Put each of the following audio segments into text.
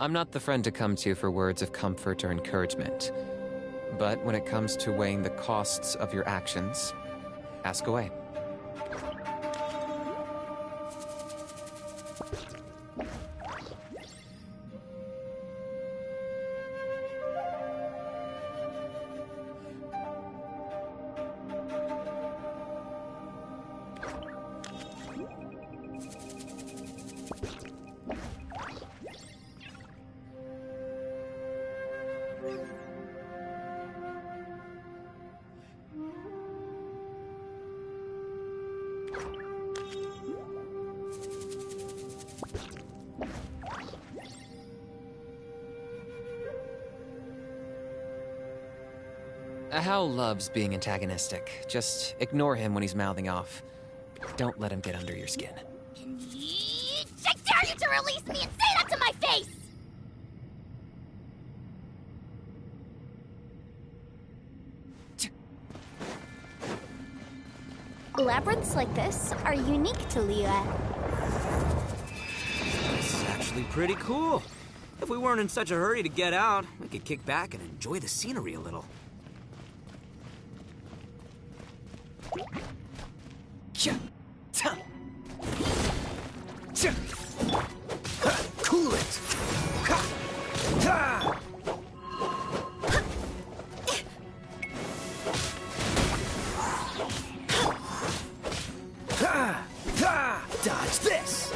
I'm not the friend to come to for words of comfort or encouragement. But when it comes to weighing the costs of your actions, ask away. Hal loves being antagonistic. Just ignore him when he's mouthing off. Don't let him get under your skin. I dare you to release me and say that to my face! Labyrinths like this are unique to Liyue. This is actually pretty cool. If we weren't in such a hurry to get out, we could kick back and enjoy the scenery a little. Cool it! Dodge this!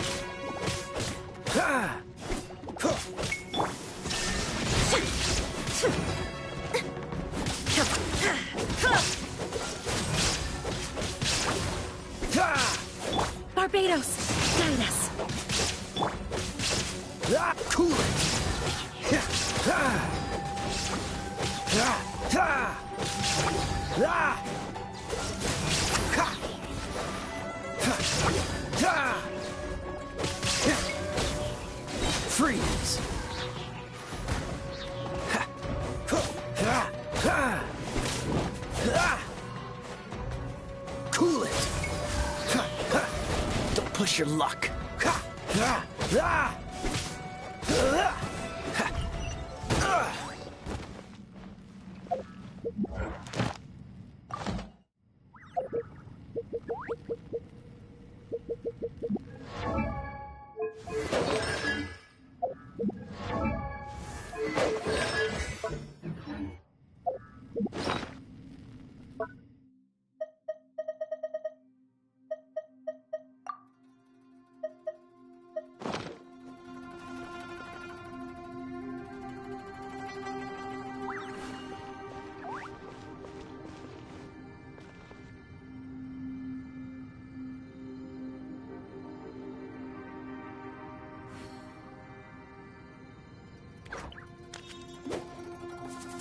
Barbatos, guide us. Cool it! Freeze! Cool it! Don't push your luck.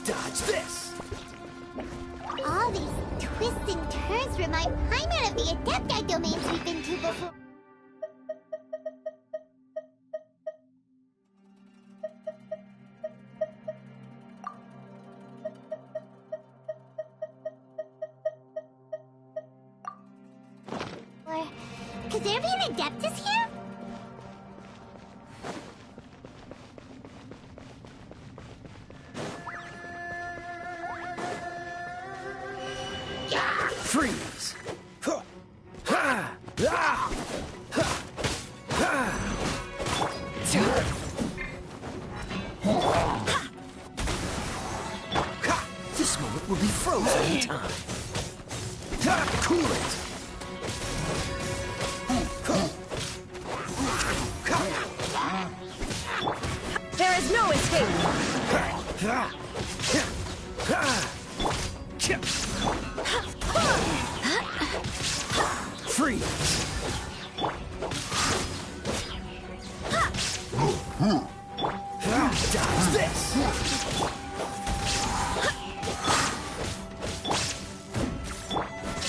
Dodge this! All these twists and turns remind Paimon of the Adepti domains we've been to before. Or could there be an Adeptus here? Freeze! This moment will be frozen in time. Cool it! There is no escape! Dodge this!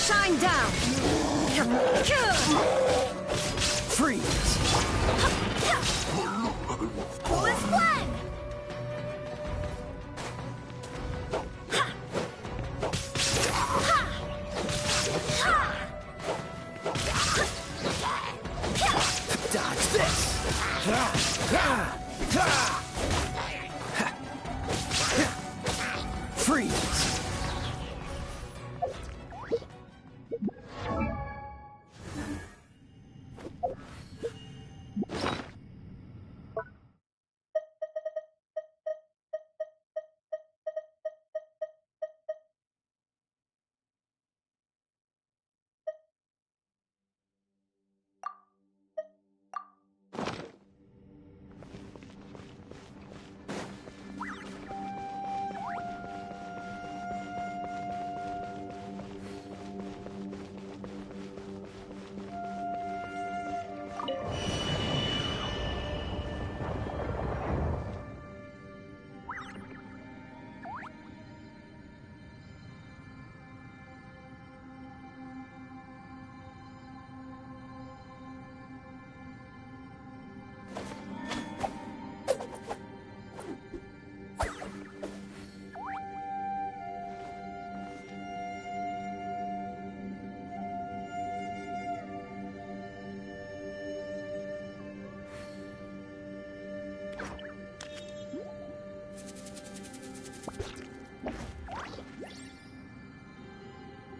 Shine down! Freeze! Coolest one! Dodge this! Freeze!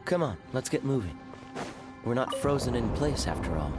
Come on, let's get moving. We're not frozen in place after all.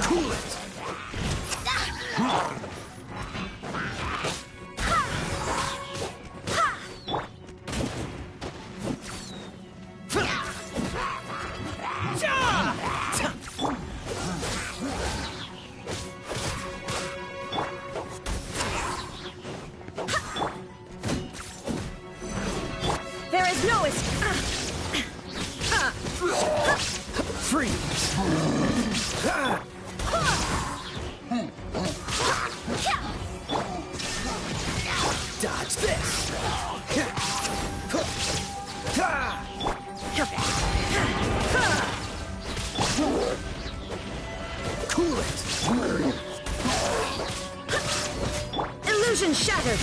Cool it! There is no escape. Freeze! Dodge this! Cool it! Illusion shattered.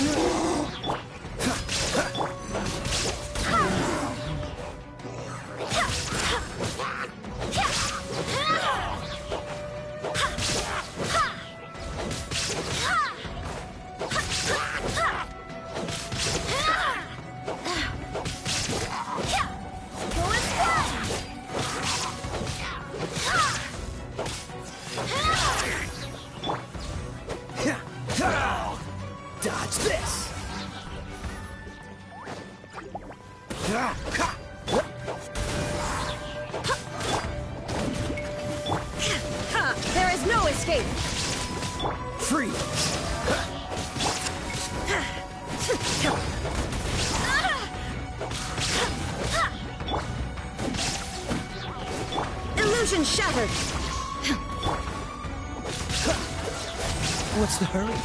Dodge this! There is no escape! Freeze! Illusion shattered! What's the hurry?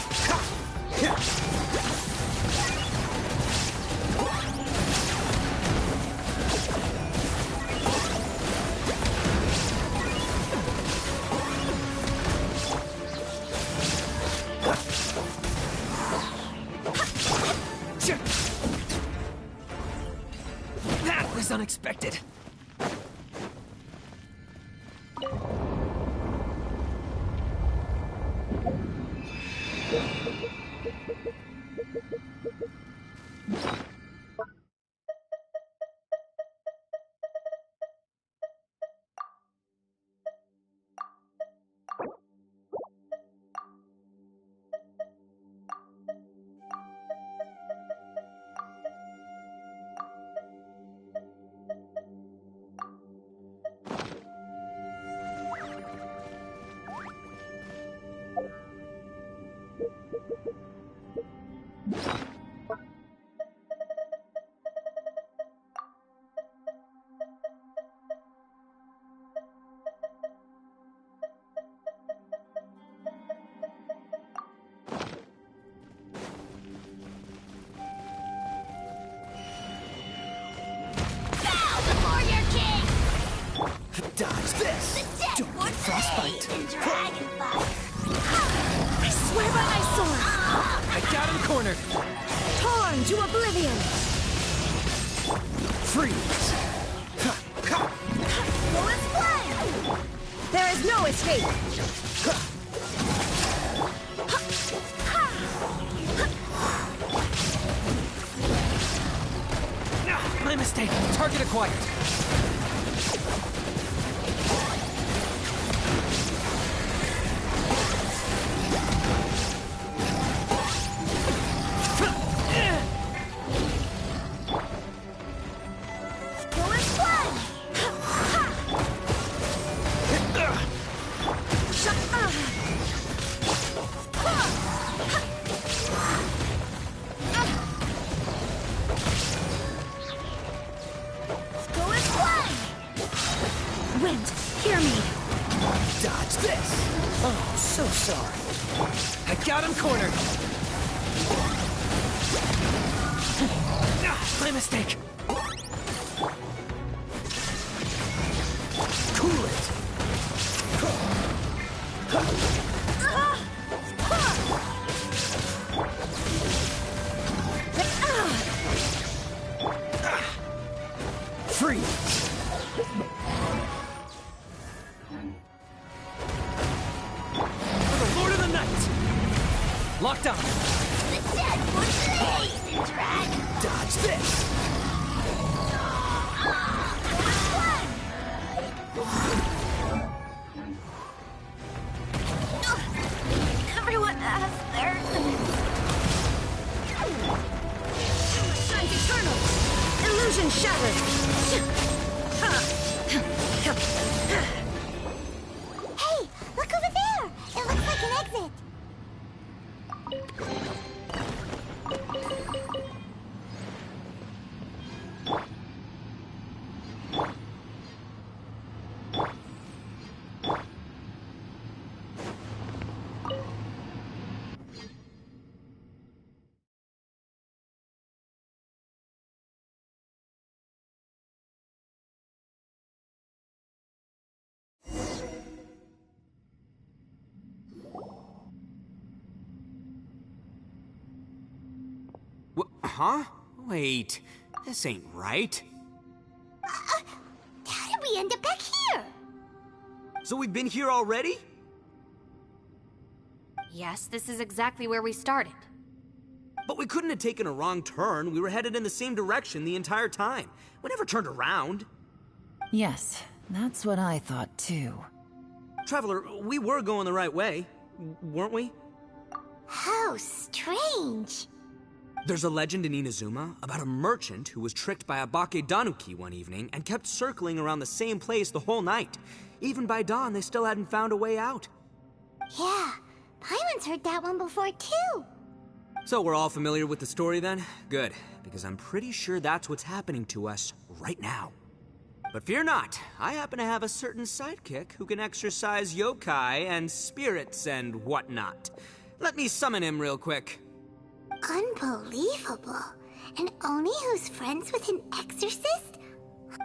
That was unexpected. Dodge this! Don't get frostbite! I swear by my sword! I got him cornered! Torn to oblivion! Freeze! Bullet flame! There is no escape! My mistake! Target acquired! Bullet flame! Bullet flame! Wind, hear me! Dodge this! Oh, so sorry. I got him cornered! My mistake! Cool it! Freeze! For the Lord of the Night! Locked on! The dead would blaze in dragon. Dodge this! Everyone has their... Sun's eternal! Illusion shattered! Hey, look over there! It looks like an exit. Huh? Wait, this ain't right. How did we end up back here? So we've been here already? Yes, this is exactly where we started. But we couldn't have taken a wrong turn. We were headed in the same direction the entire time. We never turned around. Yes, that's what I thought too. Traveler, we were going the right way, weren't we? How strange. There's a legend in Inazuma about a merchant who was tricked by a Bakedanuki one evening and kept circling around the same place the whole night. Even by dawn, they still hadn't found a way out. Yeah, Paimon's heard that one before too. So we're all familiar with the story then? Good, because I'm pretty sure that's what's happening to us right now. But fear not, I happen to have a certain sidekick who can exercise yokai and spirits and whatnot. Let me summon him real quick. Unbelievable. An Oni who's friends with an exorcist?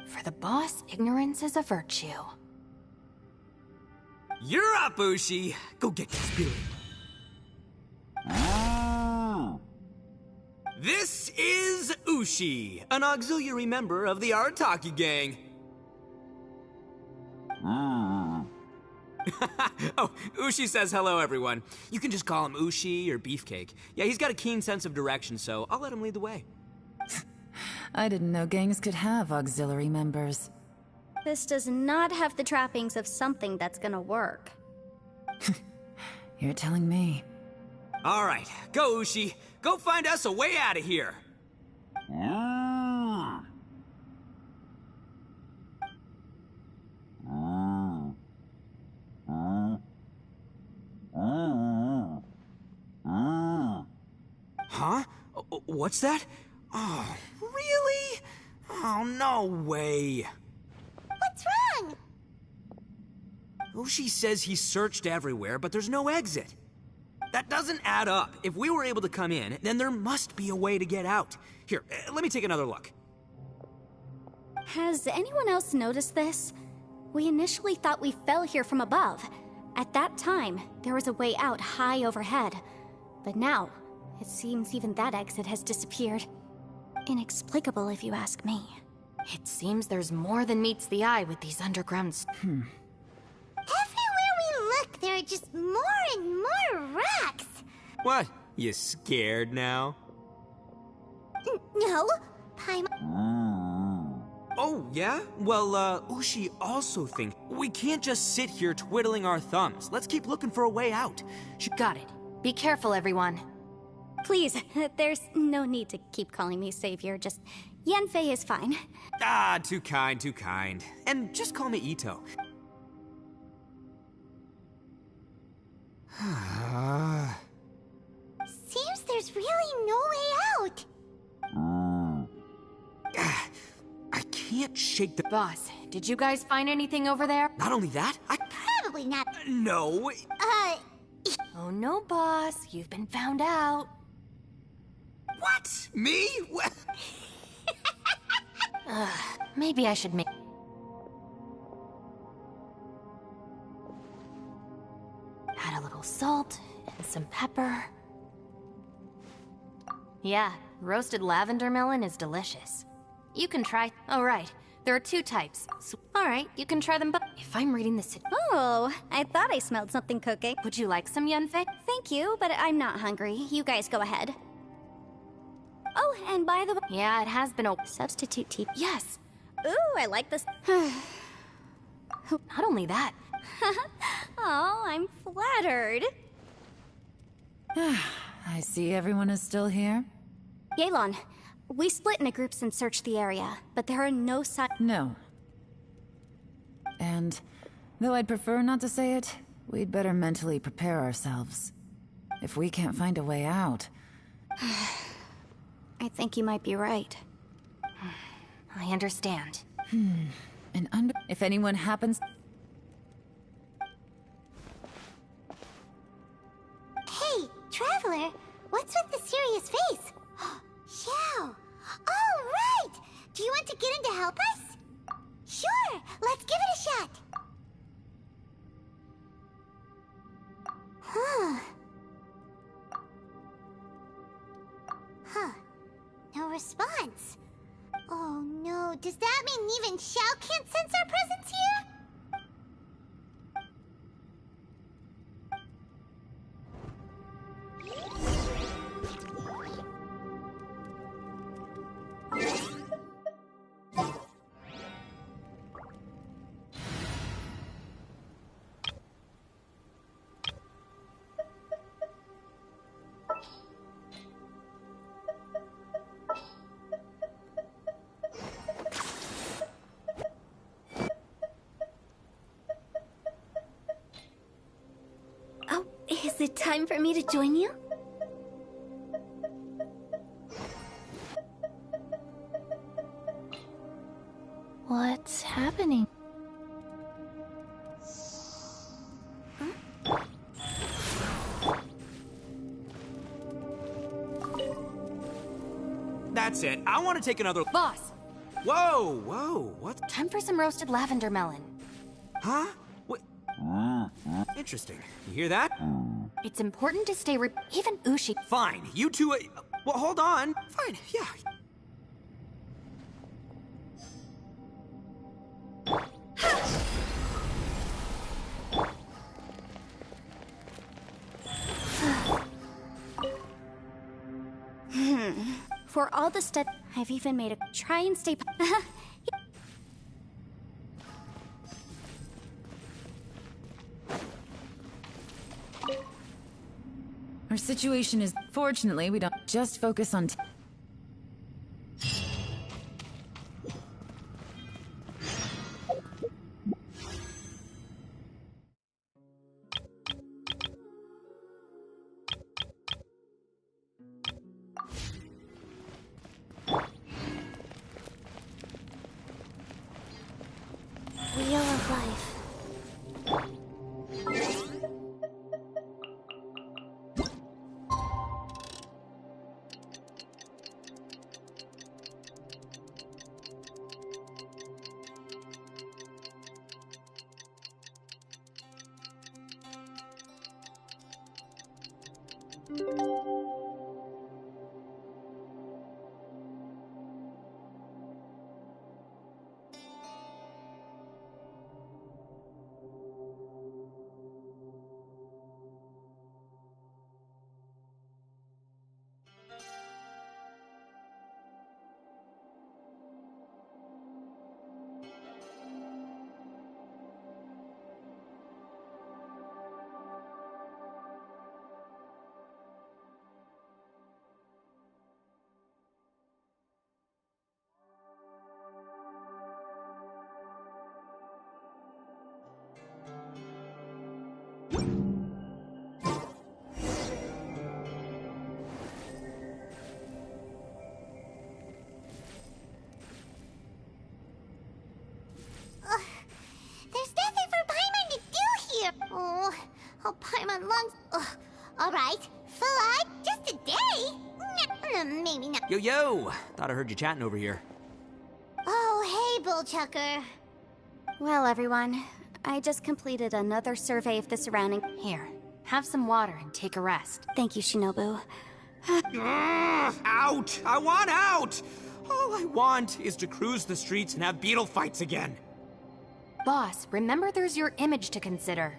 For the boss, ignorance is a virtue. You're up, Ushi! Go get your spirit. This is Ushi, an auxiliary member of the Arataki gang. Oh, Ushi says hello, everyone. You can just call him Ushi or Beefcake. Yeah, he's got a keen sense of direction, so I'll let him lead the way. I didn't know gangs could have auxiliary members. This does not have the trappings of something that's gonna work. You're telling me. All right, go, Ushi. Go find us a way out of here. Huh? What's that? Oh, really? Oh, no way. What's wrong? Ushi says he searched everywhere, but there's no exit. That doesn't add up. If we were able to come in, then there must be a way to get out. Here, let me take another look. Has anyone else noticed this? We initially thought we fell here from above. At that time, there was a way out high overhead. But now, it seems even that exit has disappeared. Inexplicable, if you ask me. It seems there's more than meets the eye with these underground. Everywhere we look, there are just more and more rocks. What? You scared now? No, Paimon. Oh, yeah? Well, Ushi also thinks we can't just sit here twiddling our thumbs. Let's keep looking for a way out. Got it. Be careful, everyone. Please, there's no need to keep calling me savior, just Yanfei is fine. Ah, too kind, too kind. And just call me Ito. Seems there's really no way out. I can't shake the... Boss, did you guys find anything over there? Not only that, Probably not. No. Oh no, boss. You've been found out. What? Me? Maybe I should make... Add a little salt and some pepper. Yeah, roasted lavender melon is delicious. You can try... Oh, right. There are two types. So, all right, you can try them both. If I'm reading this... Oh, I thought I smelled something cooking. Would you like some, Yanfei? Thank you, but I'm not hungry. You guys go ahead. Oh, and by the way... Yeah, it has been a... Substitute tea. Yes. Ooh, I like this. Not only that. Oh, I'm flattered. I see everyone is still here. Yelan, we split into groups and searched the area, but there are no signs. No. And, though I'd prefer not to say it, we'd better mentally prepare ourselves. If we can't find a way out... I think you might be right. I understand. If anyone happens... Hey, Traveler, what's with the serious face? Xiao. Oh, right! Do you want to get in to help us? Sure, let's give it a shot. No response. Oh no, does that mean even Xiao can't sense our presence here? it time for me to join you? What's happening? That's it. I want to take another... Boss! Whoa, what? Time for some roasted lavender melon. Huh? What? Interesting. You hear that? It's important to stay even Ushi. Fine, you two... well, hold on. Fine, yeah. For all the stuff I've even made a try and stay. Our situation is, fortunately, we don't just focus on. Wheel of Life. There's nothing for Paimon to do here. Oh, Paimon lungs. All right, Full-Eye, just a day. Maybe not. Yo, thought I heard you chatting over here. Oh, hey, Bullchucker. Well, everyone, I just completed another survey of the surrounding. Here, have some water and take a rest. Thank you, Shinobu. Out! I want out! All I want is to cruise the streets and have beetle fights again. Boss, remember there's your image to consider.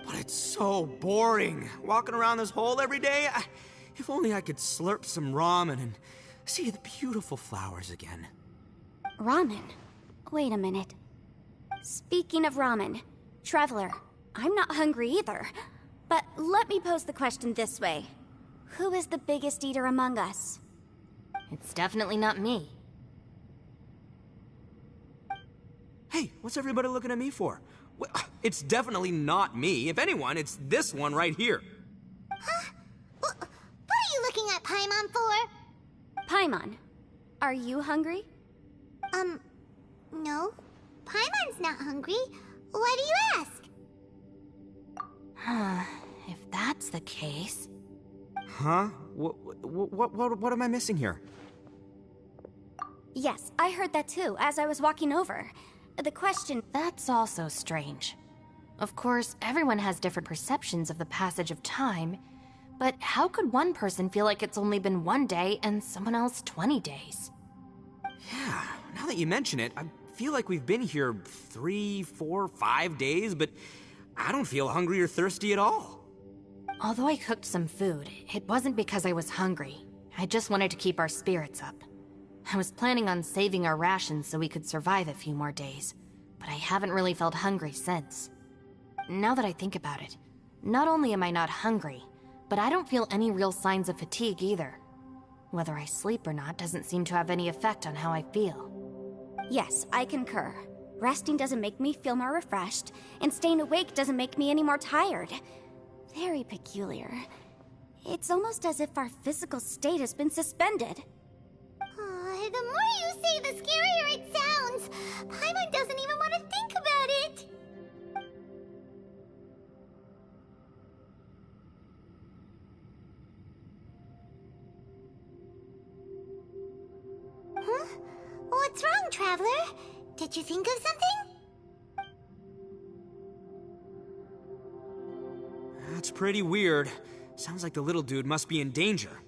But it's so boring, walking around this hole every day. If only I could slurp some ramen and see the beautiful flowers again. Ramen? Wait a minute. Speaking of ramen, Traveler, I'm not hungry either. But let me pose the question this way. Who is the biggest eater among us? It's definitely not me. Hey, what's everybody looking at me for? Well, it's definitely not me. If anyone, it's this one right here. Huh? What are you looking at Paimon for? Paimon, are you hungry? No. Paimon's not hungry. Why do you ask? If that's the case... Huh? What am I missing here? Yes, I heard that too, as I was walking over. The question... That's also strange. Of course, everyone has different perceptions of the passage of time, but how could one person feel like it's only been 1 day and someone else 20 days? Yeah, now that you mention it, I feel like we've been here 3, 4, 5 days, but I don't feel hungry or thirsty at all. Although I cooked some food, it wasn't because I was hungry. I just wanted to keep our spirits up. I was planning on saving our rations so we could survive a few more days, but I haven't really felt hungry since. Now that I think about it, not only am I not hungry, but I don't feel any real signs of fatigue either. Whether I sleep or not doesn't seem to have any effect on how I feel. Yes, I concur. Resting doesn't make me feel more refreshed, and staying awake doesn't make me any more tired. Very peculiar. It's almost as if our physical state has been suspended. The more you say, the scarier it sounds. Paimon doesn't even want to think about it. Huh? What's wrong, Traveler? Did you think of something? That's pretty weird. Sounds like the little dude must be in danger.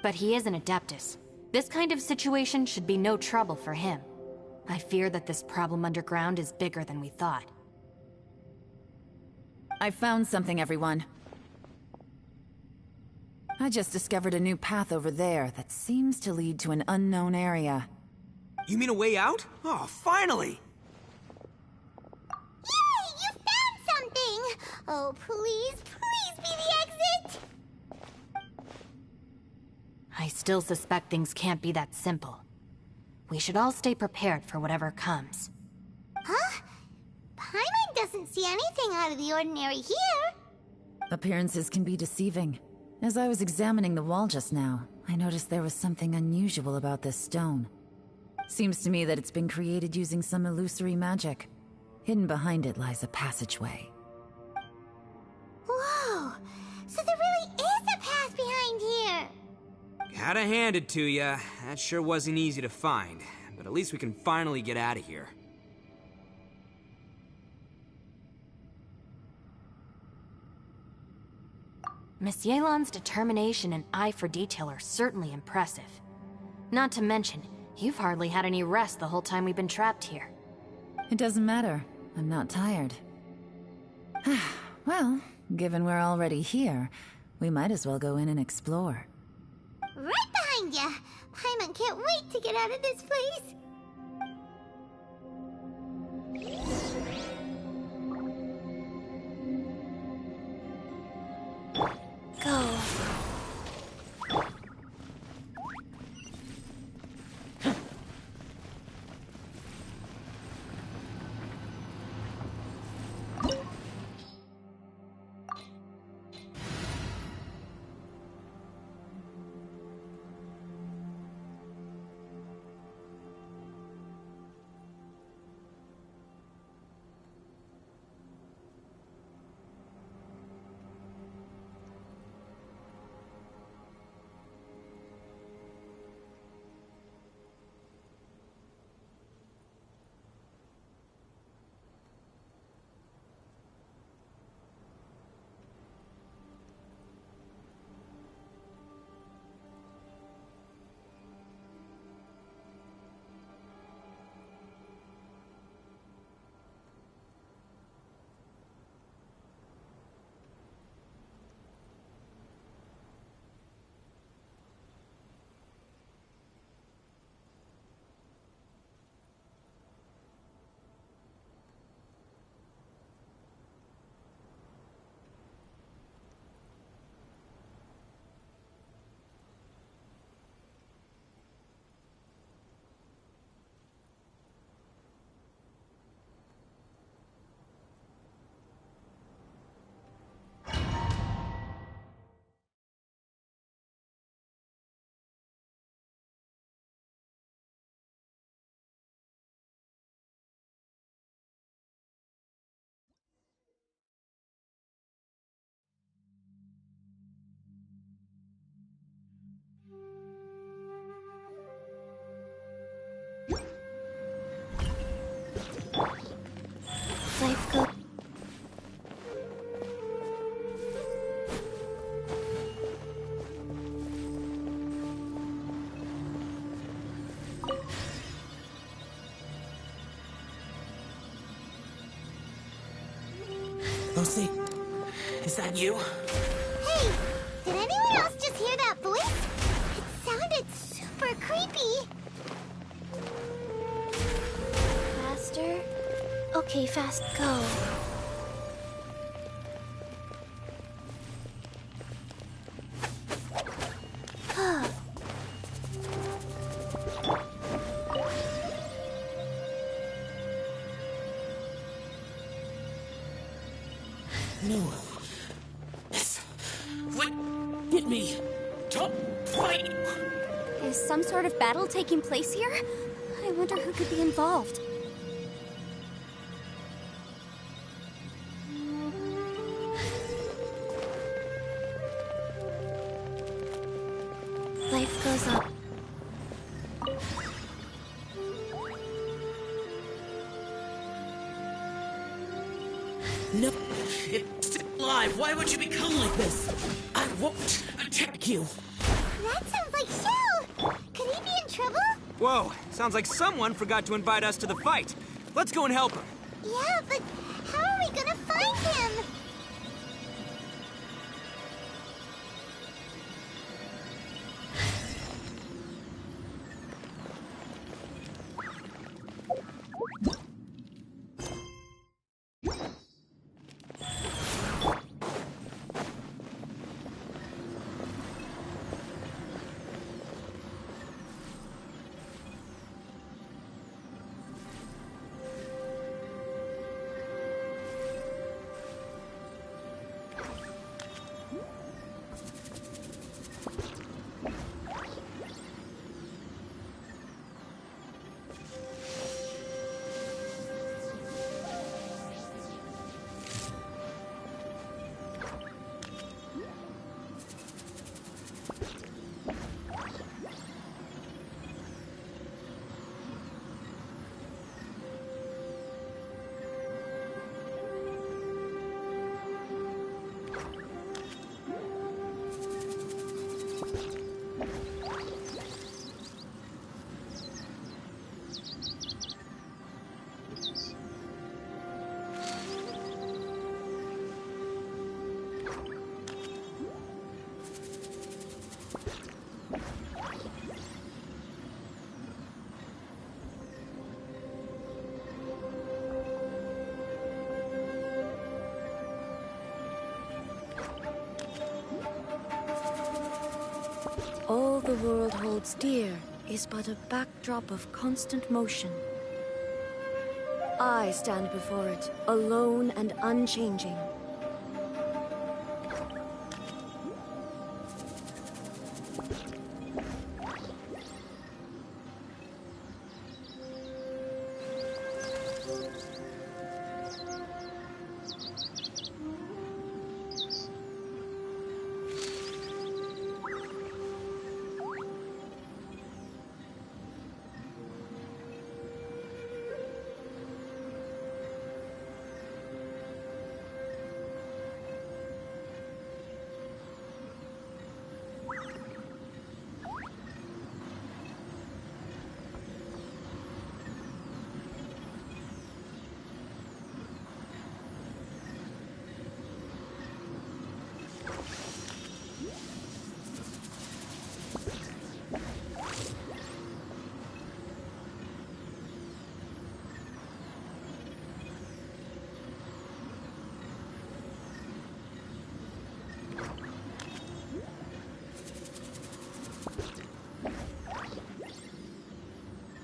But he is an Adeptus. This kind of situation should be no trouble for him. I fear that this problem underground is bigger than we thought. I found something, everyone. I just discovered a new path over there that seems to lead to an unknown area. You mean a way out? Oh, finally! Yay! You found something! Oh, please, please be the exit! I still suspect things can't be that simple. We should all stay prepared for whatever comes. Huh? Paimon doesn't see anything out of the ordinary here. Appearances can be deceiving. As I was examining the wall just now, I noticed there was something unusual about this stone. Seems to me that it's been created using some illusory magic. Hidden behind it lies a passageway. Whoa! So there really is a path behind here! Gotta hand it to ya. That sure wasn't easy to find. But at least we can finally get out of here. Miss Yelan's determination and eye for detail are certainly impressive. Not to mention, you've hardly had any rest the whole time we've been trapped here. It doesn't matter. I'm not tired. Well, given we're already here, we might as well go in and explore. Right behind ya! Paimon can't wait to get out of this place! Go. Life goes. Lucy, is that you? Hey! Did anyone else just hear that voice? It sounded super creepy! Faster? Okay, fast, go. No. Is some sort of battle taking place here? I wonder who could be involved. Life goes on. No, it's still alive. Why would you become like this? I won't attack you. That sounds like Shell! Could he be in trouble? Whoa, sounds like someone forgot to invite us to the fight. Let's go and help him. Yeah, but how are we gonna find him? All the world holds dear is but a backdrop of constant motion. I stand before it, alone and unchanging.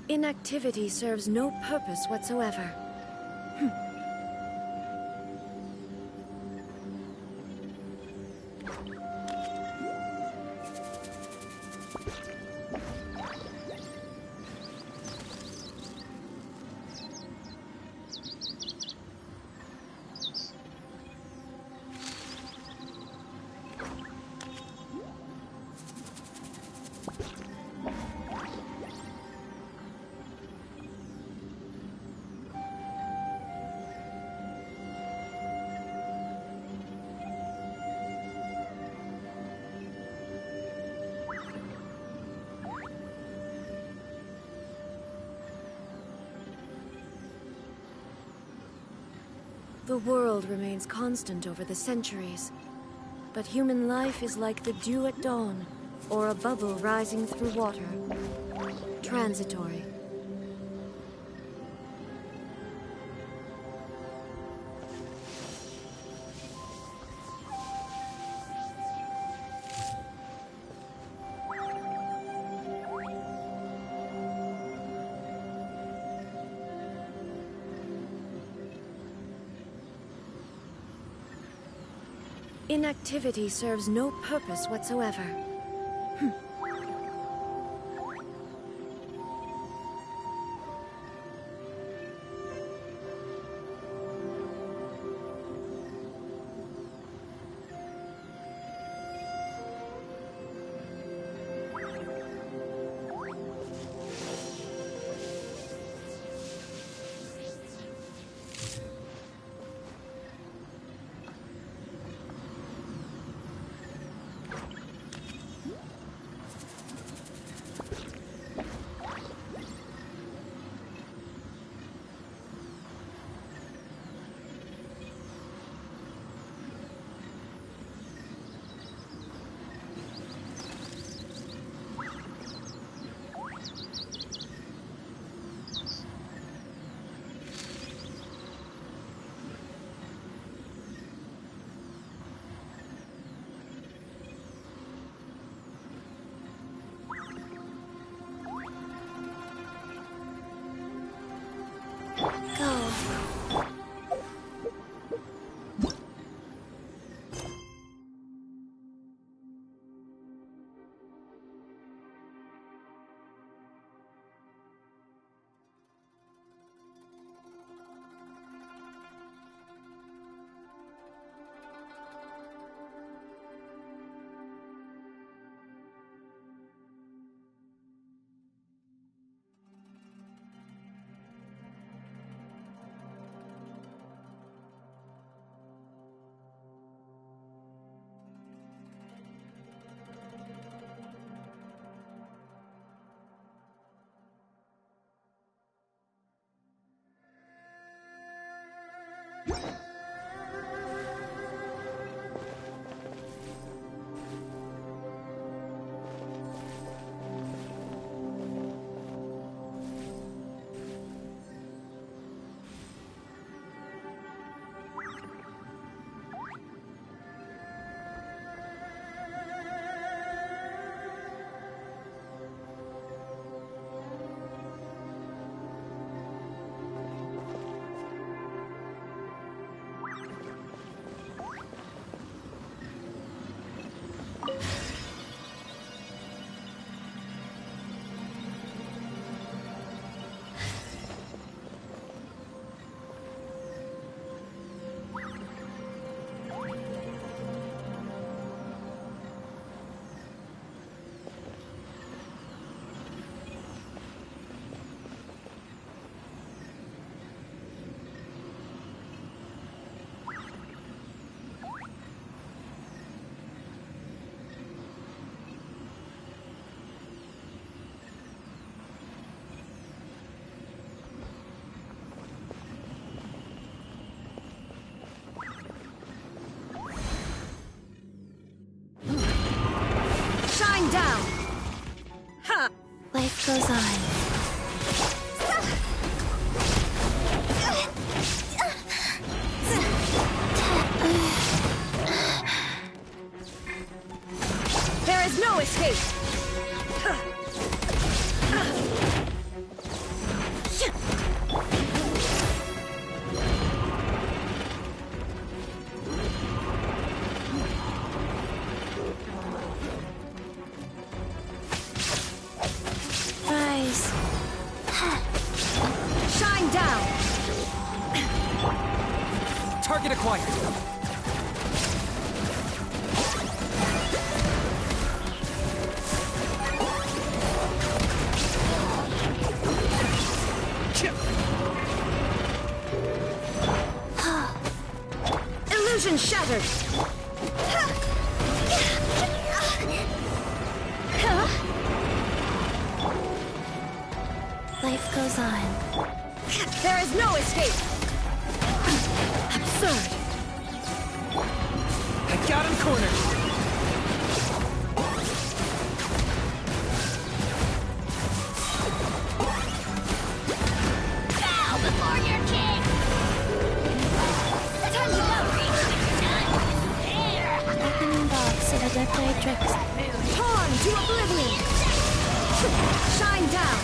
Inactivity serves no purpose whatsoever. The world remains constant over the centuries, but human life is like the dew at dawn, or a bubble rising through water. Transitory. Inactivity serves no purpose whatsoever. Life goes on. There is no escape! Rise. Shine down! Target acquired. Illusion shattered! Life goes on. There is no escape! Absurd! I got him cornered. Bow before your king! Time to go! Opening box of Adepti Torn to oblivion! Shine down!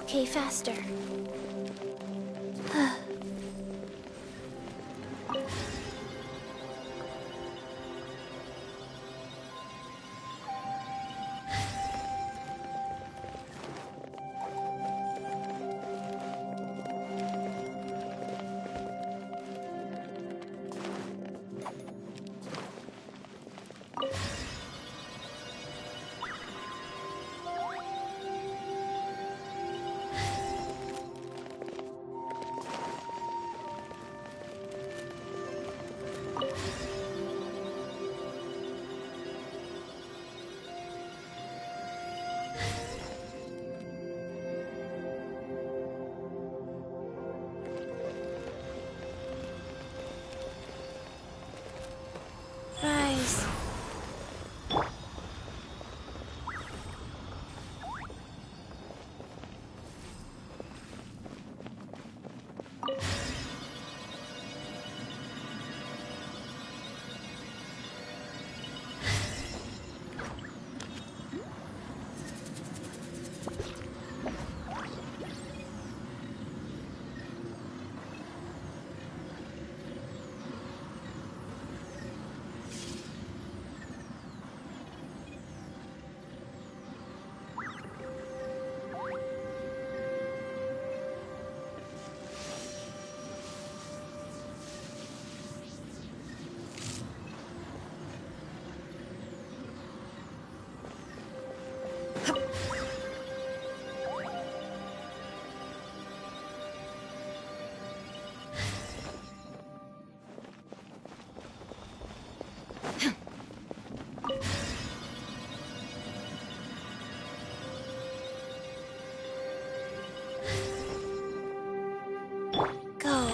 Okay, faster. Rise. Go.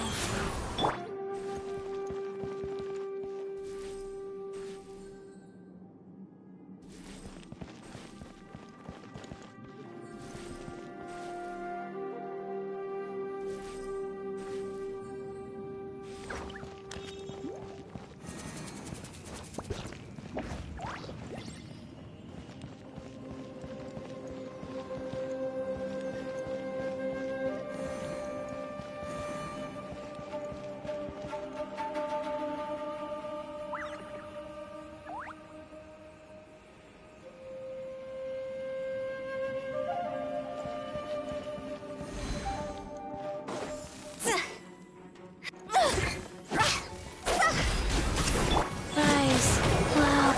Rise. Wow.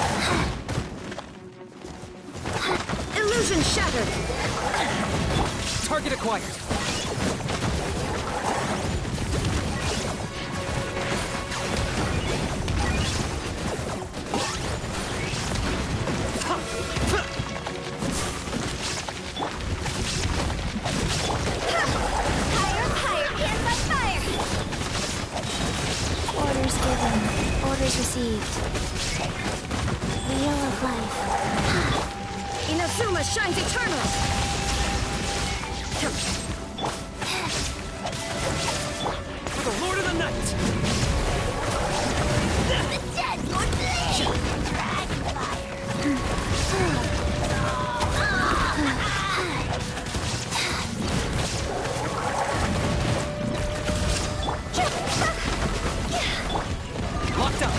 Illusion shattered. Target acquired. Orders given. Orders received. Wheel of life. Inazuma shines eternal! For the Lord of the Night! The dead would bleed! Locked up!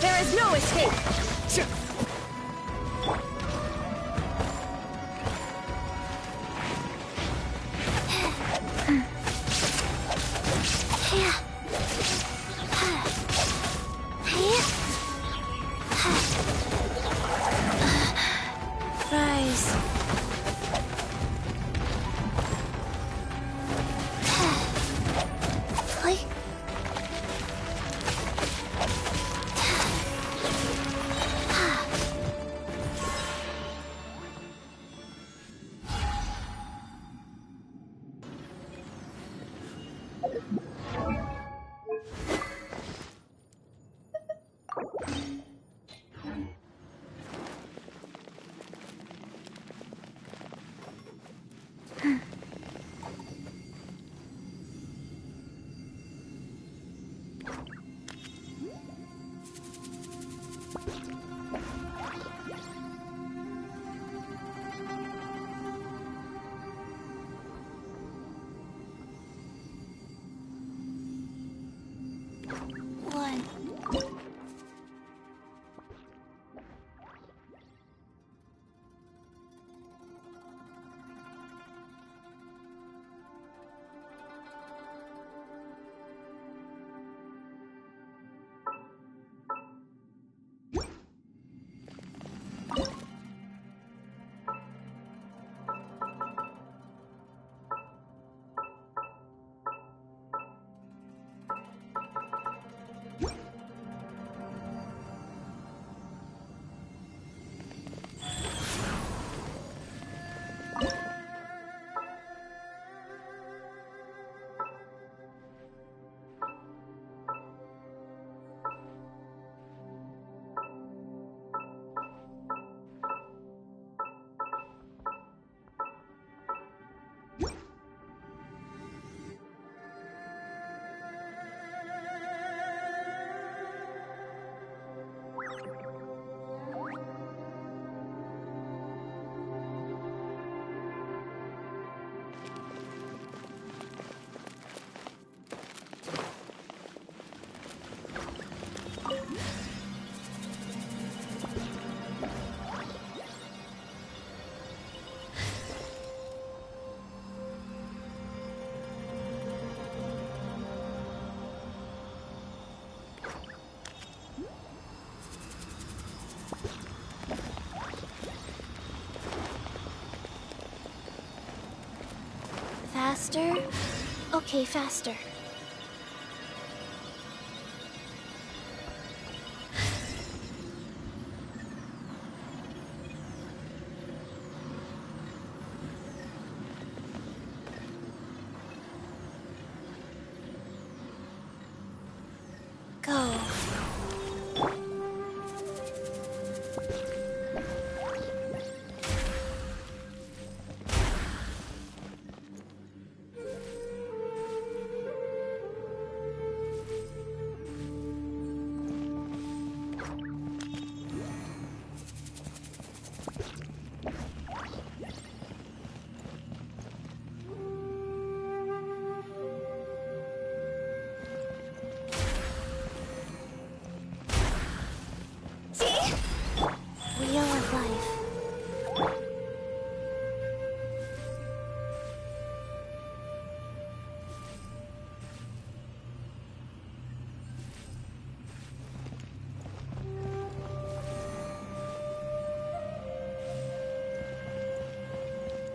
There is no escape! Rise. Like. Faster? Okay, faster. Go. Wheel of Life.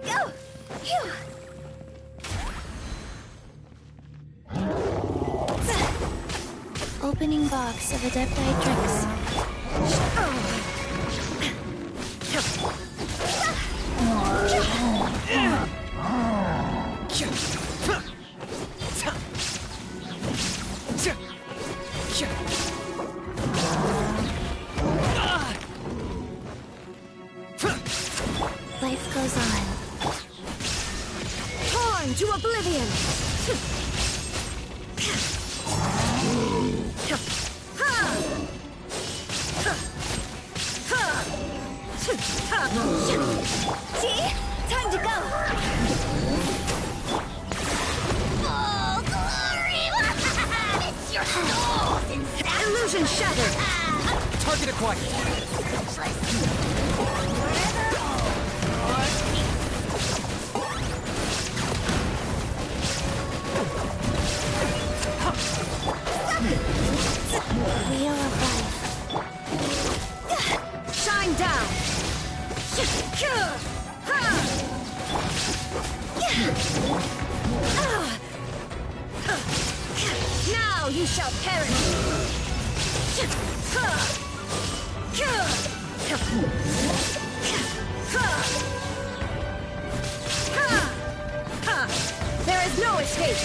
Go! Phew! Opening box of Adepti drinks. Life goes on. Torn to oblivion! See? Time to go! Full glory! It's your soul! Illusion shattered! Target acquired. Wheel of Life. Shine down! Now you shall perish! There is no escape!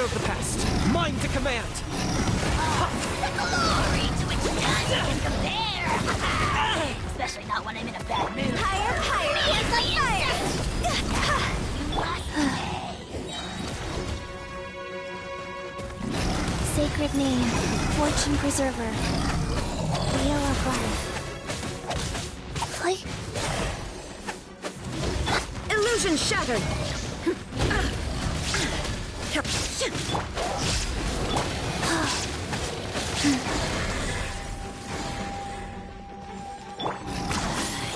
of the past. Mine to command. The glory to which none can compare! Especially not when I'm in a bad mood. Higher, higher! Yes, fire! Sacred name, fortune preserver, wheel of life. Play. Illusion shattered!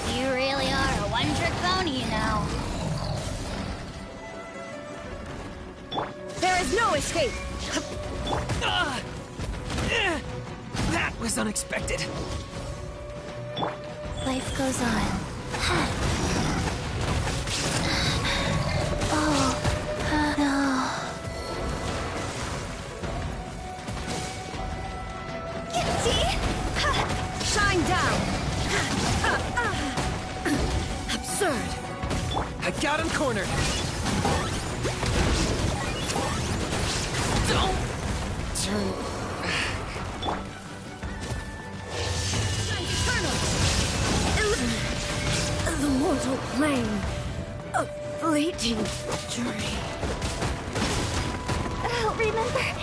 You really are a one-trick pony, you know. There is no escape! That was unexpected. Life goes on. Oh, no. See? Shine down! Absurd! I got him cornered. Don't turn The mortal plane. A fleeting dream. I'll remember that.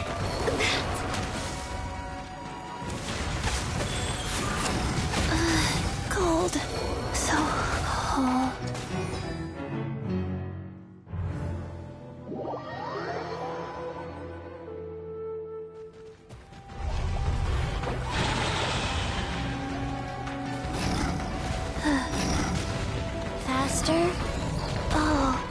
Cold. So cold. Faster? Oh.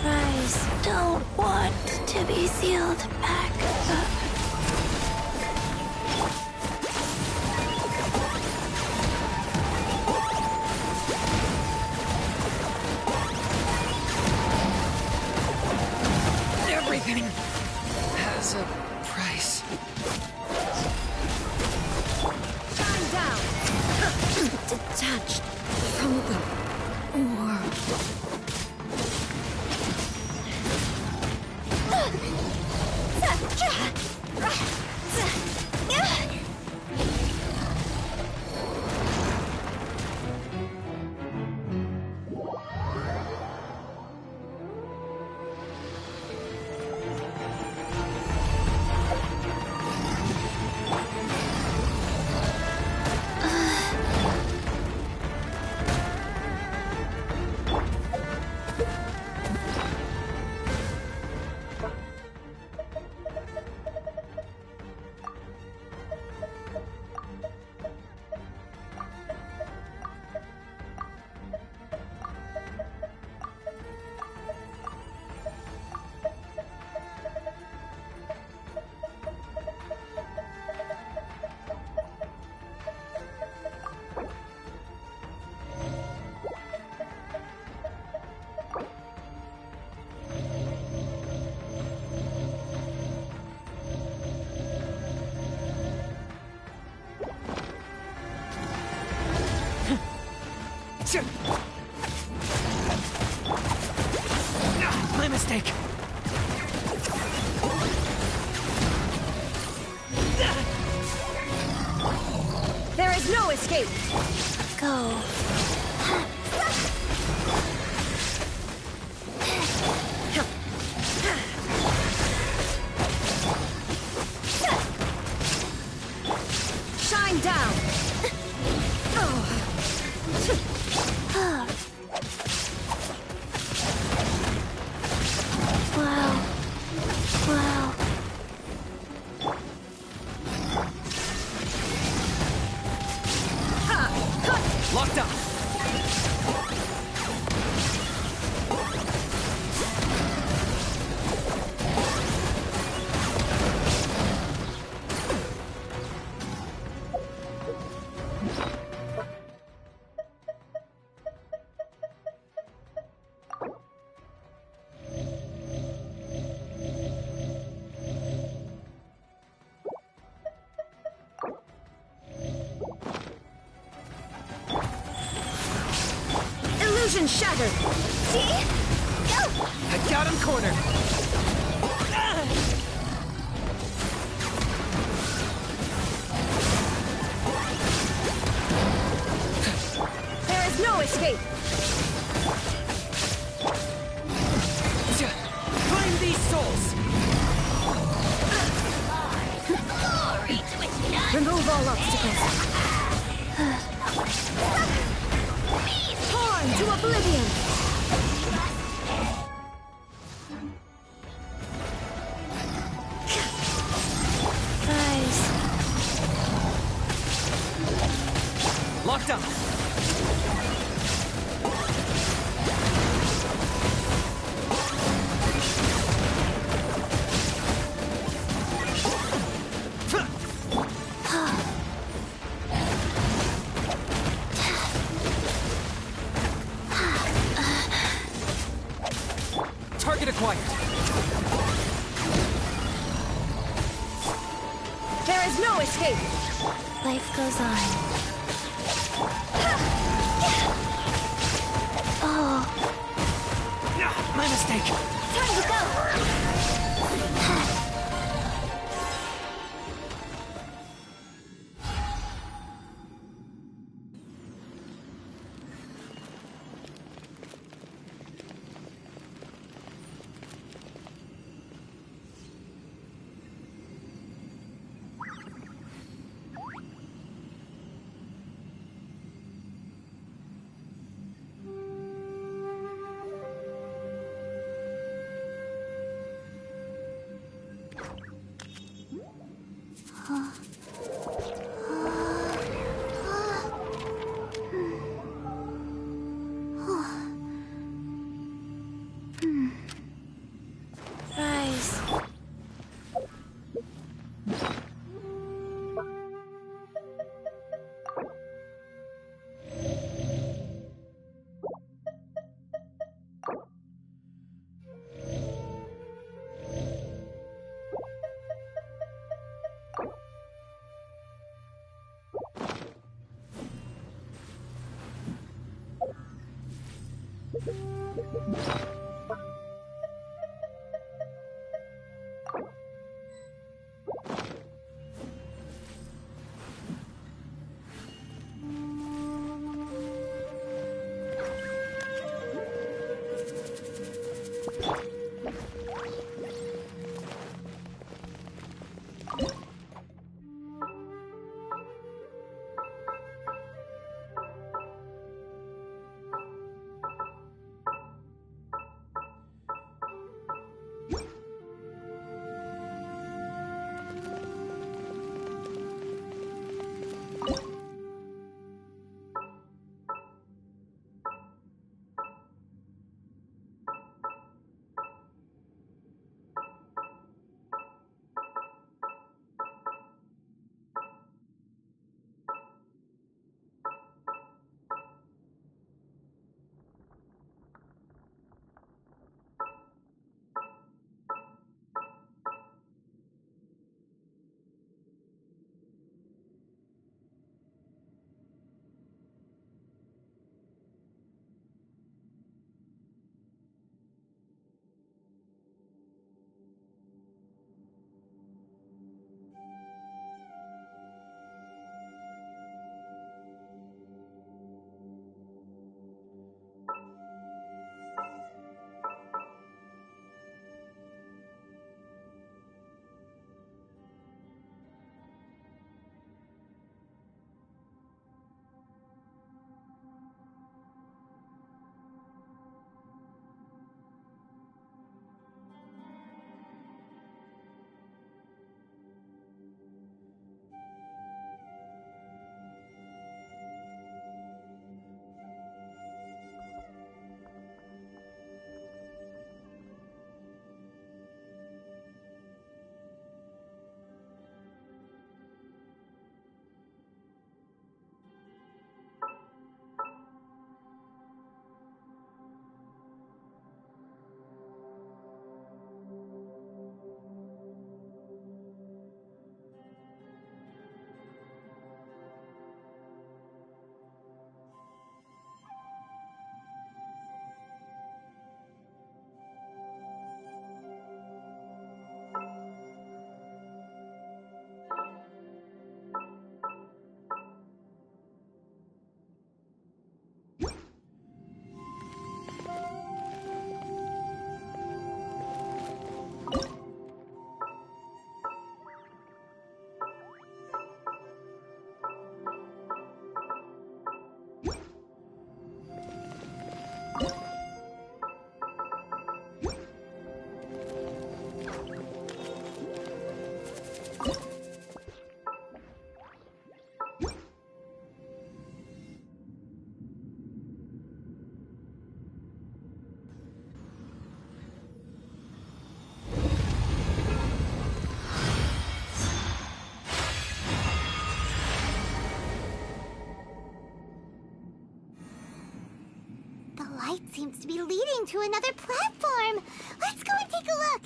Rise. Don't want to be sealed back up. Everything has a price. Shine down! Detached from the world. My mistake. There is no escape! Go. Shine down! Wow. Wow. Locked up. Vision shattered! See? Go! I got him cornered! There is no escape! Claim these souls! Remove all obstacles. Torn to oblivion! Guys. Locked up! Target acquired. There is no escape! Life goes on. Oh, My mistake. time to go! Rise. light seems to be leading to another platform. Let's go and take a look.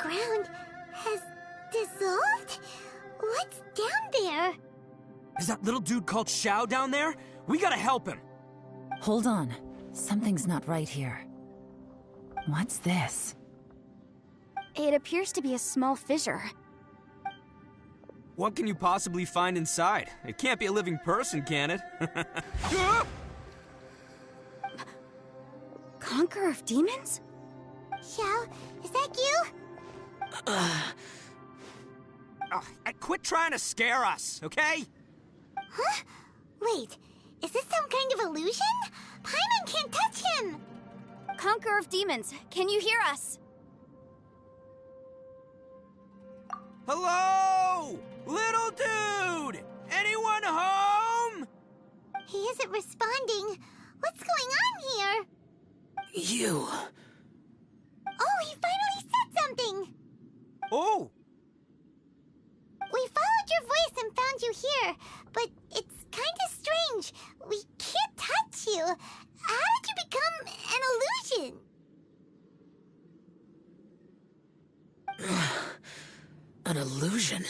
Ground has dissolved? What's down there? Is that little dude called Xiao down there? We gotta help him. Hold on. Something's not right here. What's this? It appears to be a small fissure. What can you possibly find inside? It can't be a living person, can it? Conqueror of Demons? Xiao, is that you? Quit trying to scare us, okay? Huh? Wait, is this some kind of illusion? Paimon can't touch him! Conqueror of Demons, can you hear us? Hello? Little dude! Anyone home? He isn't responding. What's going on here? You. Oh, he finally said something! Oh! We followed your voice and found you here, but it's kind of strange. We can't touch you. How did you become an illusion? An illusion?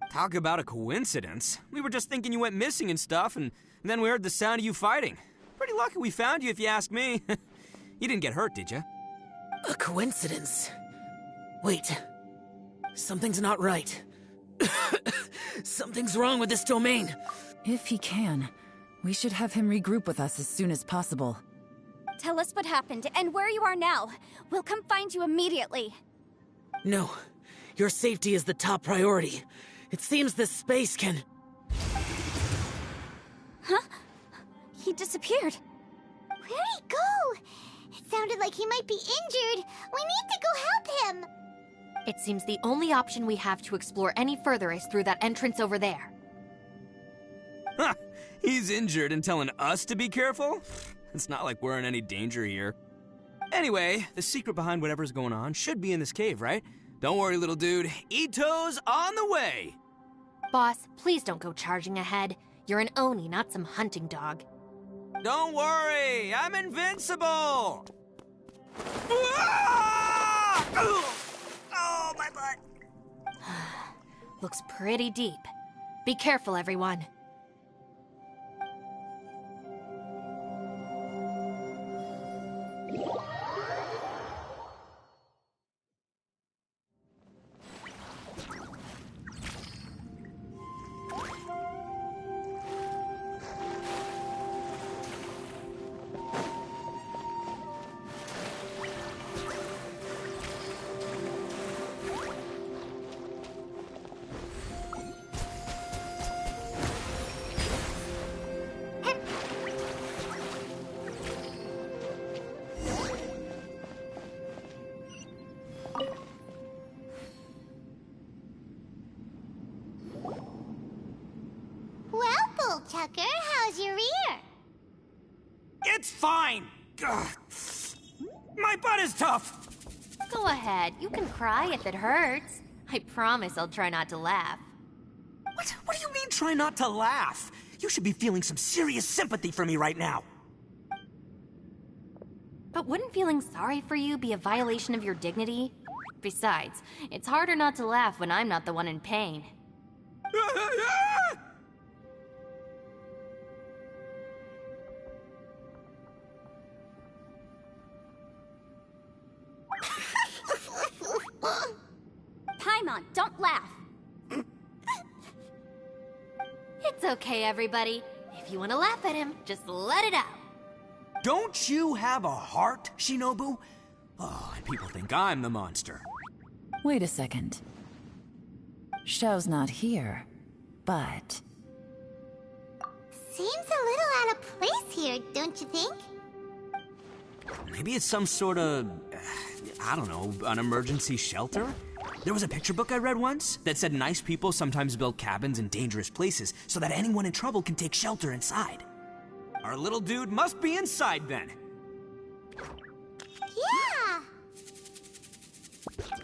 Talk about a coincidence. We were just thinking you went missing and stuff, and then we heard the sound of you fighting. Pretty lucky we found you, if you ask me. You didn't get hurt, did you? A coincidence? Wait. Something's not right. Something's wrong with this domain. If he can, we should have him regroup with us as soon as possible. Tell us what happened and where you are now. We'll come find you immediately. No. Your safety is the top priority. It seems this space can... Huh? He disappeared. Where'd he go? It sounded like he might be injured. We need to go help him. It seems the only option we have to explore any further is through that entrance over there. Huh, he's injured and telling us to be careful? It's not like we're in any danger here. Anyway, the secret behind whatever's going on should be in this cave, right? Don't worry, little dude. Ito's on the way! Boss, please don't go charging ahead. You're an Oni, not some hunting dog. Don't worry, I'm invincible! Ah! Oh, my butt! Looks pretty deep. Be careful, everyone. Tucker, how's your ear? It's fine! Ugh. My butt is tough! Go ahead, you can cry if it hurts. I promise I'll try not to laugh. What do you mean, try not to laugh? You should be feeling some serious sympathy for me right now. But wouldn't feeling sorry for you be a violation of your dignity? Besides, it's harder not to laugh when I'm not the one in pain. Paimon, don't laugh. okay, everybody. If you want to laugh at him, just let it out. Don't you have a heart, Shinobu? Oh, and people think I'm the monster. Wait a second. Xiao's not here, but... Seems a little out of place here, don't you think? Maybe it's some sort of, I don't know, an emergency shelter? There was a picture book I read once that said nice people sometimes build cabins in dangerous places so that anyone in trouble can take shelter inside. Our little dude must be inside then. Yeah!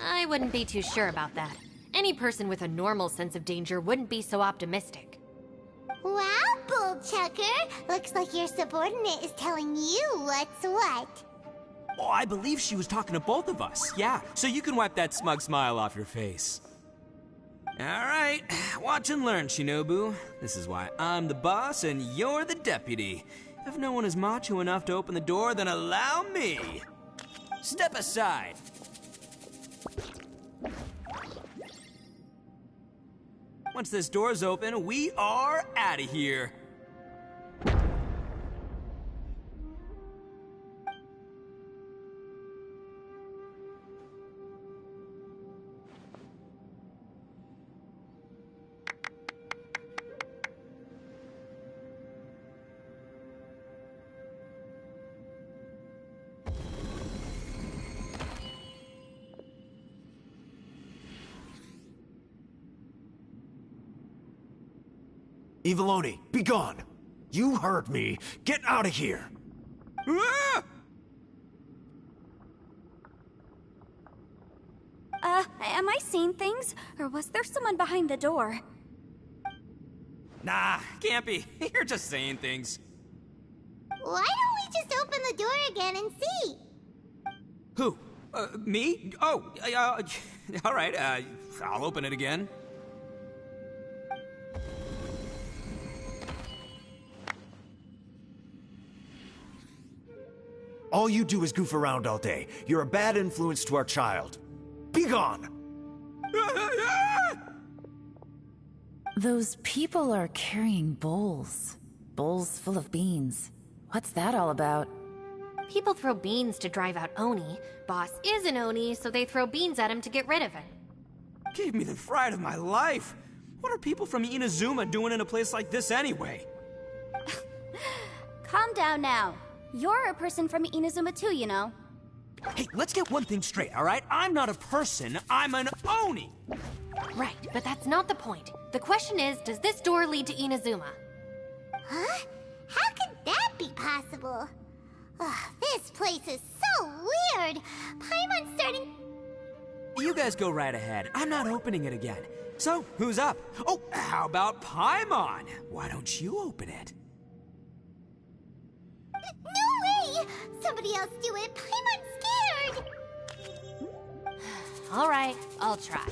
I wouldn't be too sure about that. Any person with a normal sense of danger wouldn't be so optimistic. Wow, Bullchucker! Looks like your subordinate is telling you what's what. Oh, I believe she was talking to both of us. Yeah, so you can wipe that smug smile off your face. All right, watch and learn, Shinobu. This is why I'm the boss and you're the deputy. If no one is macho enough to open the door, then allow me. Step aside. Once this door's open, we are out of here. Eviloni, be gone! You heard me! Get out of here! Ah! Am I seeing things? Or was there someone behind the door? Nah, can't be. You're just saying things. Why don't we just open the door again and see? Who? Me? Oh, all right, I'll open it again. All you do is goof around all day. You're a bad influence to our child. Be gone! Those people are carrying bowls. Bowls full of beans. What's that all about? People throw beans to drive out Oni. Boss is an Oni, so they throw beans at him to get rid of him. Gave me the fright of my life. What are people from Inazuma doing in a place like this anyway? Calm down now. You're a person from Inazuma too, you know. Hey, let's get one thing straight, all right? I'm not a person, I'm an Oni! Right, but that's not the point. The question is, does this door lead to Inazuma? Huh? How could that be possible? Ugh, this place is so weird. Paimon's starting... You guys go right ahead. I'm not opening it again. So, who's up? Oh, how about Paimon? Why don't you open it? No way! Somebody else do it. Paimon's scared. All right, I'll try.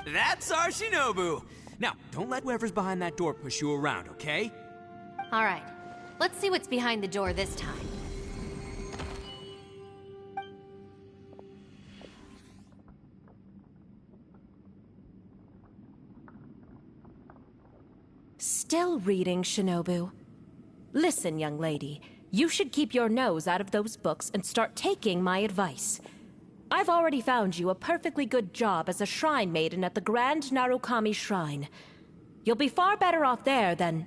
That's our Shinobu. Now, don't let whoever's behind that door push you around, okay? All right, let's see what's behind the door this time. Still reading, Shinobu. Listen, young lady. You should keep your nose out of those books and start taking my advice. I've already found you a perfectly good job as a shrine maiden at the Grand Narukami Shrine. You'll be far better off there than...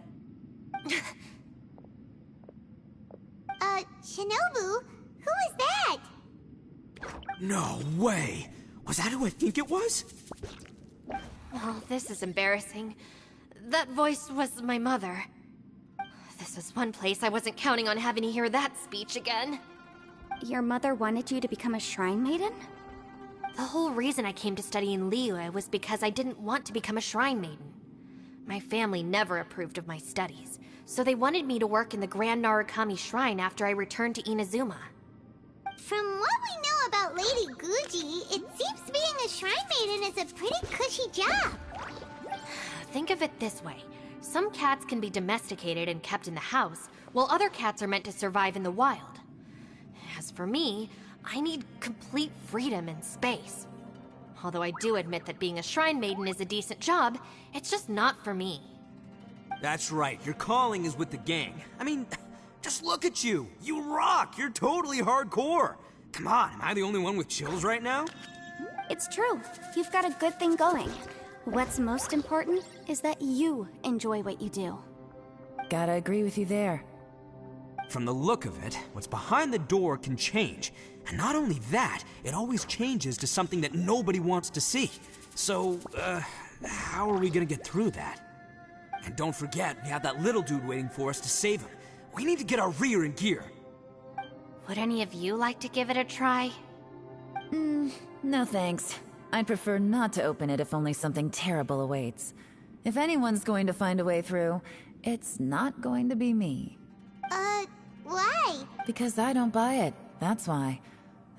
Shinobu? Who is that? No way! Was that who I think it was? Oh, this is embarrassing. That voice was my mother. This was one place I wasn't counting on having to hear that speech again. Your mother wanted you to become a shrine maiden? The whole reason I came to study in Liyue was because I didn't want to become a shrine maiden. My family never approved of my studies, so they wanted me to work in the Grand Narukami Shrine after I returned to Inazuma. From what we know about Lady Guji, it seems being a shrine maiden is a pretty cushy job. Think of it this way. Some cats can be domesticated and kept in the house, while other cats are meant to survive in the wild. As for me, I need complete freedom and space. Although I do admit that being a shrine maiden is a decent job, it's just not for me. That's right, your calling is with the gang. I mean, just look at you. You rock. You're totally hardcore. Come on, am I the only one with chills right now? It's true. You've got a good thing going. What's most important is that you enjoy what you do. Gotta agree with you there. From the look of it, what's behind the door can change. And not only that, it always changes to something that nobody wants to see. So, how are we gonna get through that? And don't forget, we have that little dude waiting for us to save him. We need to get our rear in gear. Would any of you like to give it a try? No thanks. I'd prefer not to open it if only something terrible awaits. If anyone's going to find a way through, it's not going to be me. Why? Because I don't buy it, that's why.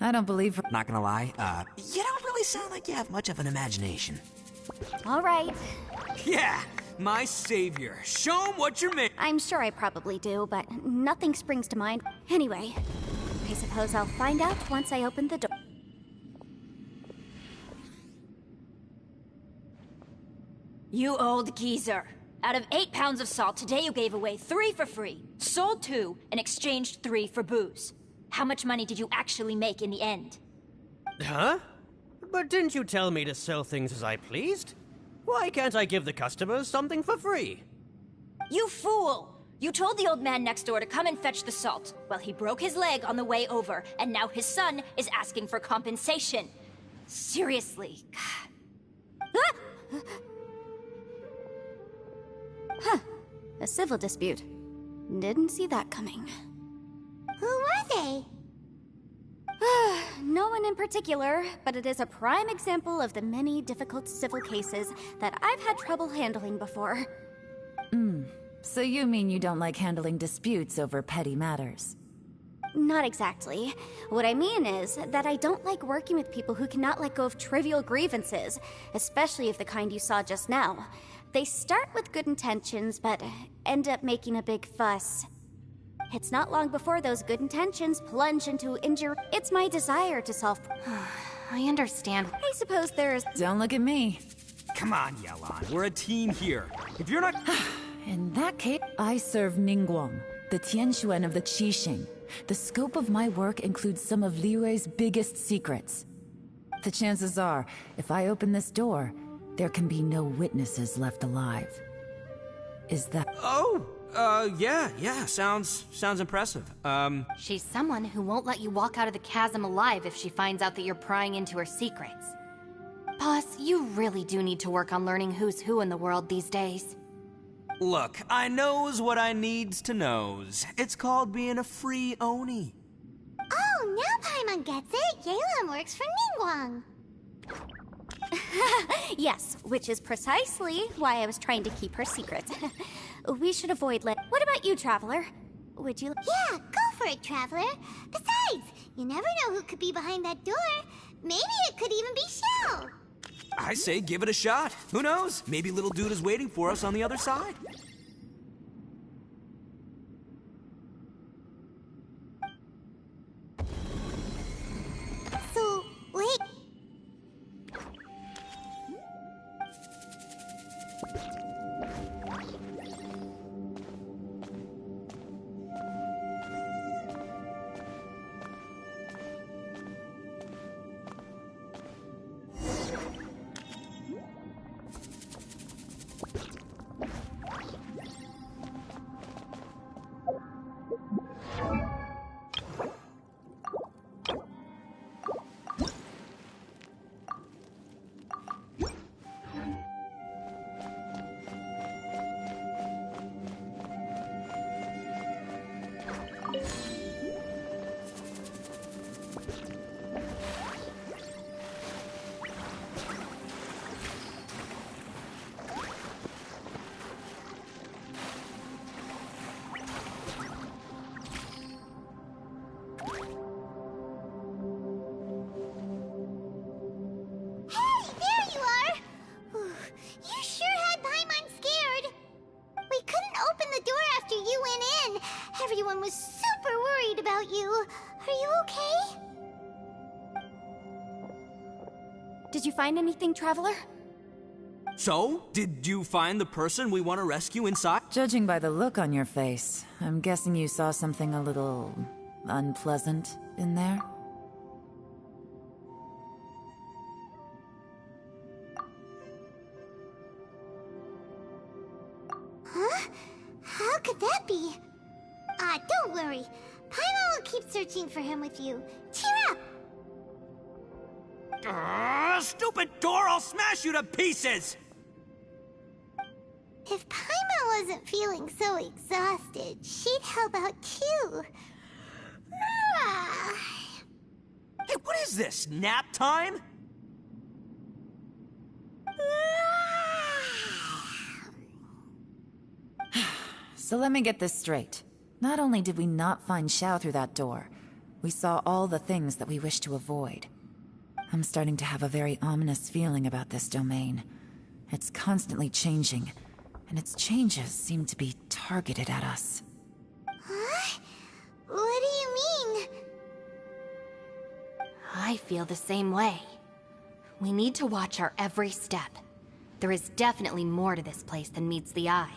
I don't believe... Not gonna lie, you don't really sound like you have much of an imagination. All right. Yeah, my savior. Show him what you're made. I'm sure I probably do, but nothing springs to mind. Anyway, I suppose I'll find out once I open the door. You old geezer. Out of 8 pounds of salt, today you gave away 3 for free, sold 2, and exchanged 3 for booze. How much money did you actually make in the end? Huh? But didn't you tell me to sell things as I pleased? Why can't I give the customers something for free? You fool! You told the old man next door to come and fetch the salt. Well, he broke his leg on the way over, and now his son is asking for compensation. Seriously. Huh. A civil dispute. Didn't see that coming. Who were they? No one in particular, but it is a prime example of the many difficult civil cases that I've had trouble handling before. So you mean you don't like handling disputes over petty matters? Not exactly. What I mean is that I don't like working with people who cannot let go of trivial grievances, especially of the kind you saw just now. They start with good intentions, but end up making a big fuss. It's not long before those good intentions plunge into injury. It's my desire to solve... I understand. I suppose there's... Don't look at me. Come on, Yelan. We're a team here. If you're not... In that case, I serve Ningguang, the Tianxuan of the Qixing. The scope of my work includes some of Liyue's biggest secrets. The chances are, if I open this door, there can be no witnesses left alive. Is that... Yeah, sounds impressive. She's someone who won't let you walk out of the chasm alive if she finds out that you're prying into her secrets. Boss, you really do need to work on learning who's who in the world these days. Look, I knows what I needs to knows. It's called being a free Oni. Oh, now Paimon gets it. Yelan works for Ningguang. Yes, which is precisely why I was trying to keep her secret. We should avoid What about you, Traveler? Would you... Yeah, go for it, Traveler. Besides, you never know who could be behind that door. Maybe it could even be Xiao. I say give it a shot. Who knows? Maybe little dude is waiting for us on the other side. So, wait... Everyone was super worried about you. Are you okay? Did you find anything, Traveler? So, did you find the person we want to rescue inside? Judging by the look on your face, I'm guessing you saw something a little unpleasant in there? Huh? How could that be? Don't worry. Paimon will keep searching for him with you. Cheer up! Stupid door! I'll smash you to pieces! If Paimon wasn't feeling so exhausted, she'd help out too. Hey, what is this? Nap time? So let me get this straight. Not only did we not find Xiao through that door, we saw all the things that we wish to avoid. I'm starting to have a very ominous feeling about this domain. It's constantly changing, and its changes seem to be targeted at us. Huh? What do you mean? I feel the same way. We need to watch our every step. There is definitely more to this place than meets the eye.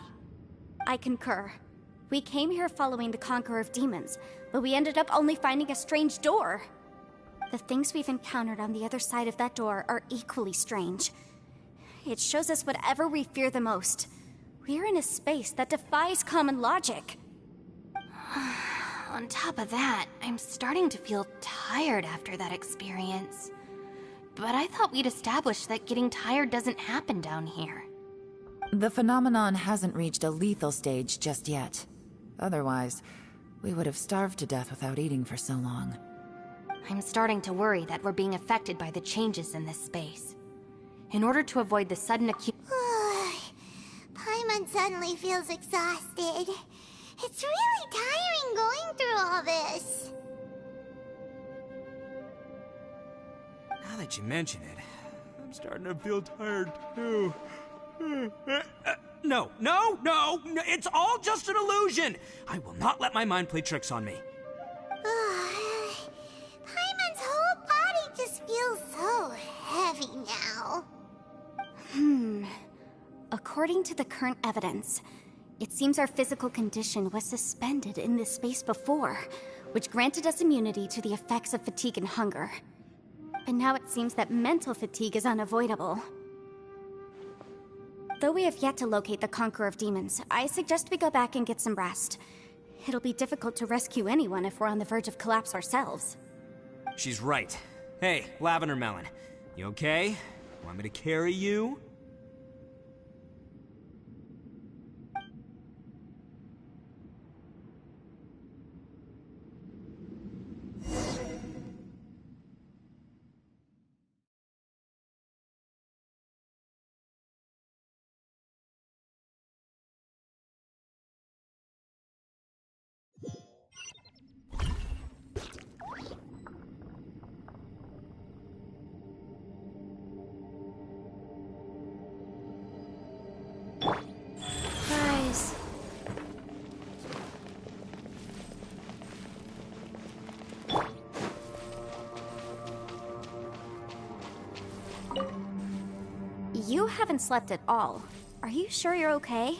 I concur. We came here following the Conqueror of Demons, but we ended up only finding a strange door. The things we've encountered on the other side of that door are equally strange. It shows us whatever we fear the most. We're in a space that defies common logic. On top of that, I'm starting to feel tired after that experience. But I thought we'd established that getting tired doesn't happen down here. The phenomenon hasn't reached a lethal stage just yet. Otherwise, we would have starved to death without eating for so long. I'm starting to worry that we're being affected by the changes in this space. In order to avoid the sudden Paimon suddenly feels exhausted. It's really tiring going through all this. Now that you mention it, I'm starting to feel tired too. No, it's all just an illusion! I will not let my mind play tricks on me. Paimon's whole body just feels so heavy now. According to the current evidence, it seems our physical condition was suspended in this space before, which granted us immunity to the effects of fatigue and hunger. But now it seems that mental fatigue is unavoidable. Though we have yet to locate the Conqueror of Demons, I suggest we go back and get some rest. It'll be difficult to rescue anyone if we're on the verge of collapse ourselves. She's right. Hey, Lavender Melon, you okay? Want me to carry you? Guys. You haven't slept at all. Are you sure you're okay?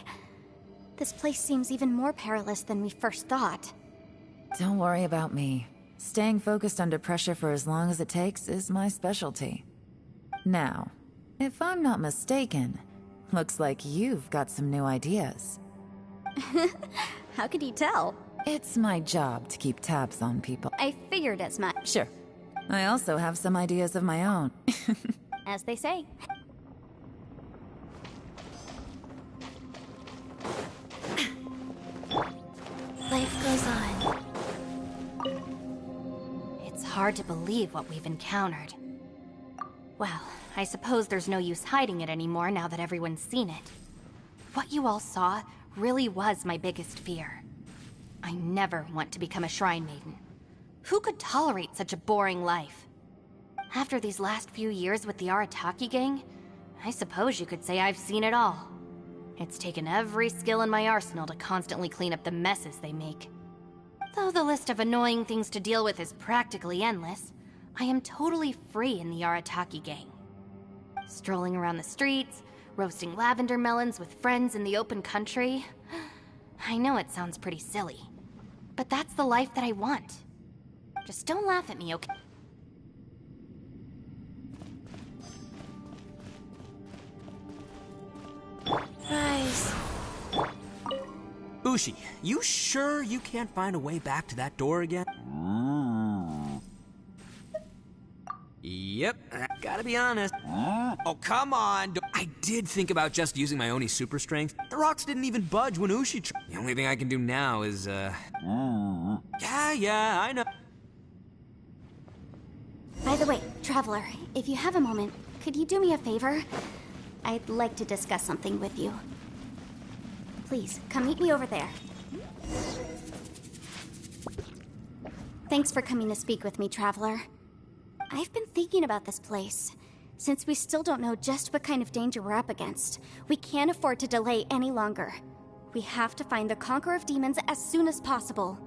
This place seems even more perilous than we first thought. Don't worry about me. Staying focused under pressure for as long as it takes is my specialty. Now, if I'm not mistaken, looks like you've got some new ideas. How could you tell? It's my job to keep tabs on people. I figured as much. Sure. I also have some ideas of my own. As they say. Life goes on. It's hard to believe what we've encountered. Well, I suppose there's no use hiding it anymore now that everyone's seen it. What you all saw really was my biggest fear. I never want to become a Shrine Maiden. Who could tolerate such a boring life? After these last few years with the Arataki gang, I suppose you could say I've seen it all. It's taken every skill in my arsenal to constantly clean up the messes they make. Though the list of annoying things to deal with is practically endless, I am totally free in the Arataki gang. Strolling around the streets, roasting lavender melons with friends in the open country. I know it sounds pretty silly, but that's the life that I want. Just don't laugh at me, okay? Rise. Ushi, you sure you can't find a way back to that door again? Yep, gotta be honest. Oh, come on. I did think about just using my Oni super strength. The rocks didn't even budge when Ushi The only thing I can do now is, Yeah, I know. By the way, Traveler, if you have a moment, could you do me a favor? I'd like to discuss something with you. Please, come meet me over there. Thanks for coming to speak with me, Traveler. I've been thinking about this place. Since we still don't know just what kind of danger we're up against, we can't afford to delay any longer. We have to find the Conqueror of Demons as soon as possible.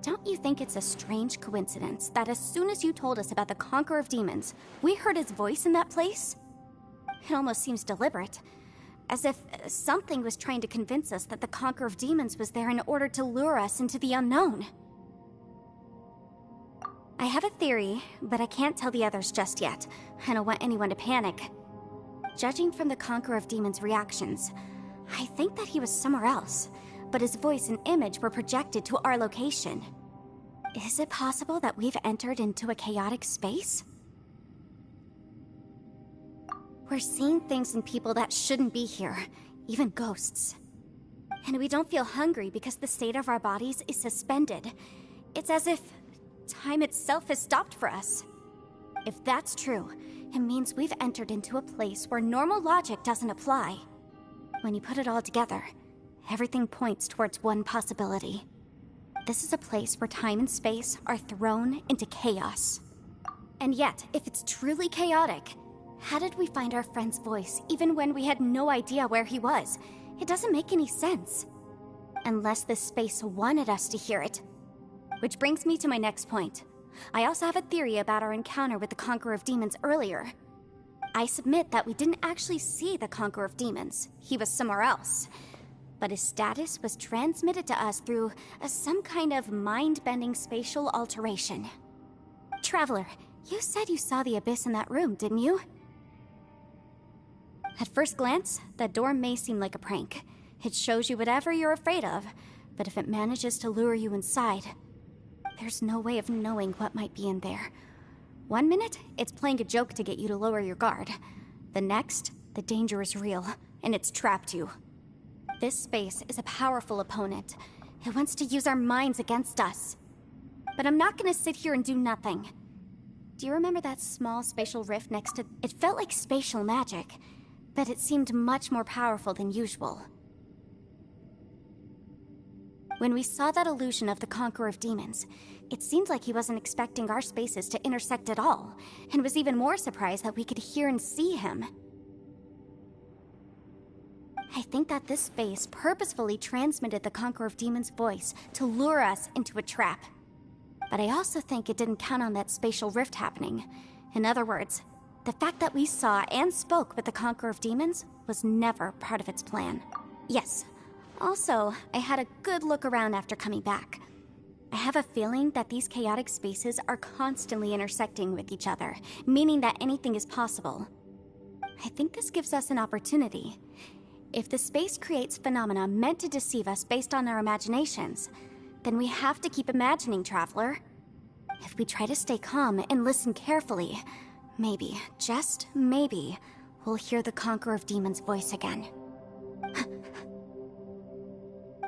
Don't you think it's a strange coincidence that as soon as you told us about the Conqueror of Demons, we heard his voice in that place? It almost seems deliberate. As if something was trying to convince us that the Conqueror of Demons was there in order to lure us into the unknown. I have a theory, but I can't tell the others just yet. I don't want anyone to panic. Judging from the Conqueror of Demons' reactions, I think that he was somewhere else, but his voice and image were projected to our location. Is it possible that we've entered into a chaotic space? We're seeing things and people that shouldn't be here, even ghosts. And we don't feel hungry because the state of our bodies is suspended. It's as if time itself has stopped for us. If that's true, it means we've entered into a place where normal logic doesn't apply. When you put it all together, everything points towards one possibility. This is a place where time and space are thrown into chaos. And yet, if it's truly chaotic, how did we find our friend's voice even when we had no idea where he was? It doesn't make any sense. Unless this space wanted us to hear it. Which brings me to my next point. I also have a theory about our encounter with the Conqueror of Demons earlier. I submit that we didn't actually see the Conqueror of Demons. He was somewhere else. But his status was transmitted to us through some kind of mind-bending spatial alteration. Traveler, you said you saw the abyss in that room, didn't you? At first glance, that door may seem like a prank. It shows you whatever you're afraid of, but if it manages to lure you inside, there's no way of knowing what might be in there. One minute, it's playing a joke to get you to lower your guard. The next, the danger is real, and it's trapped you. This space is a powerful opponent. It wants to use our minds against us. But I'm not gonna sit here and do nothing. Do you remember that small spatial rift next to... It felt like spatial magic, but it seemed much more powerful than usual. When we saw that illusion of the Conqueror of Demons, it seemed like he wasn't expecting our spaces to intersect at all, and was even more surprised that we could hear and see him. I think that this space purposefully transmitted the Conqueror of Demons' voice to lure us into a trap. But I also think it didn't count on that spatial rift happening. In other words, the fact that we saw and spoke with the Conqueror of Demons was never part of its plan. Yes. Also, I had a good look around after coming back. I have a feeling that these chaotic spaces are constantly intersecting with each other, meaning that anything is possible. I think this gives us an opportunity. If the space creates phenomena meant to deceive us based on our imaginations, then we have to keep imagining, Traveler. If we try to stay calm and listen carefully, maybe, just maybe, we'll hear the Conqueror of Demons' voice again.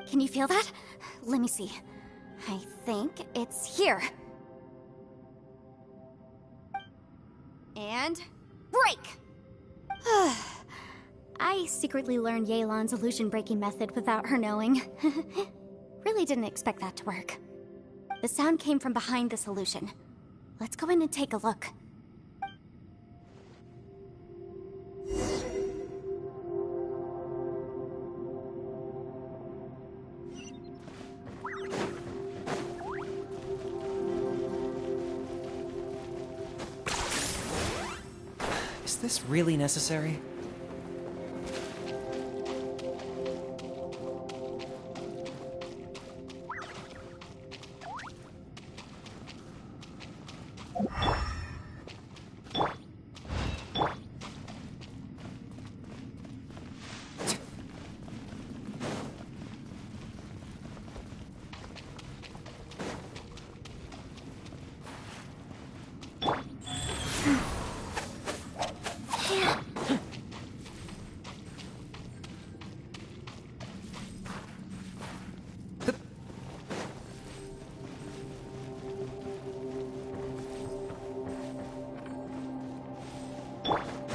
Can you feel that? Let me see. I think it's here. And break! I secretly learned Yelan's illusion-breaking method without her knowing. Really didn't expect that to work. The sound came from behind this illusion. Let's go in and take a look. is this really necessary?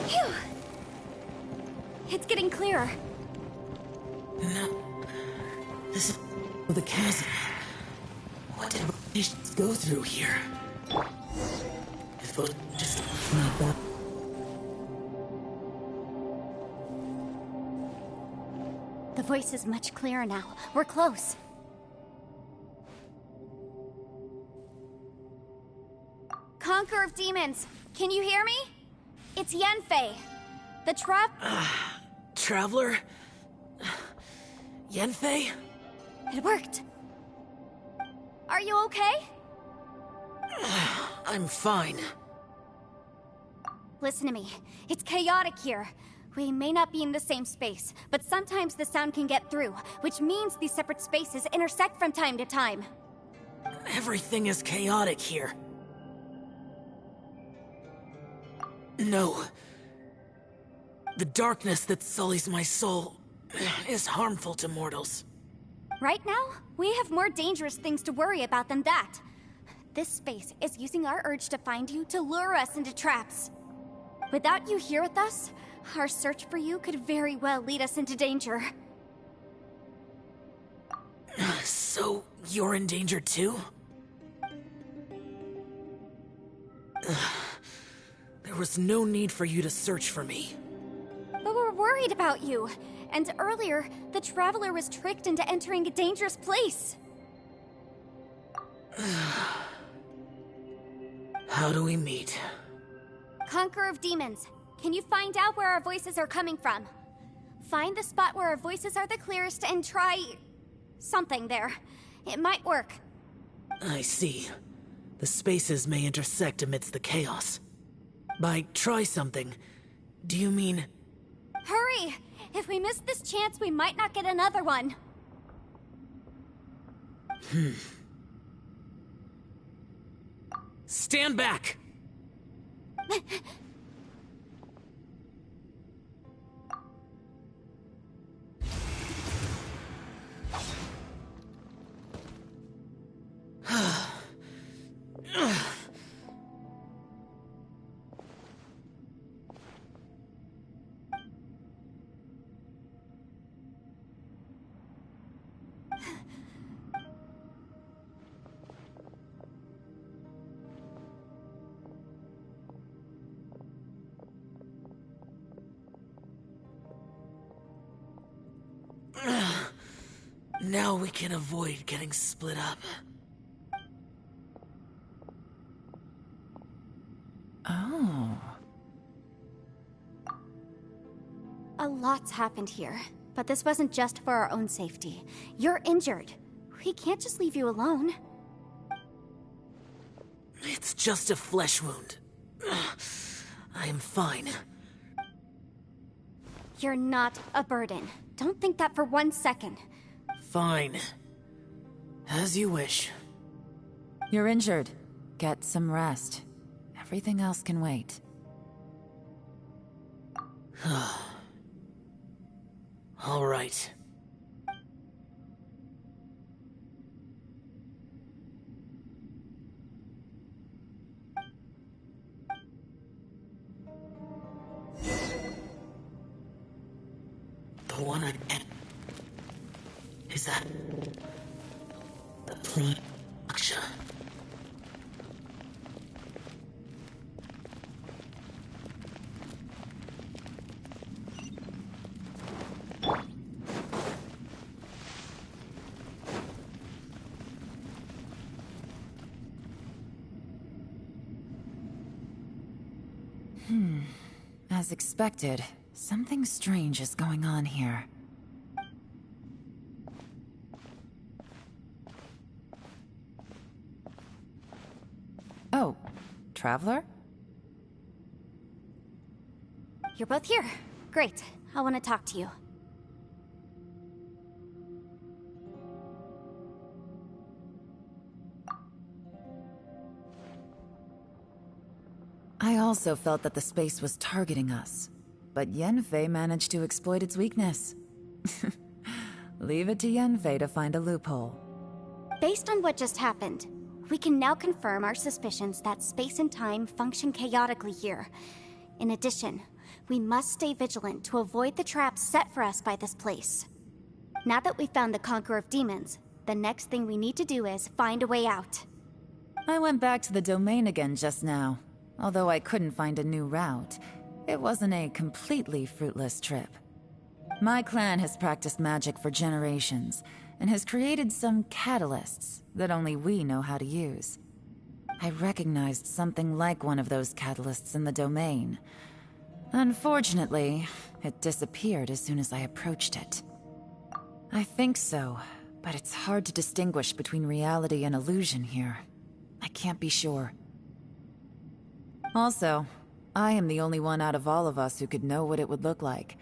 Phew! It's getting clearer. No. This is the chasm. What did patients go through here? If it was just not that. The voice is much clearer now. We're close. Conqueror of Demons, can you hear me? It's Yanfei. The Traveler? Yanfei? It worked. Are you okay? I'm fine. Listen to me. It's chaotic here. We may not be in the same space, but sometimes the sound can get through, which means these separate spaces intersect from time to time. Everything is chaotic here. No. The darkness that sullies my soul is harmful to mortals. Right now, we have more dangerous things to worry about than that. This space is using our urge to find you to lure us into traps. Without you here with us, our search for you could very well lead us into danger. So, you're in danger too? There was no need for you to search for me. But we're worried about you. And earlier, the Traveler was tricked into entering a dangerous place. How do we meet? Conqueror of Demons, can you find out where our voices are coming from? Find the spot where our voices are the clearest and try... something there. It might work. I see. The spaces may intersect amidst the chaos. By try something, do you mean... Hurry! If we miss this chance, we might not get another one. Stand back! Now we can avoid getting split up. Oh. A lot's happened here, but this wasn't just for our own safety. You're injured. We can't just leave you alone. It's just a flesh wound. I am fine. You're not a burden. Don't think that for 1 second. Fine. As you wish. You're injured. Get some rest. Everything else can wait. All right. The one I get. Is that the plain Aksha? As expected, something strange is going on here. Oh, Traveler? You're both here. Great. I want to talk to you. I also felt that the space was targeting us, but Yanfei managed to exploit its weakness. Leave it to Yanfei to find a loophole. Based on what just happened, we can now confirm our suspicions that space and time function chaotically here. In addition, we must stay vigilant to avoid the traps set for us by this place. Now that we've found the Conqueror of Demons, the next thing we need to do is find a way out. I went back to the domain again just now. Although I couldn't find a new route, it wasn't a completely fruitless trip. My clan has practiced magic for generations, and has created some catalysts that only we know how to use. I recognized something like one of those catalysts in the domain. Unfortunately, it disappeared as soon as I approached it. I think so, but it's hard to distinguish between reality and illusion here. I can't be sure. Also, I am the only one out of all of us who could know what it would look like.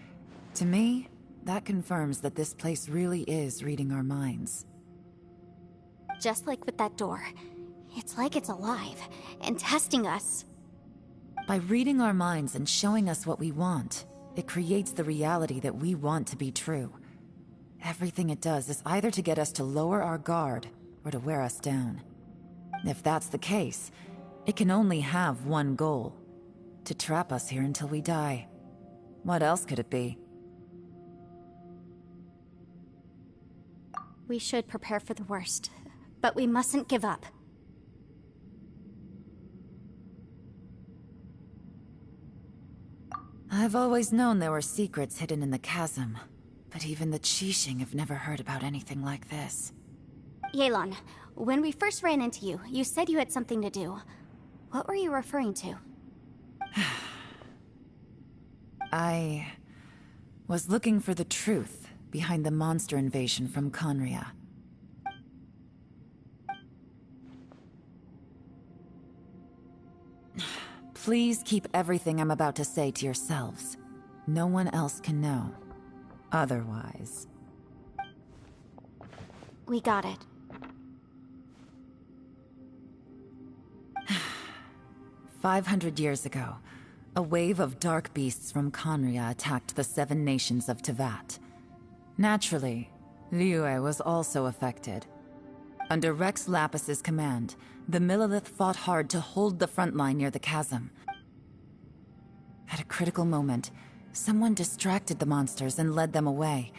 To me, that confirms that this place really is reading our minds. Just like with that door, it's like it's alive and testing us. By reading our minds and showing us what we want, it creates the reality that we want to be true. Everything it does is either to get us to lower our guard or to wear us down. If that's the case, it can only have one goal: to trap us here until we die. What else could it be? We should prepare for the worst, but we mustn't give up. I've always known there were secrets hidden in the chasm, but even the Qixing have never heard about anything like this. Yelan, when we first ran into you, you said you had something to do. What were you referring to? I was looking for the truth behind the monster invasion from Conria. Please keep everything I'm about to say to yourselves. No one else can know. Otherwise... We got it. 500 years ago, a wave of dark beasts from Conria attacked the 7 nations of Teyvat. Naturally, Liyue was also affected. Under Rex Lapis's command, the Millelith fought hard to hold the front line near the chasm. At a critical moment, someone distracted the monsters and led them away.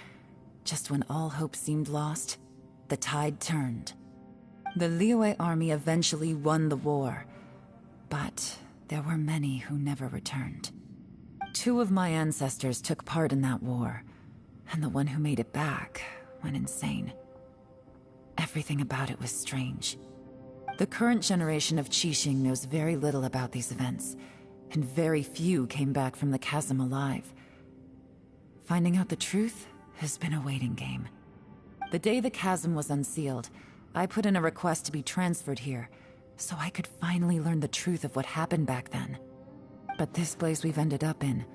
Just when all hope seemed lost, the tide turned. The Liyue army eventually won the war, but there were many who never returned. 2 of my ancestors took part in that war, and the one who made it back went insane. Everything about it was strange. The current generation of Qixing knows very little about these events, and very few came back from the chasm alive. Finding out the truth has been a waiting game. The day the chasm was unsealed, I put in a request to be transferred here, so I could finally learn the truth of what happened back then. But this place we've ended up in,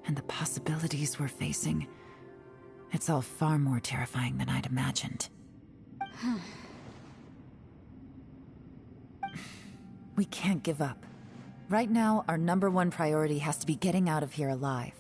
and the possibilities we're facing, it's all far more terrifying than I'd imagined. We can't give up. Right now, our #1 priority has to be getting out of here alive.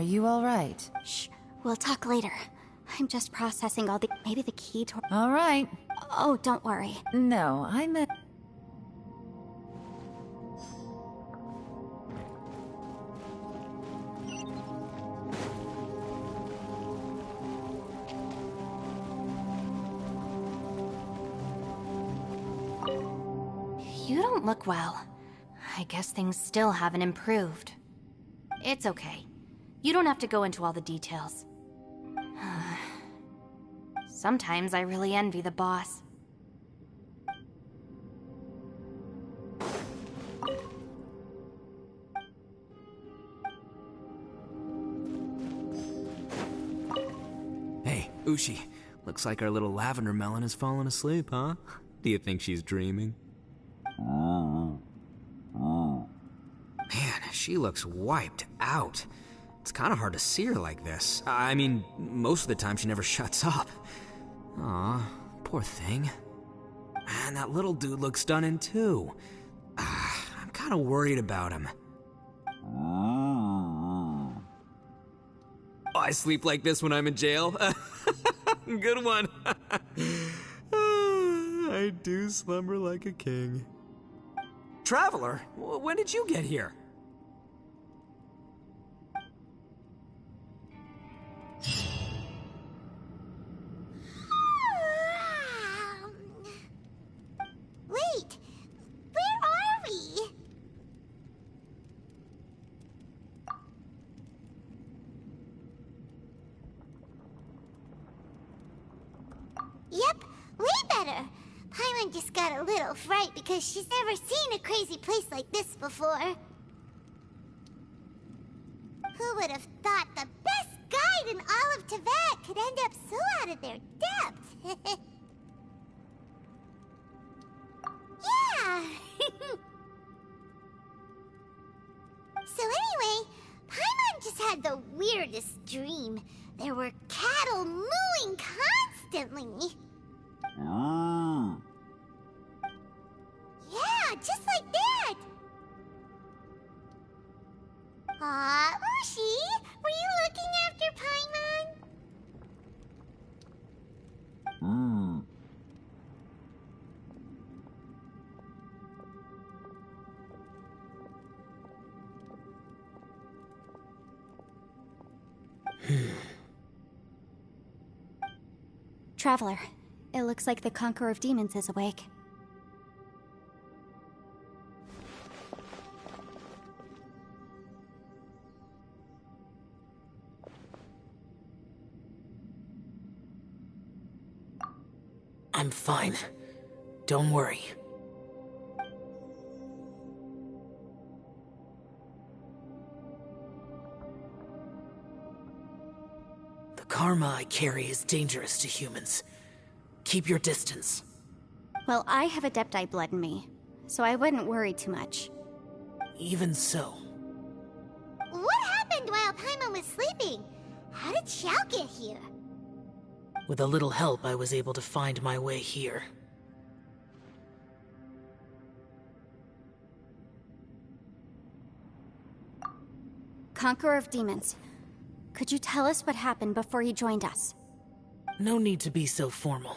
Are you alright? Shh, we'll talk later. I'm just processing all the... maybe the key to... Alright. Oh, don't worry. No, I meant... You don't look well. I guess things still haven't improved. It's okay. You don't have to go into all the details. Sometimes I really envy the boss. Hey, Ushi. Looks like our little lavender melon has fallen asleep, huh? Do you think she's dreaming? Man, she looks wiped out. It's kind of hard to see her like this. I mean, most of the time she never shuts up. Aw, poor thing. And that little dude looks done in too. I'm kind of worried about him. I sleep like this when I'm in jail. Good one. I do slumber like a king. Traveler, when did you get here? Wait, where are we? Yep, way better. Paimon just got a little fright because she's never seen a crazy place like this before. Who would have thought the best guide in all of Teyvat could end up so out of their depth? Yeah! So anyway, Paimon just had the weirdest dream. There were cattle mooing constantly. Yeah, just like that! Aw, Ushi, were you looking after Paimon? Traveler, it looks like the Conqueror of Demons is awake. I'm fine. Don't worry. The karma I carry is dangerous to humans. Keep your distance. Well, I have Adepti blood in me, so I wouldn't worry too much. Even so. What happened while Paimon was sleeping? How did Xiao get here? With a little help, I was able to find my way here. Conqueror of Demons, could you tell us what happened before you joined us? No need to be so formal.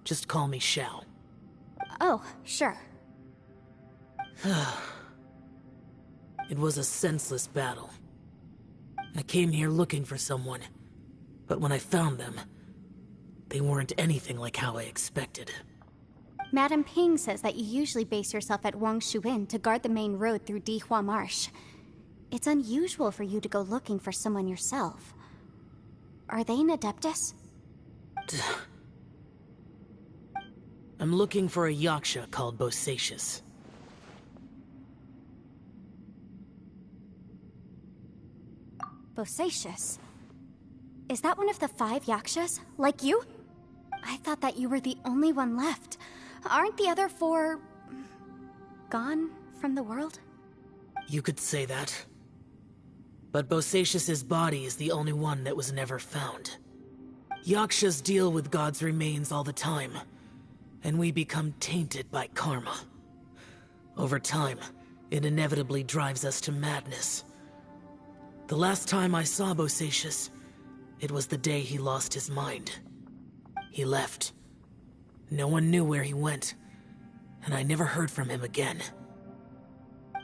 Just call me Xiao. Oh, sure. It was a senseless battle. I came here looking for someone, but when I found them, they weren't anything like how I expected. Madame Ping says that you usually base yourself at Wangshu Inn to guard the main road through Dihua Marsh. It's unusual for you to go looking for someone yourself. Are they an Adeptus? I'm looking for a Yaksha called Bosacius. Bosacius? Is that one of the 5 Yakshas? Like you? I thought that you were the only one left. Aren't the other 4... gone from the world? You could say that. But Bosacius's body is the only one that was never found. Yakshas deal with God's remains all the time, and we become tainted by karma. Over time, it inevitably drives us to madness. The last time I saw Bosacius, it was the day he lost his mind. He left. No one knew where he went, and I never heard from him again.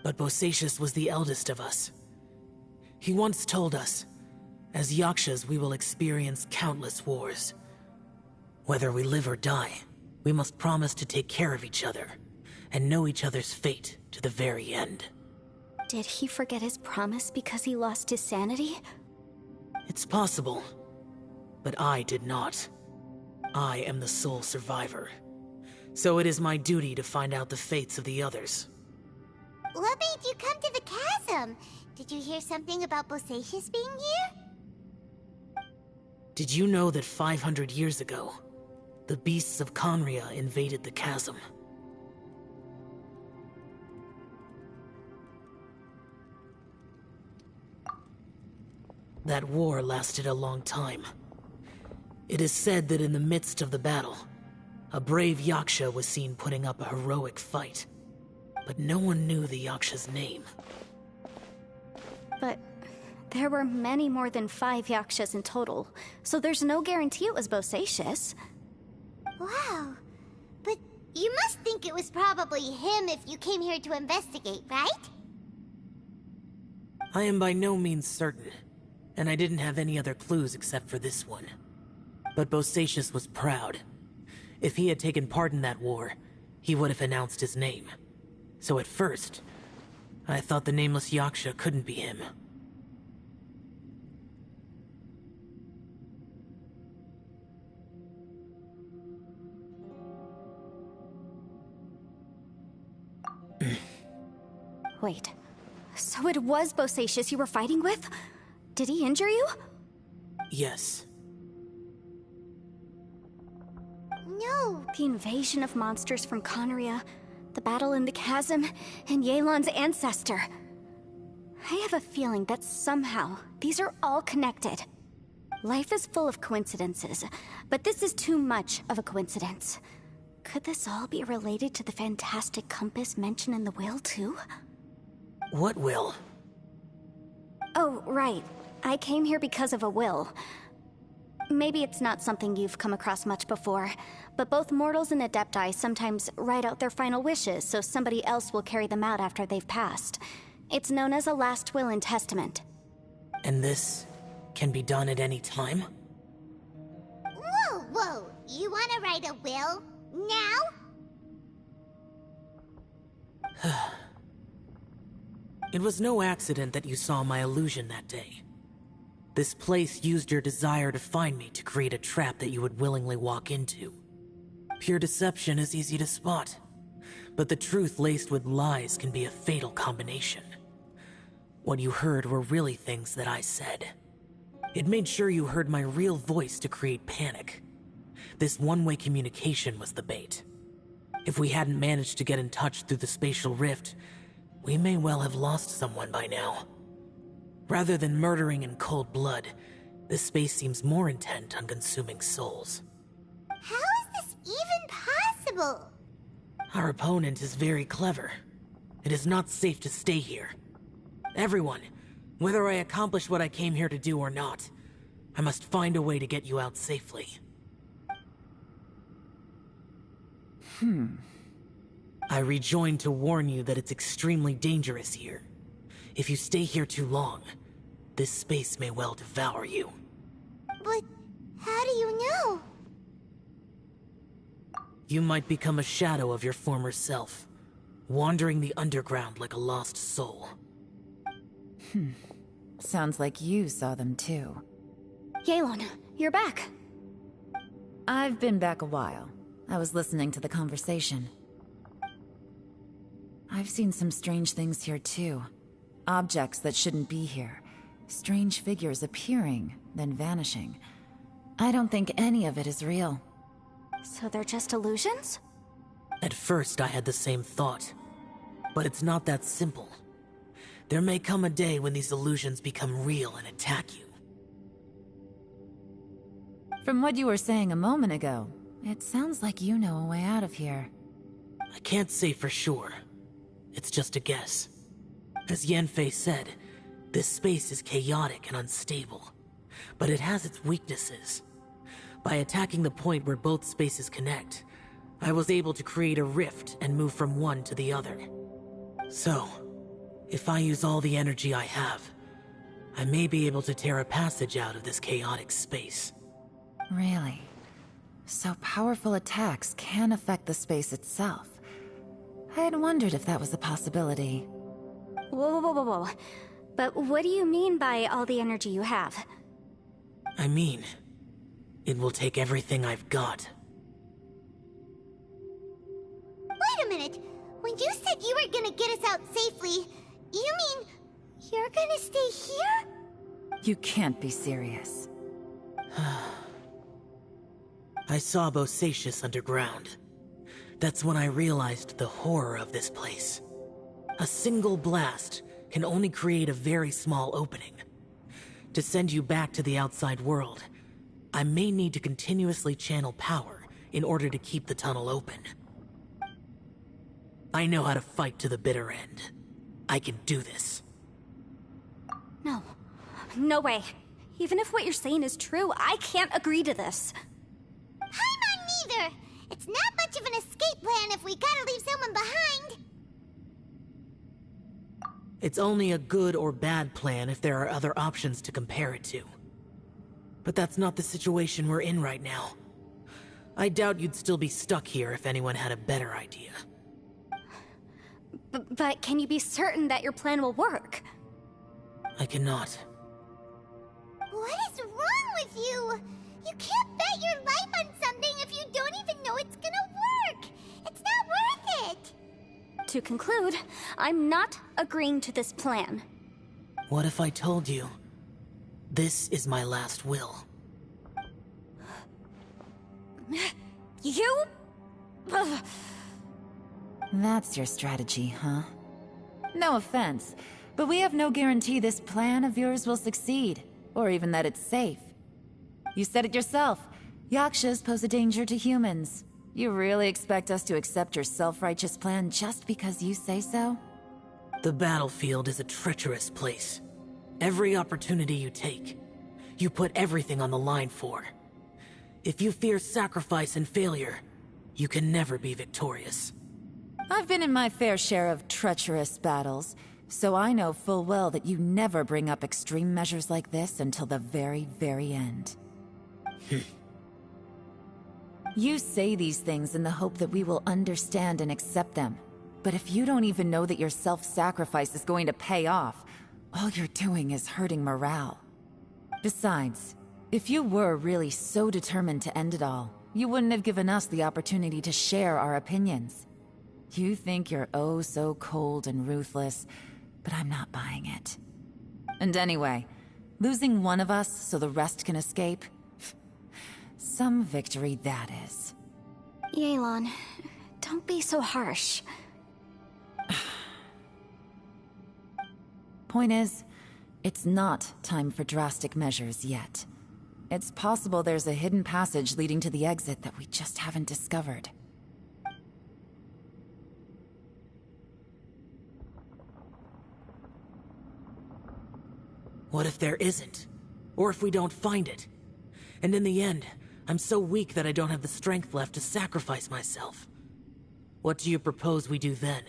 But Bosacius was the eldest of us. He once told us, as Yakshas we will experience countless wars. Whether we live or die, we must promise to take care of each other, and know each other's fate to the very end. Did he forget his promise because he lost his sanity? It's possible, but I did not. I am the sole survivor, so it is my duty to find out the fates of the others. What made you come to the chasm? Did you hear something about Bosacius being here? Did you know that 500 years ago, the beasts of Conria invaded the chasm? That war lasted a long time. It is said that in the midst of the battle, a brave Yaksha was seen putting up a heroic fight. But no one knew the Yaksha's name. But there were many more than 5 Yakshas in total, so there's no guarantee it was Bosacius. Wow. But you must think it was probably him if you came here to investigate, right? I am by no means certain, and I didn't have any other clues except for this one. But Bosacius was proud. If he had taken part in that war, he would have announced his name. So at first, I thought the nameless Yaksha couldn't be him. Wait, so it was Bosacius you were fighting with? Did he injure you? Yes. No. The invasion of monsters from Conria, the battle in the chasm, and Yelan's ancestor. I have a feeling that somehow these are all connected. Life is full of coincidences, but this is too much of a coincidence. Could this all be related to the fantastic compass mentioned in the will, too? What will? Oh, right. I came here because of a will. Maybe it's not something you've come across much before, but both mortals and Adepti sometimes write out their final wishes so somebody else will carry them out after they've passed. It's known as a last will and testament. And this can be done at any time? Whoa, whoa! You want to write a will? Now? It was no accident that you saw my illusion that day. This place used your desire to find me to create a trap that you would willingly walk into. Pure deception is easy to spot, but the truth laced with lies can be a fatal combination. What you heard were really things that I said. It made sure you heard my real voice to create panic. This one-way communication was the bait. If we hadn't managed to get in touch through the spatial rift, we may well have lost someone by now. Rather than murdering in cold blood, this space seems more intent on consuming souls. How is this even possible? Our opponent is very clever. It is not safe to stay here. Everyone, whether I accomplish what I came here to do or not, I must find a way to get you out safely. I rejoined to warn you that it's extremely dangerous here. If you stay here too long, this space may well devour you. But how do you know? You might become a shadow of your former self, wandering the underground like a lost soul. Sounds like you saw them too. Yelan, you're back. I've been back a while. I was listening to the conversation. I've seen some strange things here too. Objects that shouldn't be here. Strange figures appearing, then vanishing. I don't think any of it is real. So they're just illusions? At first I had the same thought, but it's not that simple. There may come a day when these illusions become real and attack you. From what you were saying a moment ago, it sounds like you know a way out of here. I can't say for sure. It's just a guess. As Yanfei said, This space is chaotic and unstable, but it has its weaknesses. By attacking the point where both spaces connect, I was able to create a rift and move from one to the other. So, if I use all the energy I have, I may be able to tear a passage out of this chaotic space. Really? So powerful attacks can affect the space itself. I had wondered if that was a possibility. Whoa, whoa, whoa, whoa. But what do you mean by all the energy you have? I mean, it will take everything I've got. Wait a minute! When you said you were gonna get us out safely, you mean you're gonna stay here? You can't be serious. I saw Bosacius underground. That's when I realized the horror of this place. A single blast can only create a very small opening. To send you back to the outside world, I may need to continuously channel power in order to keep the tunnel open. I know how to fight to the bitter end. I can do this. No. No way. Even if what you're saying is true, I can't agree to this. I'm not neither! It's not much of an escape plan if we gotta leave someone behind. It's only a good or bad plan if there are other options to compare it to. But that's not the situation we're in right now. I doubt you'd still be stuck here if anyone had a better idea. But can you be certain that your plan will work? I cannot. What is wrong with you? You can't bet your life on something if you don't even know it's gonna work! It's not worth it! To conclude, I'm not agreeing to this plan. What if I told you, this is my last will? You? Ugh. That's your strategy, huh? No offense, but we have no guarantee this plan of yours will succeed, or even that it's safe. You said it yourself. Yakshas pose a danger to humans. You really expect us to accept your self-righteous plan just because you say so? The battlefield is a treacherous place. Every opportunity you take, you put everything on the line for. If you fear sacrifice and failure, you can never be victorious. I've been in my fair share of treacherous battles, so I know full well that you never bring up extreme measures like this until the very, very end. You say these things in the hope that we will understand and accept them. But if you don't even know that your self-sacrifice is going to pay off, all you're doing is hurting morale. Besides, if you were really so determined to end it all, you wouldn't have given us the opportunity to share our opinions. You think you're oh so cold and ruthless, but I'm not buying it. And anyway, losing one of us so the rest can escape? Some victory that is. Yelan, don't be so harsh. Point is, it's not time for drastic measures yet. It's possible there's a hidden passage leading to the exit that we just haven't discovered. What if there isn't? Or if we don't find it? And in the end, I'm so weak that I don't have the strength left to sacrifice myself. What do you propose we do then?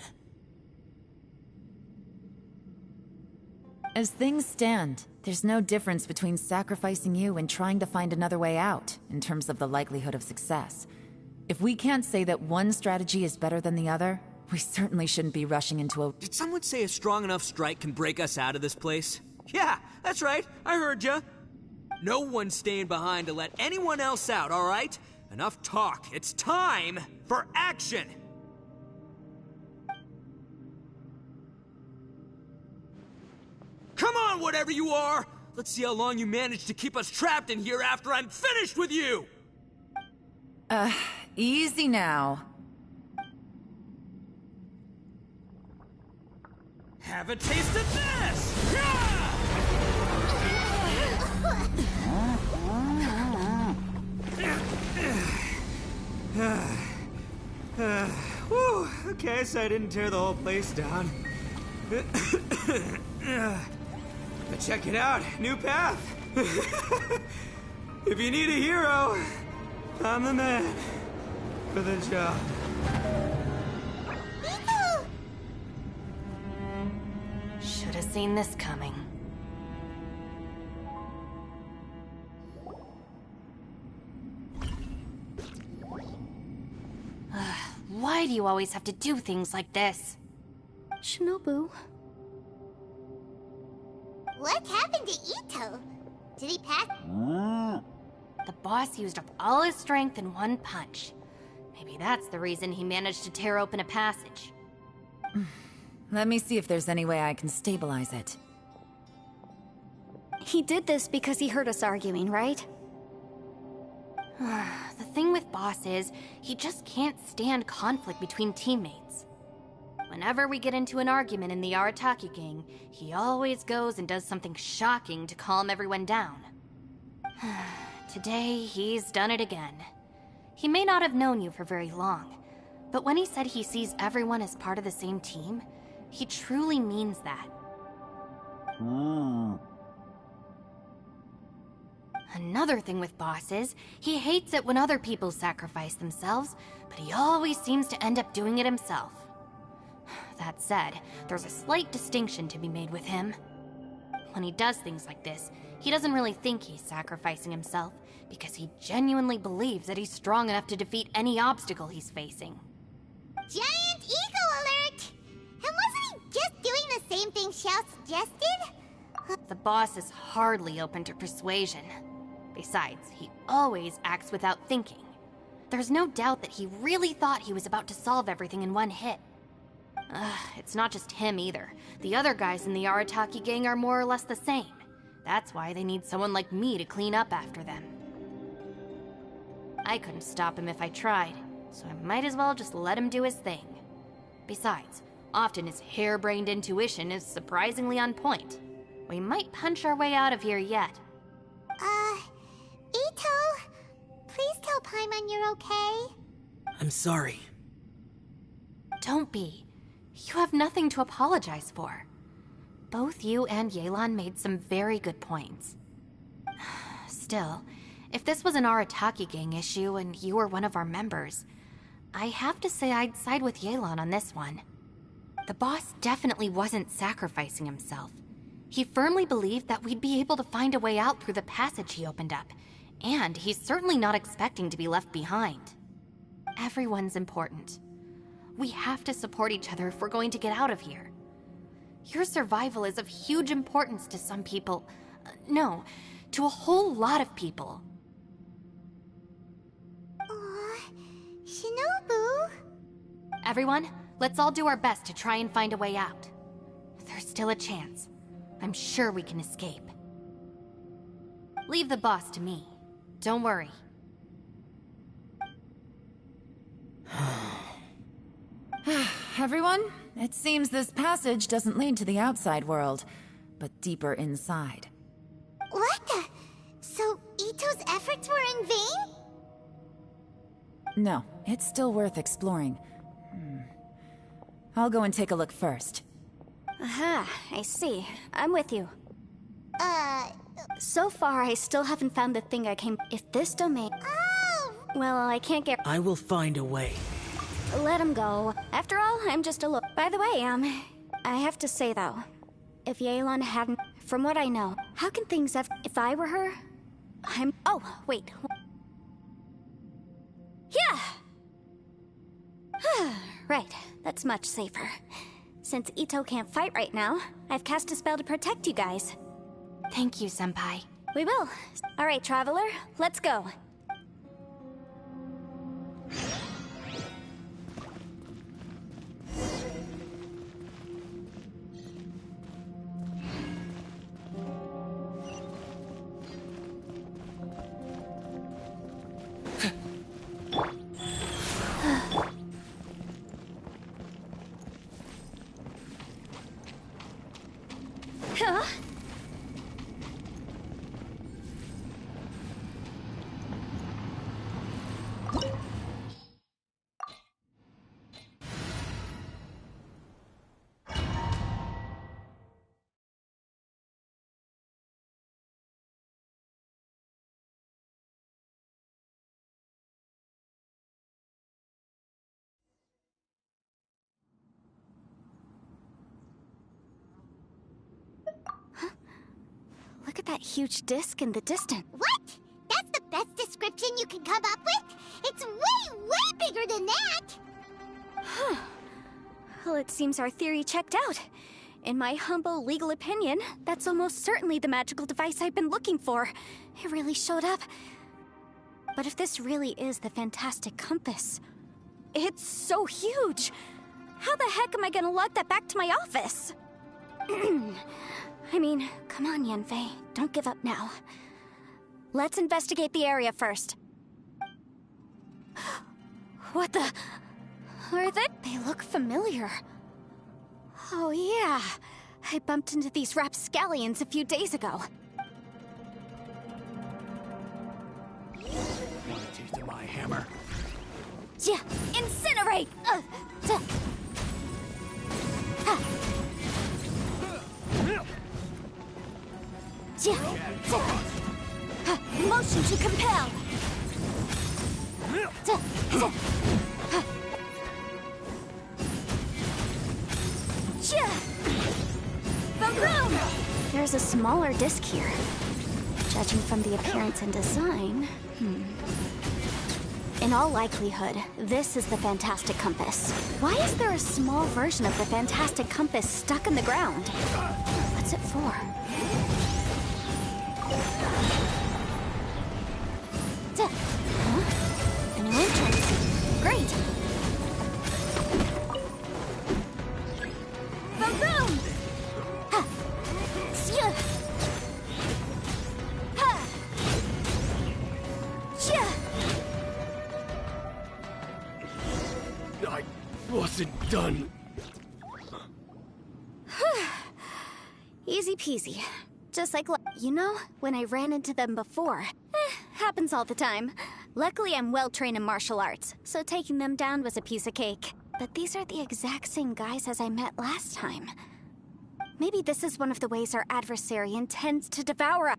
As things stand, there's no difference between sacrificing you and trying to find another way out, in terms of the likelihood of success. If we can't say that one strategy is better than the other, we certainly shouldn't be rushing into a— Did someone say a strong enough strike can break us out of this place? Yeah, that's right, I heard ya. No one's staying behind to let anyone else out, all right? Enough talk. It's time for action! Come on, whatever you are! Let's see how long you manage to keep us trapped in here after I'm finished with you! Easy now. Have a taste of this! Whew, okay, so I didn't tear the whole place down. Check it out, new path. If you need a hero, I'm the man for the job. Should have seen this coming. Why do you always have to do things like this? Shinobu. What happened to Ito? Did he pass? The boss used up all his strength in one punch. Maybe that's the reason he managed to tear open a passage. Let me see if there's any way I can stabilize it. He did this because he heard us arguing, right? The thing with Boss is, he just can't stand conflict between teammates. Whenever we get into an argument in the Arataki gang, he always goes and does something shocking to calm everyone down. Today, he's done it again. He may not have known you for very long, but when he said he sees everyone as part of the same team, he truly means that. Another thing with Boss is, he hates it when other people sacrifice themselves, but he always seems to end up doing it himself. That said, there's a slight distinction to be made with him. When he does things like this, he doesn't really think he's sacrificing himself, because he genuinely believes that he's strong enough to defeat any obstacle he's facing. Giant ego alert! And wasn't he just doing the same thing Xiao suggested? The boss is hardly open to persuasion. Besides, he always acts without thinking. There's no doubt that he really thought he was about to solve everything in one hit. It's not just him either. The other guys in the Arataki gang are more or less the same. That's why they need someone like me to clean up after them. I couldn't stop him if I tried, so I might as well just let him do his thing. Besides, often his harebrained intuition is surprisingly on point. We might punch our way out of here yet. Ito, please tell Paimon you're okay. I'm sorry. Don't be. You have nothing to apologize for. Both you and Yelan made some very good points. Still, if this was an Arataki gang issue and you were one of our members, I have to say I'd side with Yelan on this one. The boss definitely wasn't sacrificing himself. He firmly believed that we'd be able to find a way out through the passage he opened up, and he's certainly not expecting to be left behind. Everyone's important. We have to support each other if we're going to get out of here. Your survival is of huge importance to some people. No, to a whole lot of people. Shinobu? Everyone, let's all do our best to try and find a way out. There's still a chance. I'm sure we can escape. Leave the boss to me. Don't worry. Everyone, it seems this passage doesn't lead to the outside world, but deeper inside. What the? So Ito's efforts were in vain? No, it's still worth exploring. I'll go and take a look first. Aha, I see. I'm with you. So far, I still haven't found the thing I came... If this domain... Oh! Well, I can't get... I will find a way. Let him go. After all, I'm just a look. By the way, I have to say though, if Yelan hadn't... From what I know, how can things have... If I were her, Oh, wait. Yeah! Right, that's much safer. Since Ito can't fight right now, I've cast a spell to protect you guys. Thank you, Senpai. We will. All right, Traveler, let's go. Look at that huge disc in the distance. What? That's the best description you can come up with? It's way, way bigger than that! Huh. Well, it seems our theory checked out. In my humble legal opinion, that's almost certainly the magical device I've been looking for. It really showed up. But if this really is the fantastic compass, it's so huge! How the heck am I gonna lug that back to my office? I mean, come on, Yanfei. Don't give up now. Let's investigate the area first. What the... Are they? They look familiar. Oh yeah, I bumped into these rapscallions a few days ago. Want a taste of my hammer? Yeah, incinerate! Motion to compel! Boom! There's a smaller disc here. Judging from the appearance and design, in all likelihood, this is the Fantastic Compass. Why is there a small version of the Fantastic Compass stuck in the ground? What's it for? Huh? A new entrance. Great! Boom, boom! Ha! Sya! Ha! Sya! I wasn't done. Easy peasy. Just like, you know, when I ran into them before. Happens all the time. Luckily, I'm well-trained in martial arts, so taking them down was a piece of cake. But these are the exact same guys as I met last time. Maybe this is one of the ways our adversary intends to devour us.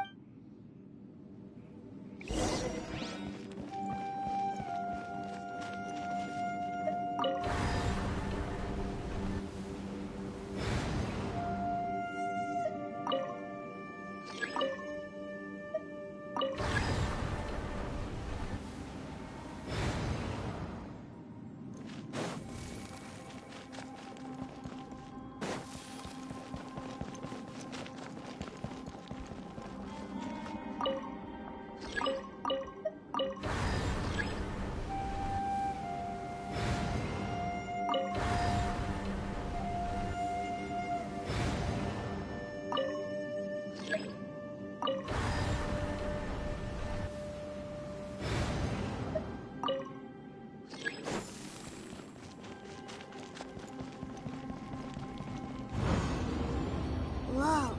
Whoa.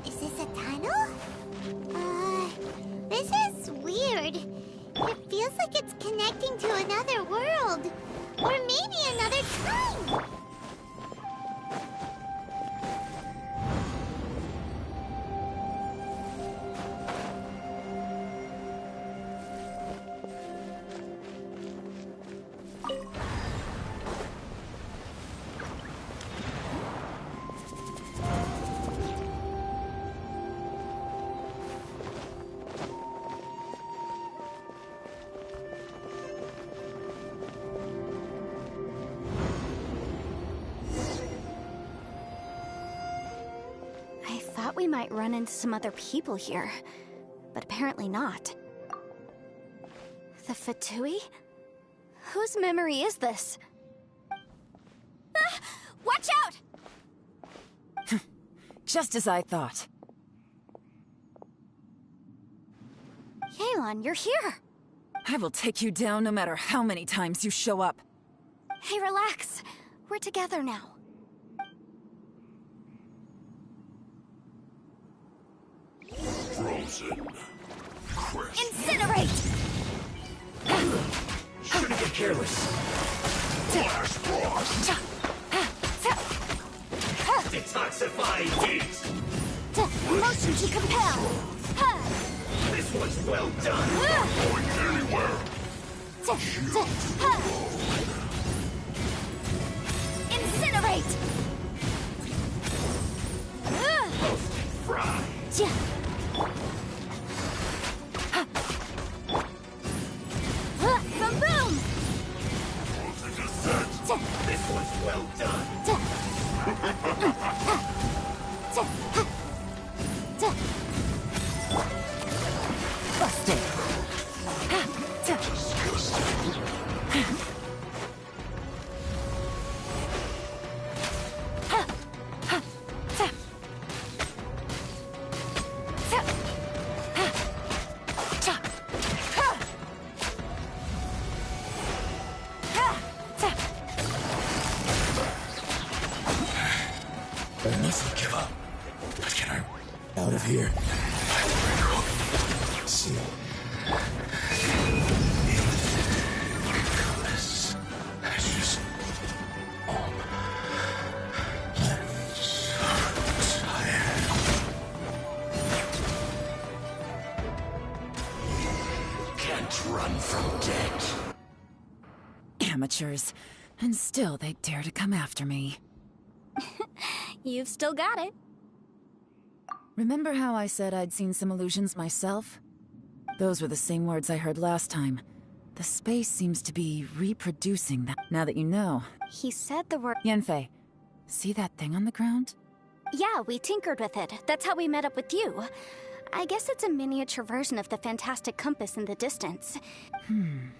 Is this a tunnel? This is weird. It feels like it's connecting to another world. Or maybe another time. We might run into some other people here, but apparently not. The Fatui? Whose memory is this? Ah! Watch out! Just as I thought. Yelan, you're here! I will take you down no matter how many times you show up. Hey, relax. We're together now. Frozen. Incinerate! Shouldn't get careless. Flash frost. Detoxify heat. Motion to compel. This one's well done. Going anywhere. Incinerate! Roasted fried. Boom boom! This was well done. Busted. I mustn't give up. But get her out of here. I have to bring her home. Seal. Compass. Ashes. I'm so tired. Can't run from death. Amateurs. And still they dare to come after me. You've still got it. Remember how I said I'd seen some illusions myself? Those were the same words I heard last time. The space seems to be reproducing that. Now that you know. He said the word. Yanfei, see that thing on the ground? Yeah, we tinkered with it. That's how we met up with you. I guess it's a miniature version of the fantastic compass in the distance. And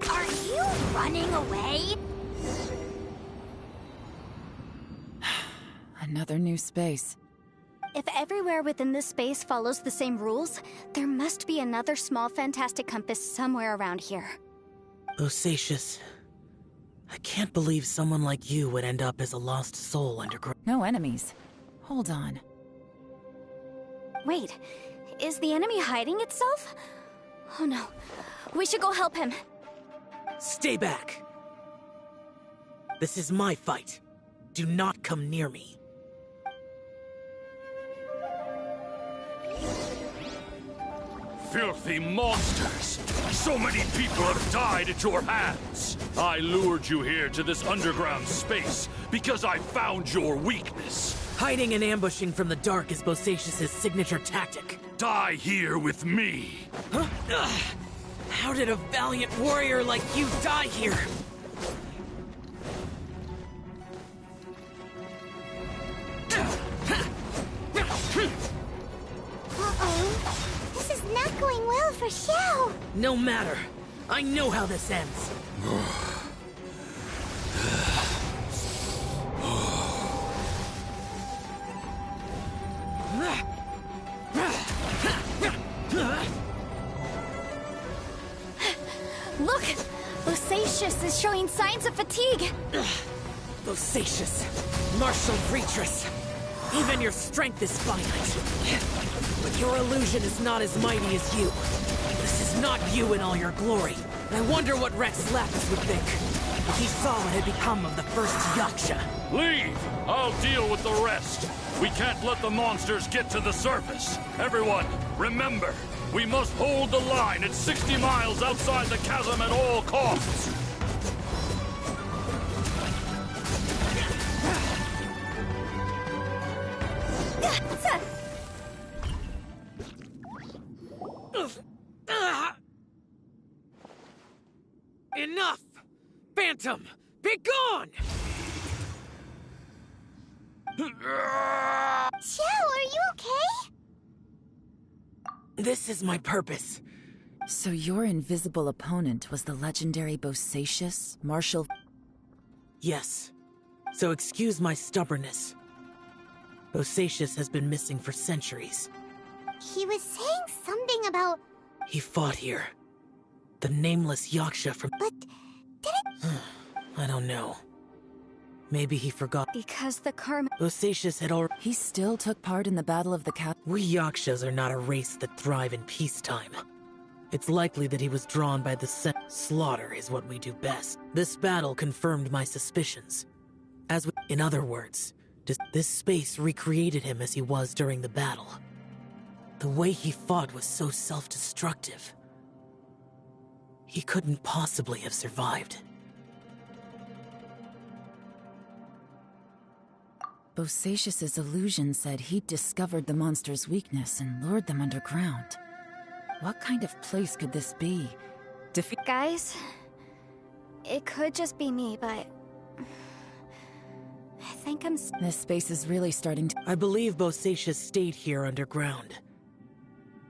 Are you running away? another new space. If everywhere within this space follows the same rules, there must be another small fantastic compass somewhere around here. Bosacius, I can't believe someone like you would end up as a lost soul underground. No enemies. Hold on. Wait, is the enemy hiding itself? Oh no, we should go help him. Stay back! This is my fight. Do not come near me. Filthy monsters! So many people have died at your hands! I lured you here to this underground space because I found your weakness. Hiding and ambushing from the dark is Bosacius' signature tactic. Die here with me! Huh? Ugh. How did a valiant warrior like you die here? Uh-oh. This is not going well for Xiao. No matter. I know how this ends. Look! Bosacius is showing signs of fatigue! Bosacius, Martial Retris. Even your strength is finite. But your illusion is not as mighty as you. This is not you in all your glory. And I wonder what Rex Lapis would think if he saw what had become of the first Yaksha. Leave! I'll deal with the rest. We can't let the monsters get to the surface. Everyone, remember, we must hold the line at 60 miles outside the chasm at all costs. Enough! Phantom, be gone! Xiao, are you okay? This is my purpose. So your invisible opponent was the legendary Bosacius, Martial... Yes. So excuse my stubbornness. Bosacius has been missing for centuries. He was saying something about... He fought here. The nameless Yaksha from... But... didn't... I don't know. Maybe he forgot. Because the Karma... Bosacius had already... He still took part in the Battle of the Cat. We Yakshas are not a race that thrive in peacetime. It's likely that he was drawn by the slaughter is what we do best. This battle confirmed my suspicions. In other words, this space recreated him as he was during the battle. The way he fought was so self-destructive. He couldn't possibly have survived. Bosacius's illusion said he'd discovered the monster's weakness and lured them underground. What kind of place could this be? Guys, it could just be me, but... I think I'm... This space is really starting to... I believe Bosacius stayed here underground.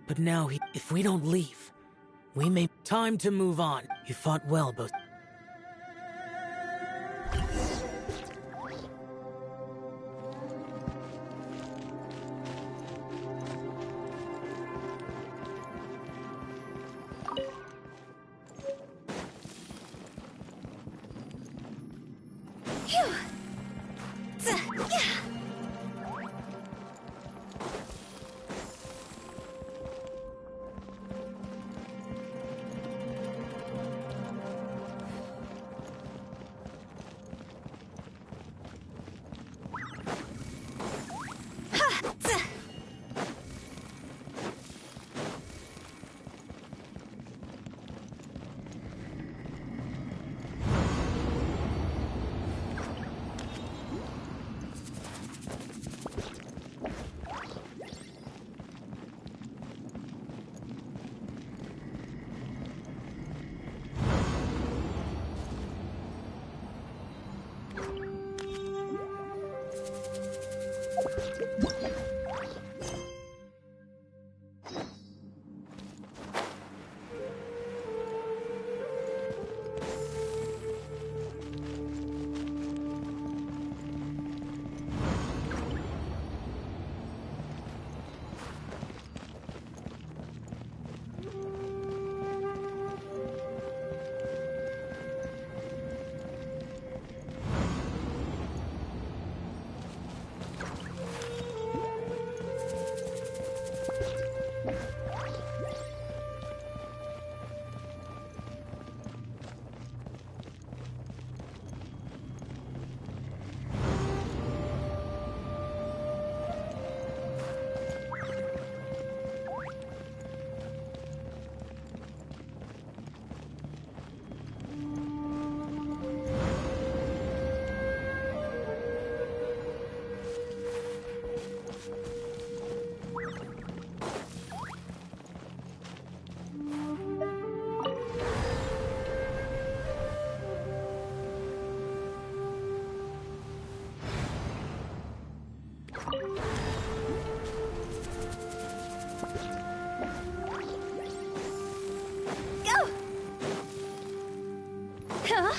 But now if we don't leave, we may... Time to move on. You fought well, Bosacius. Huh?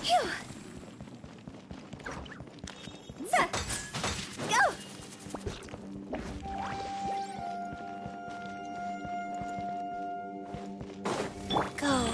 Phew. Go! Go.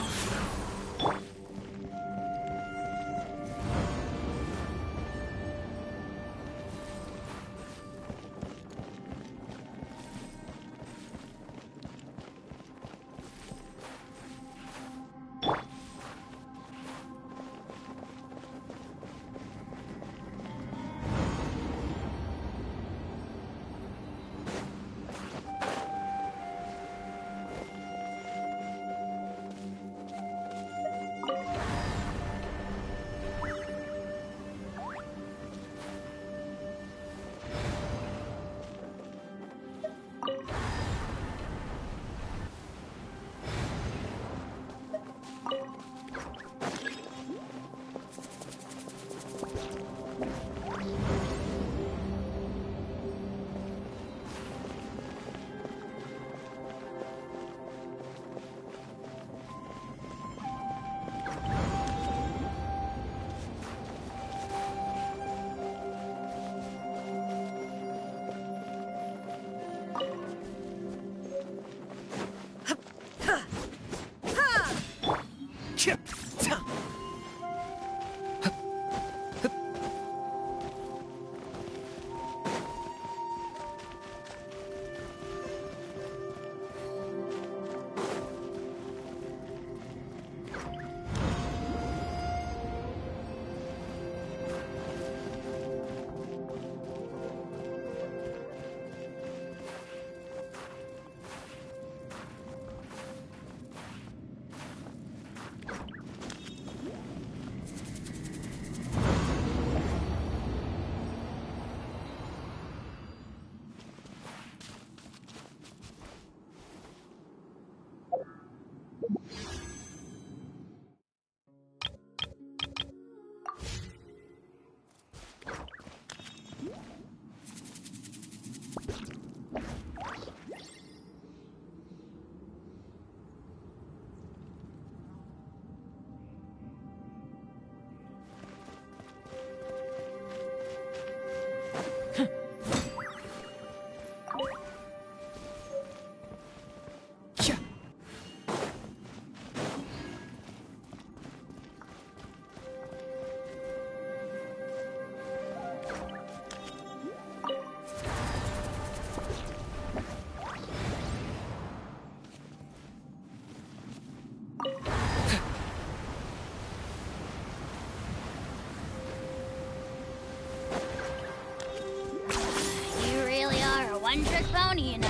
You really are a one-trick pony, you know.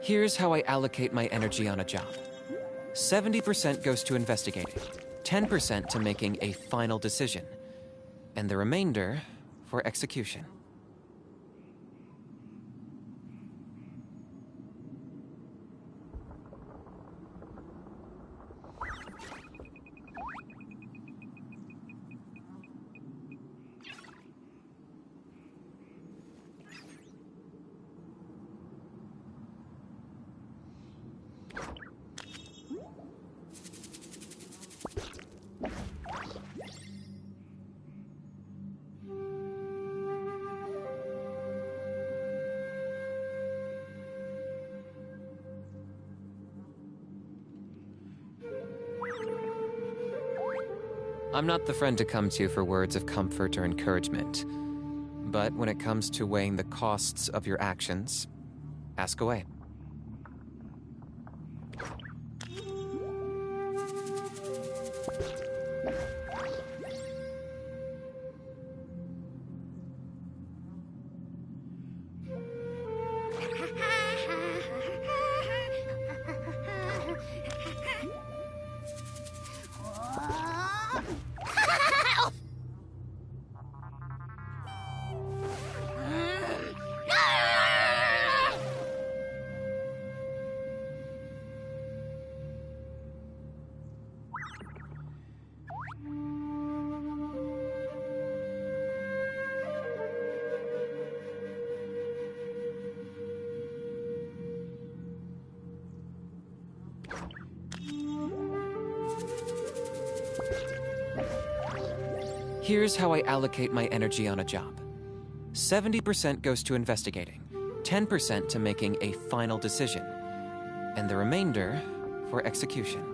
Here's how I allocate my energy on a job. 70% goes to investigating, 10% to making a final decision, and the remainder for execution. I'm not the friend to come to for words of comfort or encouragement. But when it comes to weighing the costs of your actions, ask away. Here's how I allocate my energy on a job. 70% goes to investigating, 10% to making a final decision, and the remainder for execution.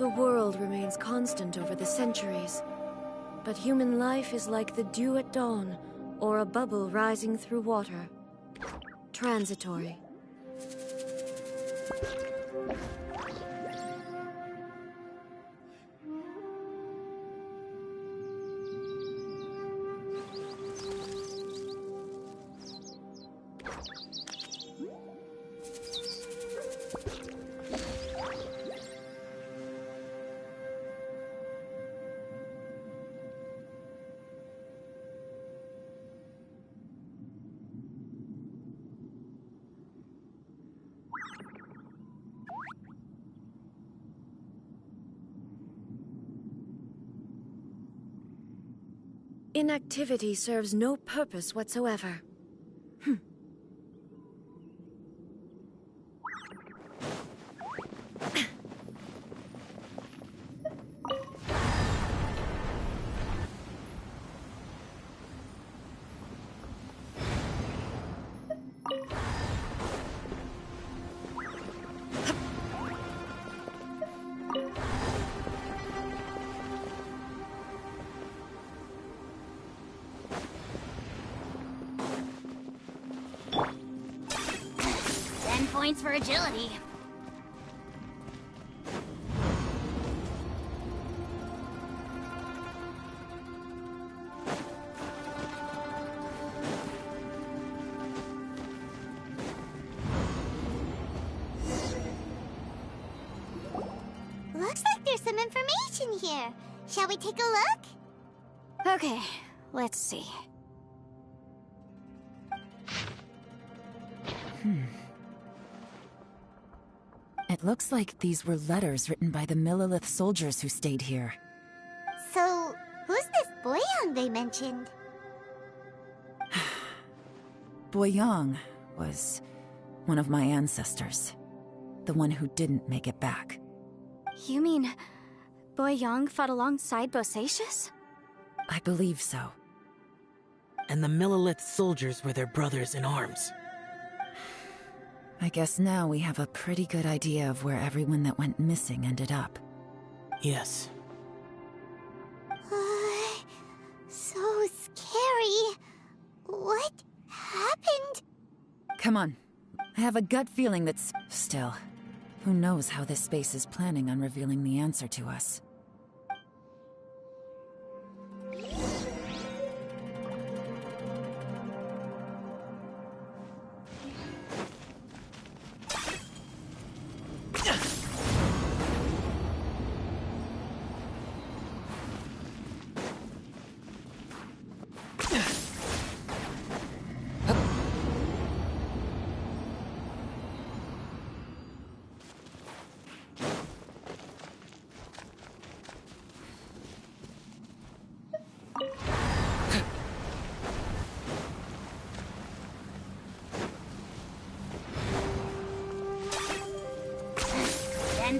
The world remains constant over the centuries, but human life is like the dew at dawn, or a bubble rising through water. Transitory. Inactivity serves no purpose whatsoever. Points for agility. Looks like there's some information here. Shall we take a look? Okay, let's see. It looks like these were letters written by the Millelith soldiers who stayed here. So, who's this Boyang they mentioned? Boyang was one of my ancestors. The one who didn't make it back. You mean Boyang fought alongside Bosacius? I believe so. And the Millelith soldiers were their brothers in arms. I guess now we have a pretty good idea of where everyone that went missing ended up. Yes. So scary. What happened? Come on. I have a gut feeling that's... Still, who knows how this space is planning on revealing the answer to us.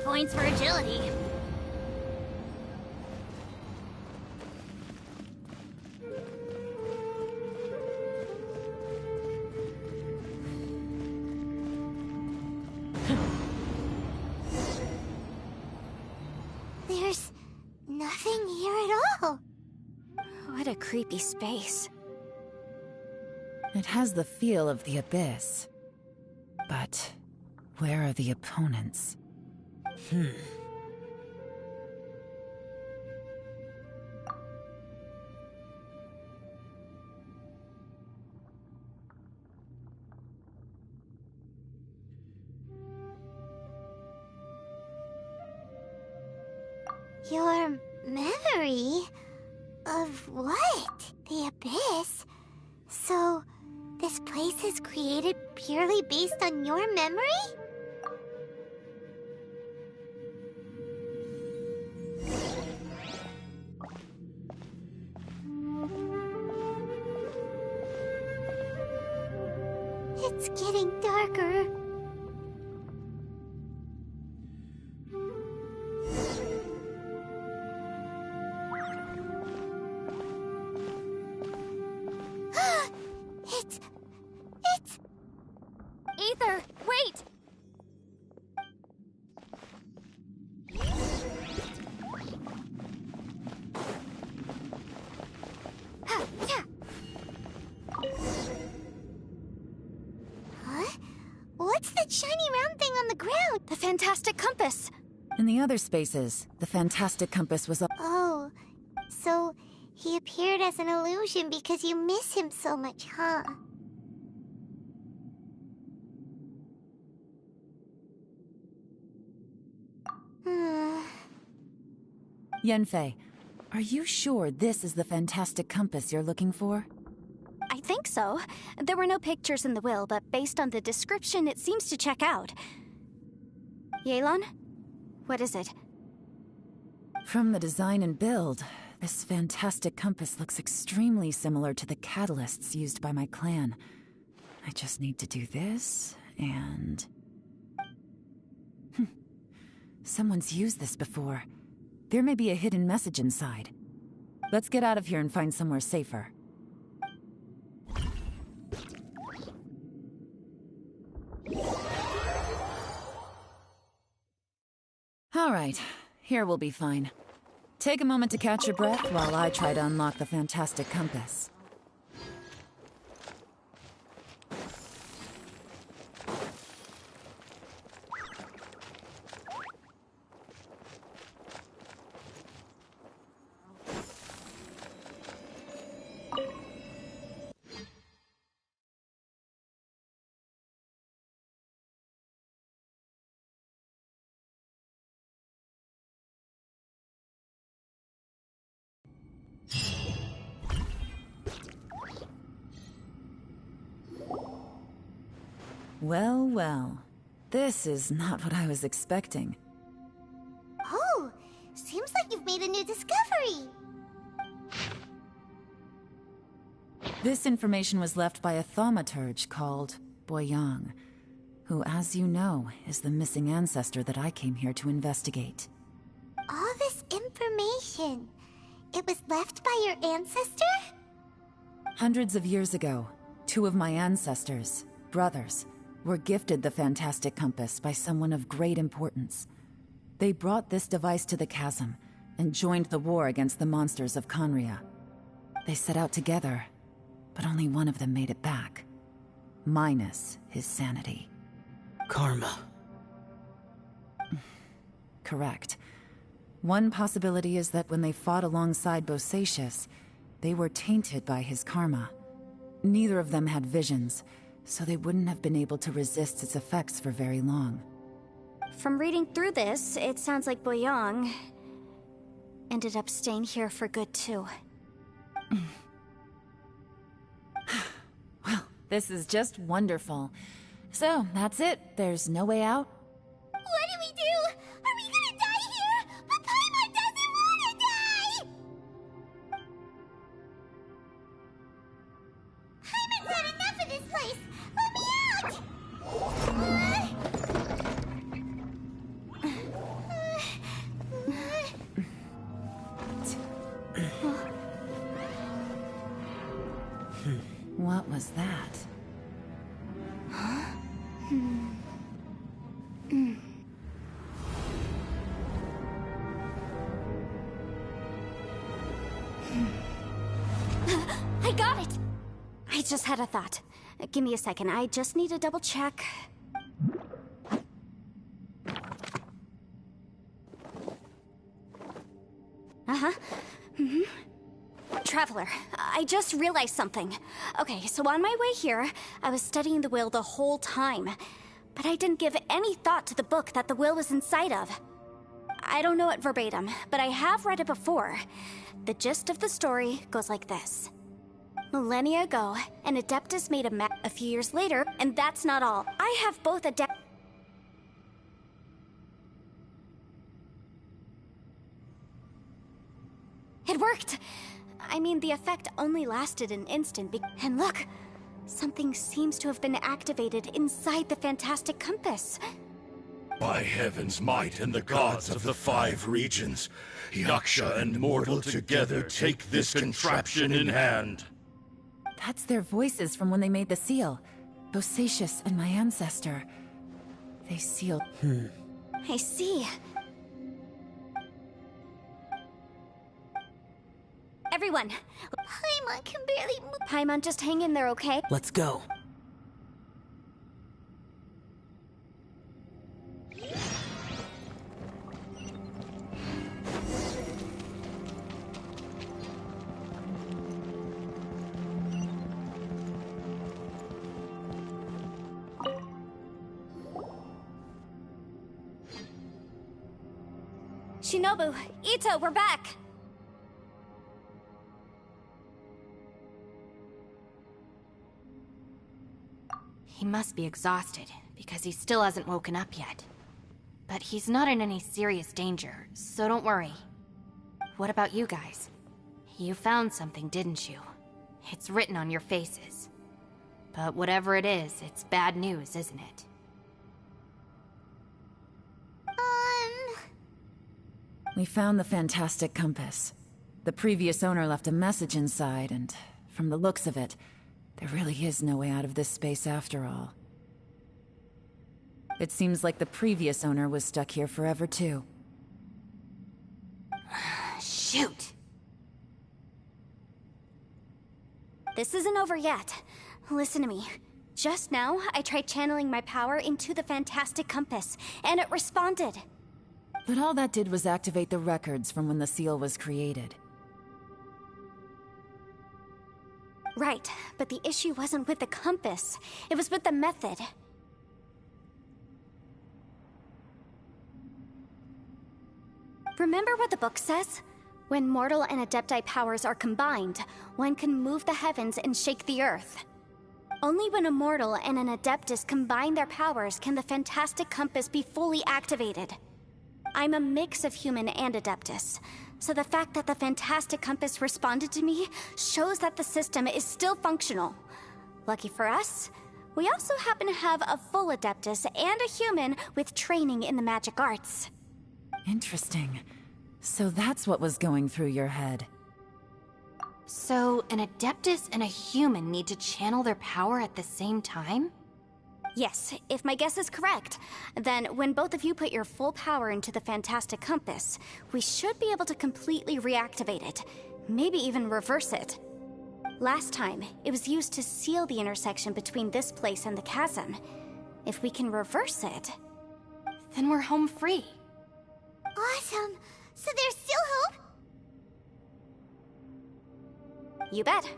Points for agility. There's nothing here at all. What a creepy space. It has the feel of the Abyss. But where are the opponents? Your memory? Of what? The Abyss? So, this place is created purely based on your memory? It's getting darker. It's... Aether, wait! fantastic compass! In the other spaces, the fantastic compass was Oh, so he appeared as an illusion because you miss him so much, huh? Yanfei, are you sure this is the fantastic compass you're looking for? I think so. There were no pictures in the will, but based on the description, it seems to check out. Yelan? What is it? From the design and build, this fantastic compass looks extremely similar to the catalysts used by my clan. I just need to do this, and... Someone's used this before. There may be a hidden message inside. Let's get out of here and find somewhere safer. All right, here we'll be fine. Take a moment to catch your breath while I try to unlock the fantastic compass. Well, well. This is not what I was expecting. Oh, seems like you've made a new discovery. This information was left by a thaumaturge called Boyang, who, as you know, is the missing ancestor that I came here to investigate. All this information, it was left by your ancestor? Hundreds of years ago, two of my ancestors, brothers, were gifted the fantastic compass by someone of great importance. They brought this device to the chasm and joined the war against the monsters of Khaenri'ah. They set out together, but only one of them made it back, minus his sanity. Karma. Correct. One possibility is that when they fought alongside Bosacius, they were tainted by his karma. Neither of them had visions, so they wouldn't have been able to resist its effects for very long. From reading through this, it sounds like Boyang ended up staying here for good too. Well, this is just wonderful. So, that's it. There's no way out? What do we do? Are we gonna die here? But Paimon doesn't wanna die! Paimon's had enough of this place! Let me out! What was that? I got it! I just had a thought. Give me a second, I just need to double check. Uh-huh. Traveler, I just realized something. Okay, so on my way here, I was studying the will the whole time. But I didn't give any thought to the book that the will was inside of. I don't know it verbatim, but I have read it before. The gist of the story goes like this. Millennia ago, an Adeptus made a map a few years later, and that's not all. I have both Adeptus... It worked! I mean, the effect only lasted an instant, and look! Something seems to have been activated inside the fantastic compass. By heaven's might and the gods of the 5 regions, Yaksha and mortal together take this contraption in hand. That's their voices from when they made the seal. Bosacius and my ancestor. They sealed... I see. Everyone! Paimon can barely move. Paimon, just hang in there, okay? Let's go. Shinobu, Ito, we're back! He must be exhausted, because he still hasn't woken up yet. But he's not in any serious danger, so don't worry. What about you guys? You found something, didn't you? It's written on your faces. But whatever it is, it's bad news, isn't it? We found the fantastic compass. The previous owner left a message inside, and from the looks of it, there really is no way out of this space after all. It seems like the previous owner was stuck here forever, too. Shoot! This isn't over yet. Listen to me. Just now, I tried channeling my power into the fantastic compass, and it responded. But all that did was activate the records from when the seal was created. Right, but the issue wasn't with the compass. It was with the method. Remember what the book says? When mortal and Adepti powers are combined, one can move the heavens and shake the earth. Only when a mortal and an Adeptus combine their powers can the fantastic compass be fully activated. I'm a mix of human and Adeptus, so the fact that the fantastic compass responded to me shows that the system is still functional. Lucky for us, we also happen to have a full Adeptus and a human with training in the magic arts. Interesting. So that's what was going through your head. So, an Adeptus and a human need to channel their power at the same time? Yes, if my guess is correct, then when both of you put your full power into the fantastic compass, we should be able to completely reactivate it, maybe even reverse it. Last time, it was used to seal the intersection between this place and the chasm. If we can reverse it, then we're home free. Awesome! So there's still hope? You bet.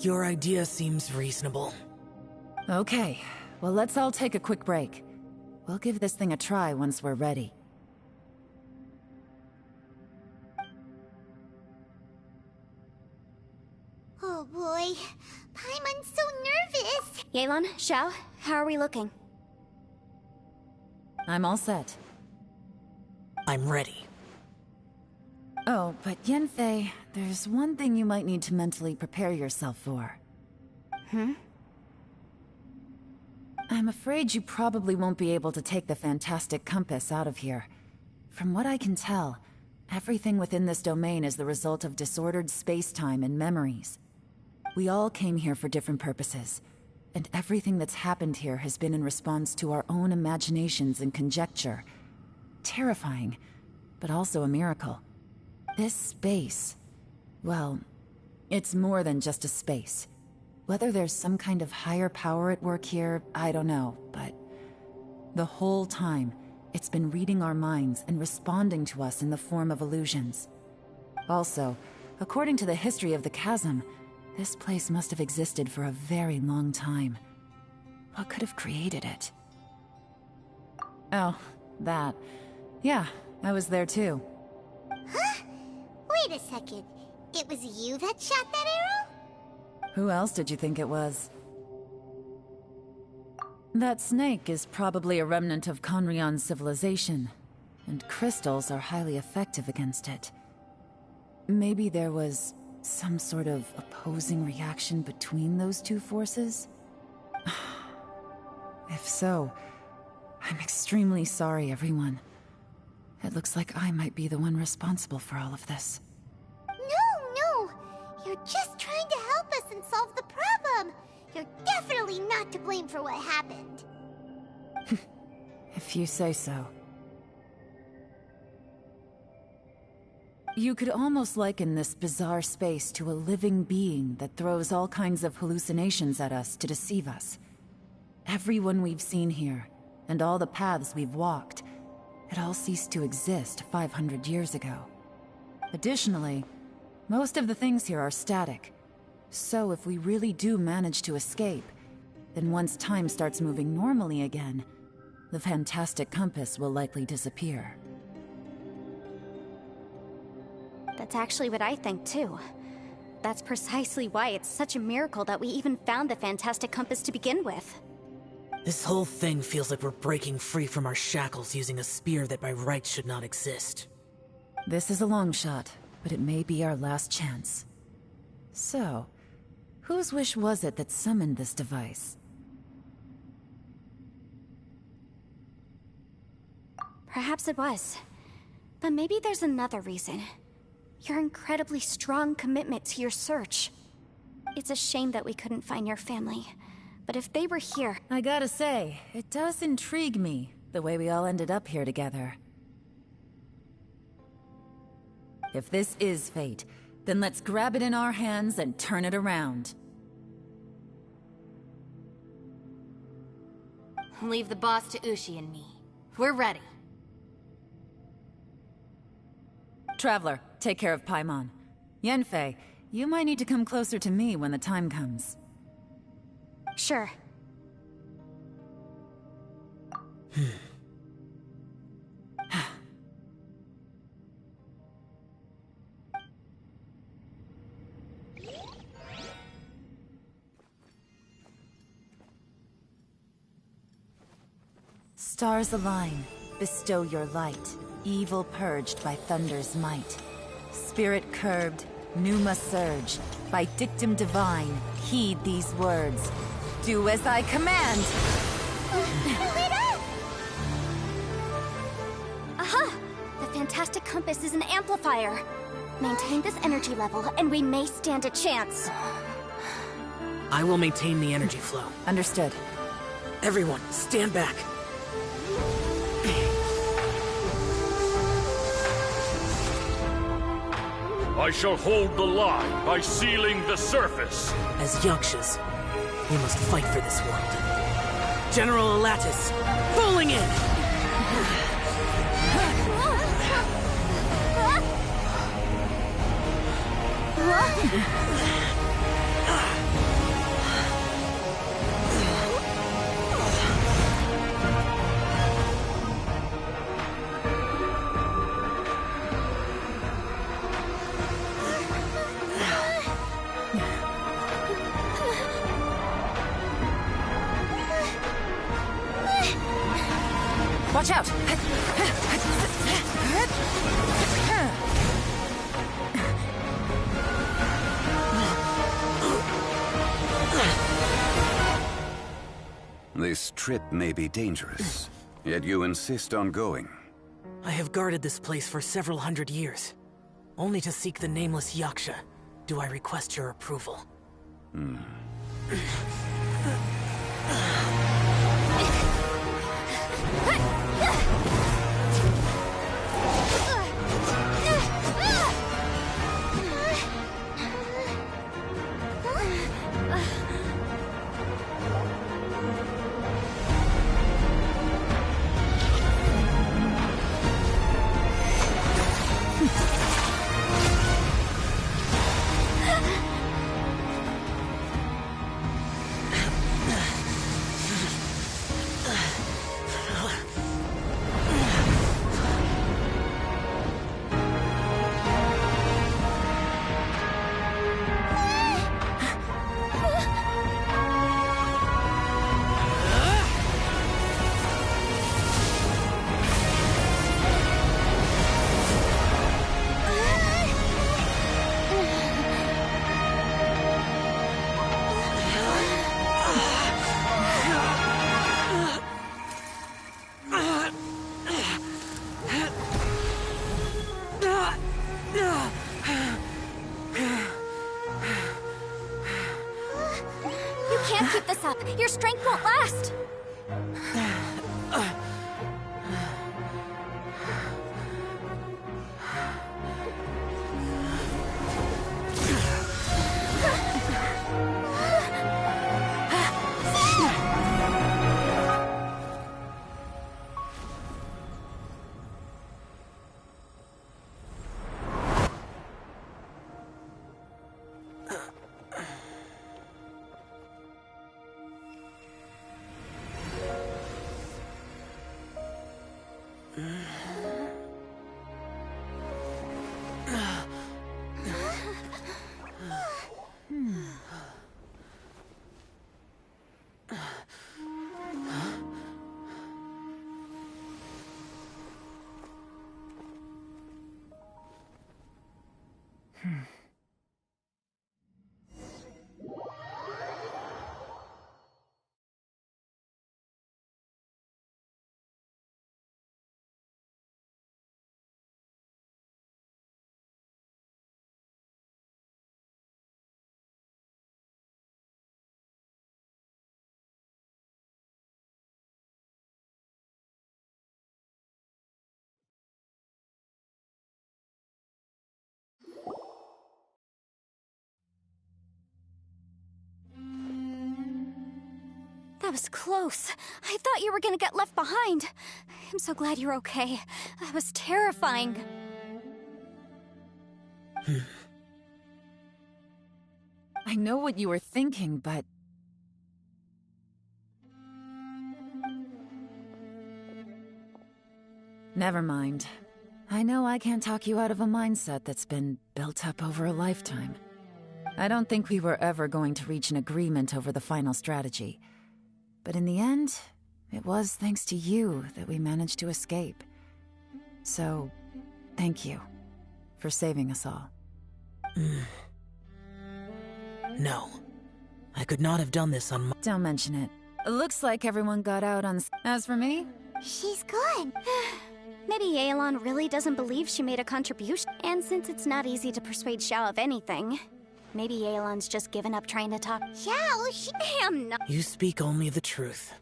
Your idea seems reasonable. Okay, well let's all take a quick break. We'll give this thing a try once we're ready. Oh boy, Paimon's so nervous! Yelan, Xiao, how are we looking? I'm all set. I'm ready. Oh, but Yanfei, there's one thing you might need to mentally prepare yourself for. I'm afraid you probably won't be able to take the fantastic compass out of here. From what I can tell, everything within this domain is the result of disordered space-time and memories. We all came here for different purposes, and everything that's happened here has been in response to our own imaginations and conjecture. Terrifying, but also a miracle. This space, well, it's more than just a space. Whether there's some kind of higher power at work here, I don't know, but the whole time, it's been reading our minds and responding to us in the form of illusions. Also, according to the history of the chasm, this place must have existed for a very long time. What could have created it? Oh, that. Yeah, I was there too. Huh? Wait a second. It was you that shot that arrow? Who else did you think it was? That snake is probably a remnant of Conrion's civilization, and crystals are highly effective against it. Maybe there was some sort of opposing reaction between those two forces? If so, I'm extremely sorry, everyone. It looks like I might be the one responsible for all of this. No! You're just trying to help us and solve the problem! You're definitely not to blame for what happened. If you say so. You could almost liken this bizarre space to a living being that throws all kinds of hallucinations at us to deceive us. Everyone we've seen here, and all the paths we've walked, it all ceased to exist 500 years ago. Additionally, most of the things here are static. So if we really do manage to escape, then once time starts moving normally again, the fantastic compass will likely disappear. That's actually what I think too. That's precisely why it's such a miracle that we even found the fantastic compass to begin with. This whole thing feels like we're breaking free from our shackles using a spear that by rights should not exist. This is a long shot, but it may be our last chance. So, whose wish was it that summoned this device? Perhaps it was. But maybe there's another reason. Your incredibly strong commitment to your search. It's a shame that we couldn't find your family. But if they were here... I gotta say, it does intrigue me, the way we all ended up here together. If this is fate, then let's grab it in our hands and turn it around. Leave the boss to Ushi and me. We're ready. Traveler, take care of Paimon. Yanfei, you might need to come closer to me when the time comes. Sure. Stars align, bestow your light. Evil purged by thunder's might. Spirit curbed, pneuma surge. By dictum divine, heed these words. Do as I command! Aha! The fantastic compass is an amplifier. Maintain this energy level, and we may stand a chance. I will maintain the energy flow. Understood. Everyone, stand back. I shall hold the line by sealing the surface. As Yakshas, we must fight for this world. General Elatus, falling in! Watch out! This trip may be dangerous, yet you insist on going. I have guarded this place for several hundred years. Only to seek the nameless Yaksha do I request your approval. Can't keep this up. Your strength won't last. That was close. I thought you were gonna get left behind. I'm so glad you're okay. That was terrifying. I know what you were thinking, but... Never mind. I know I can't talk you out of a mindset that's been built up over a lifetime. I don't think we were ever going to reach an agreement over the final strategy. But in the end, it was thanks to you that we managed to escape. So, thank you for saving us all. No. I could not have done this on my— Don't mention it. It looks like everyone got out on... As for me? She's gone. Maybe Yelan really doesn't believe she made a contribution. And since it's not easy to persuade Xiao of anything, maybe Yelan's just given up trying to talk. Xiao, she... I'm not... You speak only the truth.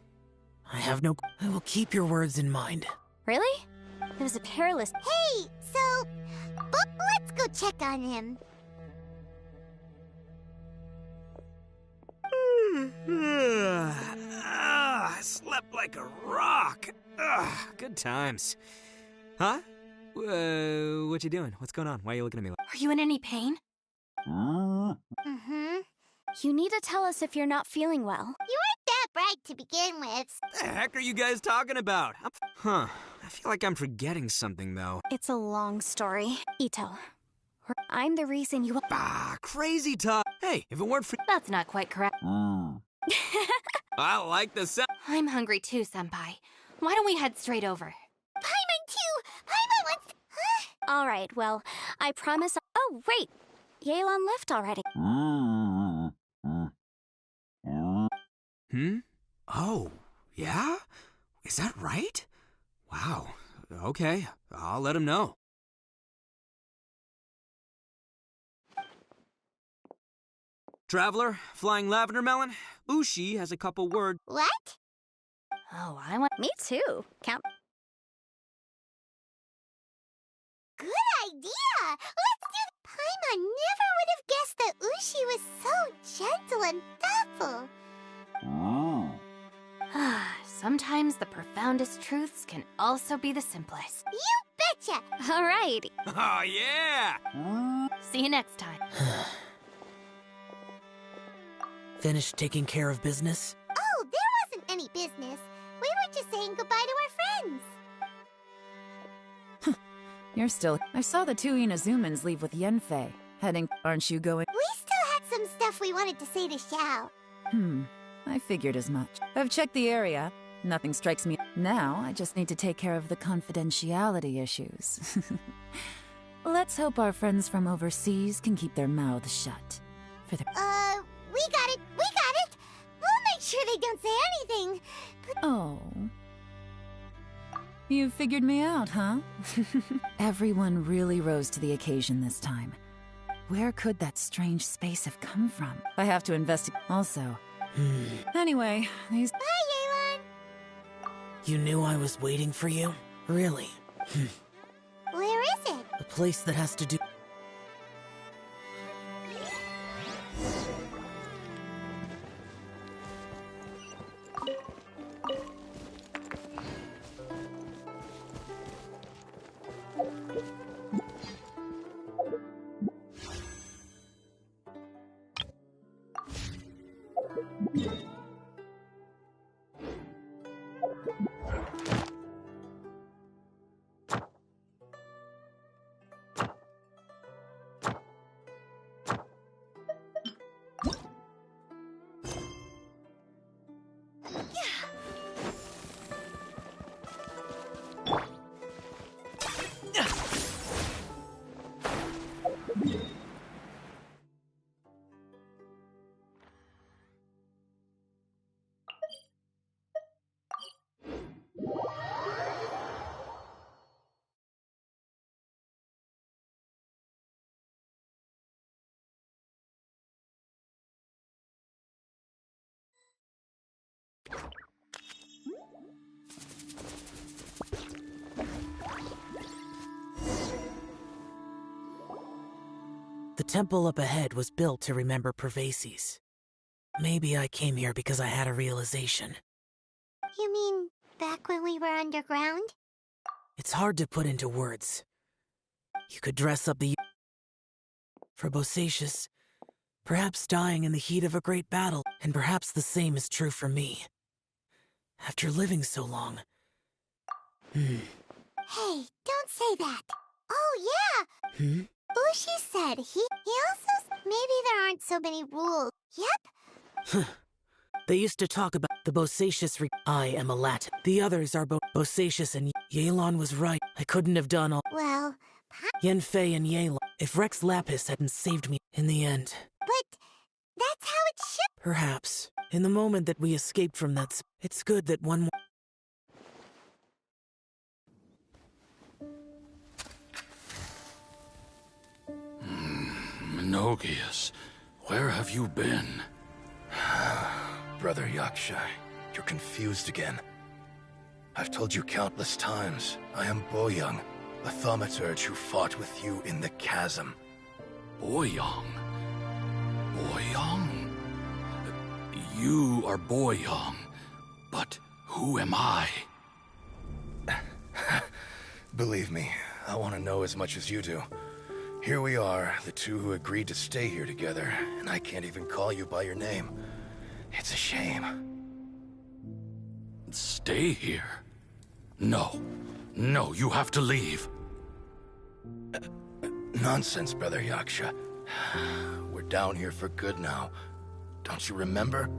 I have no... I will keep your words in mind. Really? It was a perilous... Hey, so... let's go check on him. I slept like a rock. Good times. Huh? What you doing? What's going on? Why are you looking at me like... Are you in any pain? Mm-hmm. You need to tell us if you're not feeling well. You weren't that bright to begin with. What the heck are you guys talking about? I feel like I'm forgetting something, though. It's a long story. Ito, I'm the reason you... Crazy talk. Hey, if it weren't for... That's not quite correct. I like the sound. I'm hungry too, Senpai. Why don't we head straight over? Paimon too! Paimon wants... All right, well, I promise... Oh, wait! Yelan left already. Oh, yeah? Is that right? Wow. Okay, I'll let him know. Traveler, Flying Lavender Melon, Ushi has a couple words. What? Oh, I want... Me too. Count... Good idea! Let's do... Paimon never would have guessed that Ushi was so gentle and thoughtful. Sometimes the profoundest truths can also be the simplest. You betcha! All right. Oh, yeah! See you next time. Finished taking care of business? Oh, there wasn't any business. We were just saying goodbye to our friends. You're still... I saw the two Inazumans leave with Yanfei. Heading... Aren't you going... We still had some stuff we wanted to say to Xiao. I figured as much. I've checked the area. Nothing strikes me. Now, I just need to take care of the confidentiality issues. Let's hope our friends from overseas can keep their mouths shut. For the... We got it! We got it! We'll make sure they don't say anything. Oh. You figured me out, huh? Everyone really rose to the occasion this time. Where could that strange space have come from? I have to investigate. Also. Anyway, these... Bye, Yelan! You knew I was waiting for you? Really? Where is it? A place that has to do... The temple up ahead was built to remember Pervases. Maybe I came here because I had a realization. You mean back when we were underground? It's hard to put into words. You could dress up the... For Bosacius, perhaps dying in the heat of a great battle, and perhaps the same is true for me. After living so long... Hey, don't say that. Oh, yeah! Ushi said he also... Maybe there aren't so many rules. Yep. They used to talk about the Bosacius I am a Latin. The others are Bosacius and Yelan was right. I couldn't have done all... Well... Yanfei and Yelan. If Rex Lapis hadn't saved me in the end. But that's how it should... Perhaps. In the moment that we escaped from that... It's good that one more... Menogias, where have you been? Brother Yaksha, you're confused again. I've told you countless times, I am Boyoung, a thaumaturge who fought with you in the chasm. Boyoung? Boyoung? You are Boyoung, but who am I? Believe me, I want to know as much as you do. Here we are, the two who agreed to stay here together, and I can't even call you by your name. It's a shame. Stay here? No. No, you have to leave. Nonsense, Brother Yaksha. We're down here for good now. Don't you remember?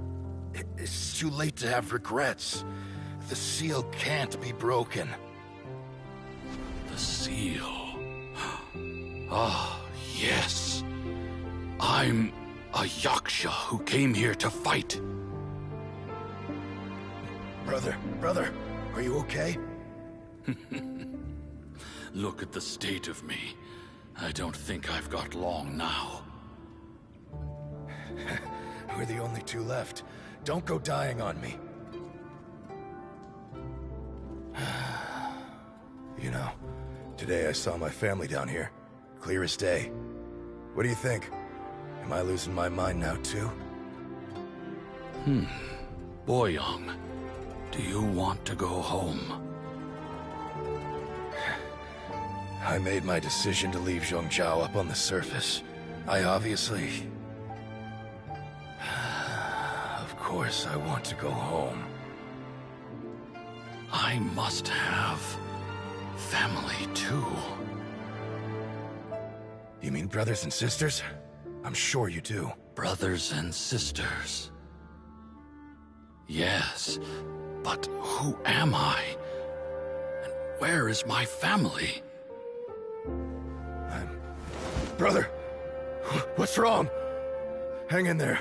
It's too late to have regrets. The seal can't be broken. The seal... Ah, yes. I'm a Yaksha who came here to fight. Brother, are you okay? Look at the state of me. I don't think I've got long now. We're the only two left. Don't go dying on me. You know, today I saw my family down here. Clear as day. What do you think? Am I losing my mind now, too? Boyoung, do you want to go home? I made my decision to leave Zhongzhou up on the surface. I obviously... Of course I want to go home. I must have... family, too. You mean brothers and sisters? I'm sure you do. Brothers and sisters. Yes, but who am I? And where is my family? Brother! What's wrong? Hang in there.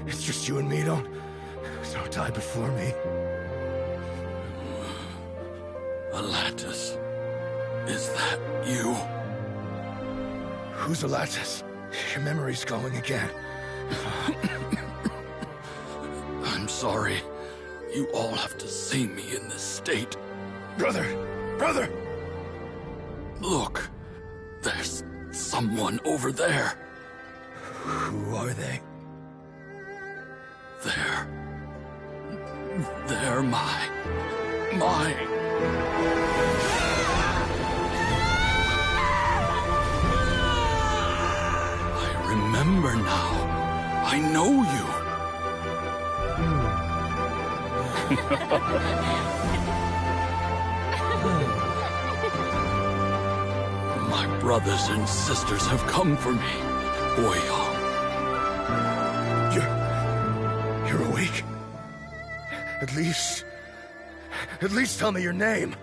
It's just you and me, don't die before me. Alatus, is that you? Who's Alatus? Your memory's going again. I'm sorry. You all have to see me in this state. Brother! Look, there's someone over there. Who are they? They're my... I remember now. I know you. My brothers and sisters have come for me, Boyoung. You're awake? At least tell me your name.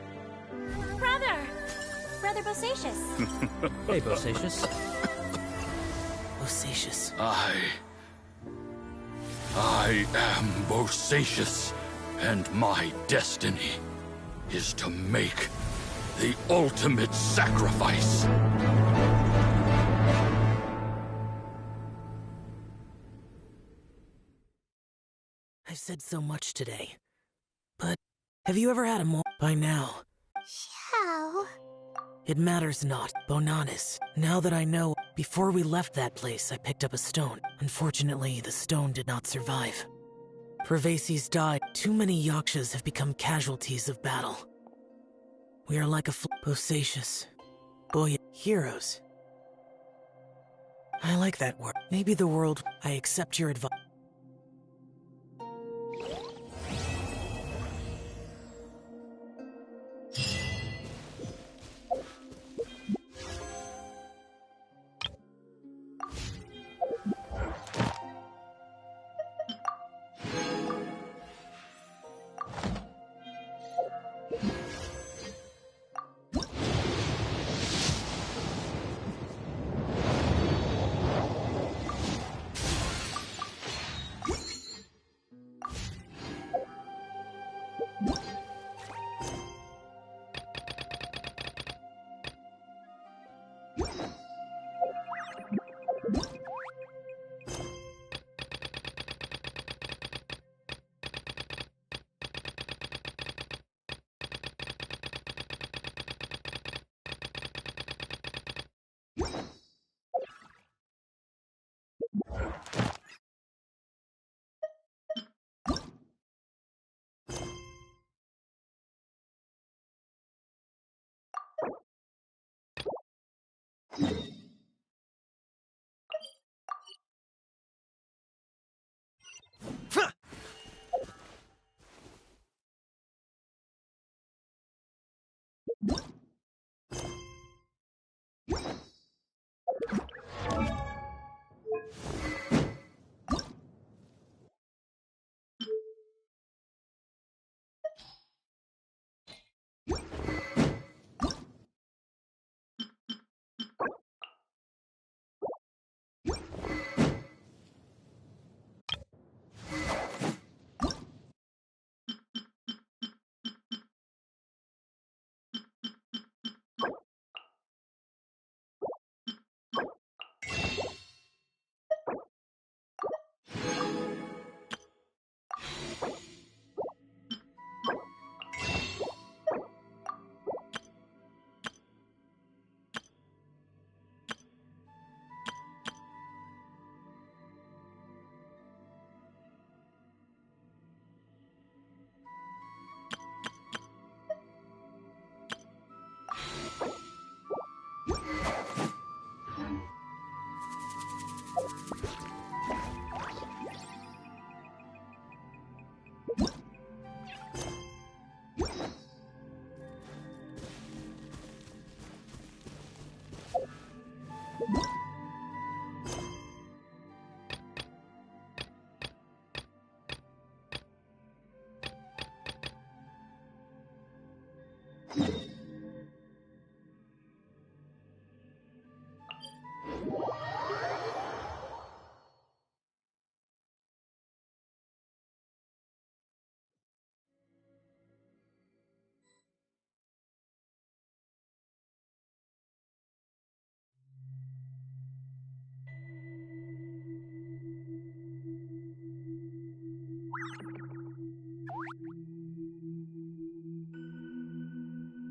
Brother Bosacius. Hey, Bosacius. Bosacius. I am Bosacius, and my destiny is to make the ultimate sacrifice. I've said so much today, but have you ever had a moment by now? Xiao. It matters not, Bonanis. Now that I know, Before we left that place, I picked up a stone. Unfortunately, the stone did not survive. Pervases died. Too many Yakshas have become casualties of battle. We are like a Bosacius. Boy, heroes. I like that word. Maybe the world... I accept your advice.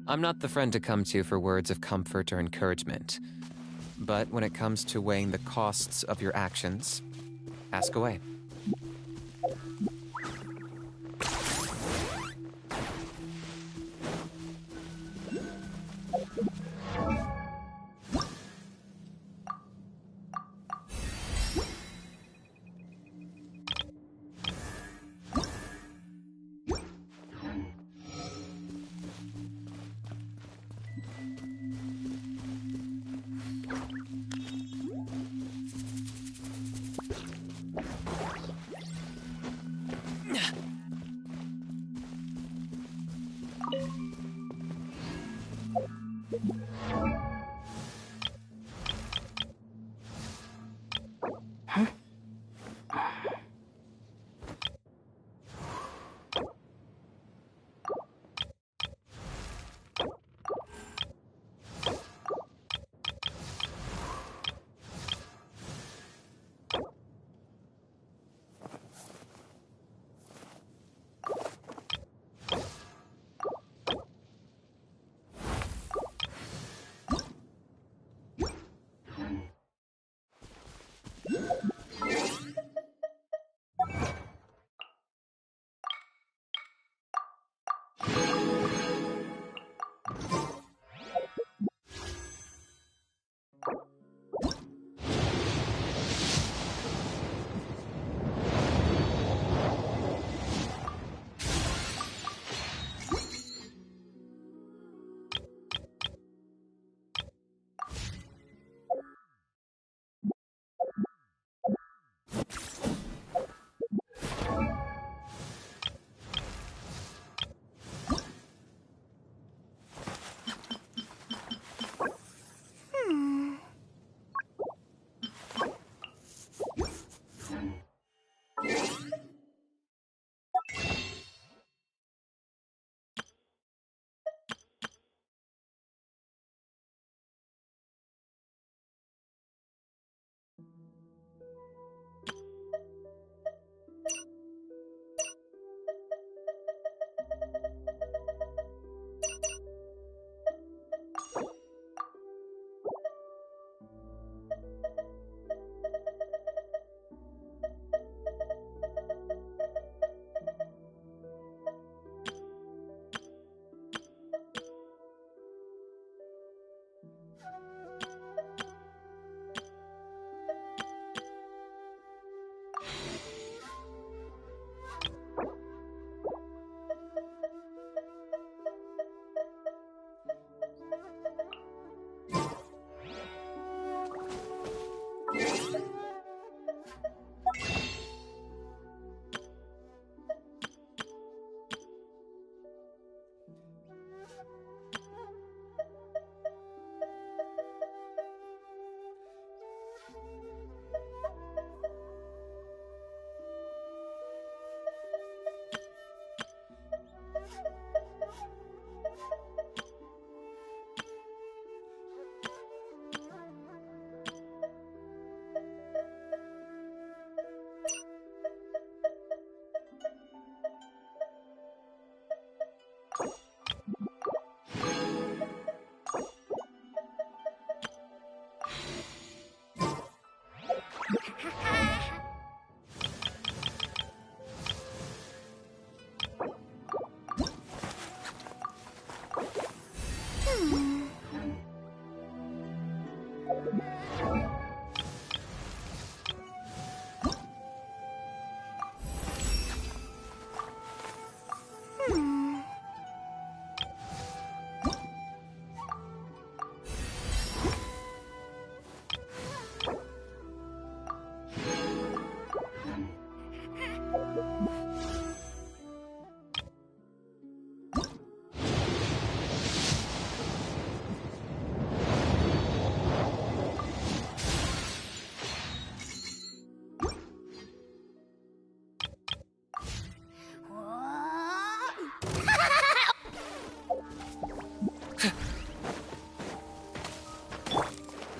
I'm not the friend to come to for words of comfort or encouragement. But when it comes to weighing the costs of your actions, ask away.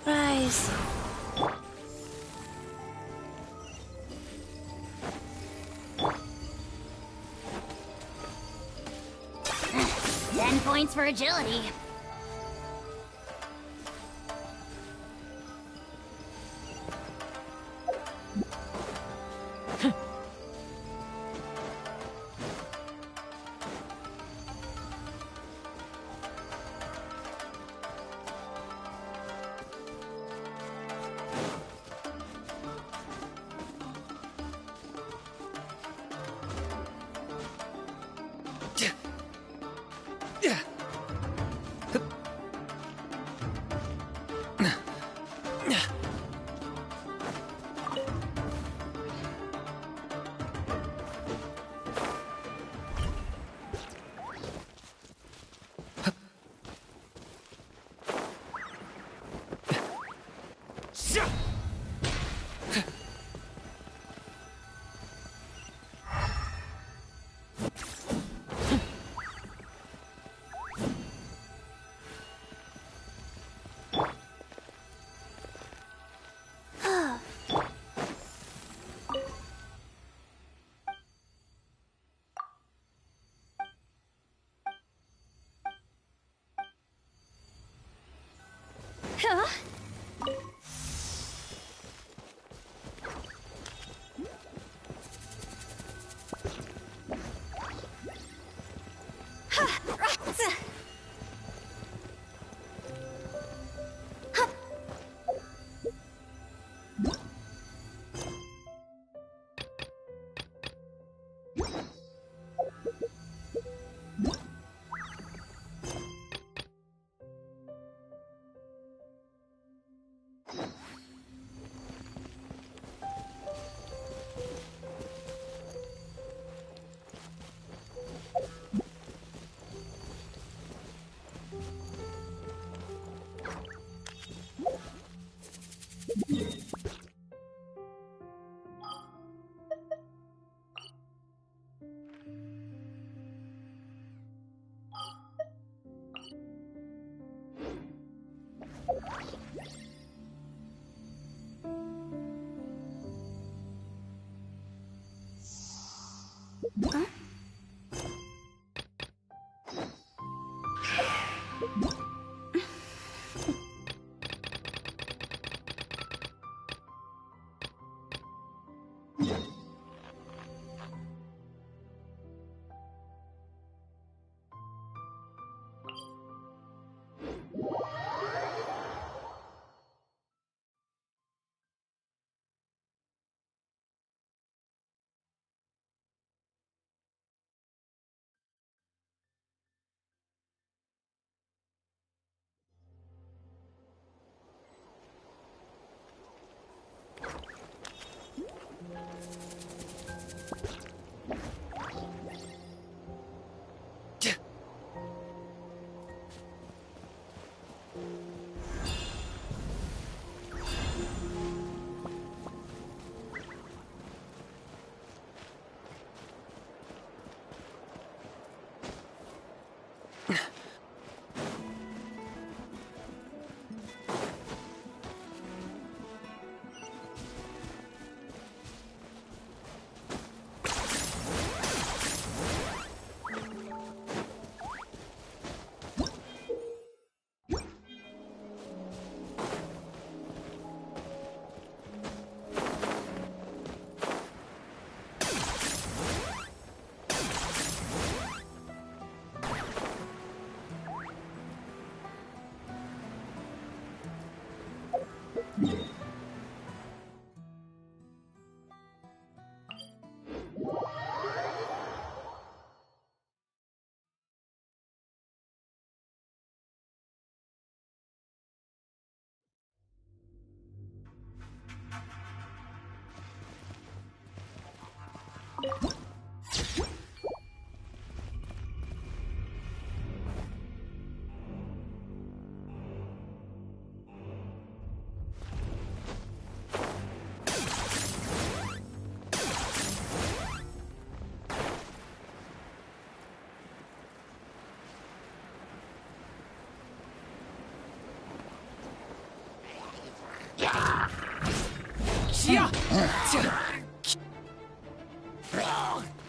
Rise. Ten points for agility. Huh? Huh?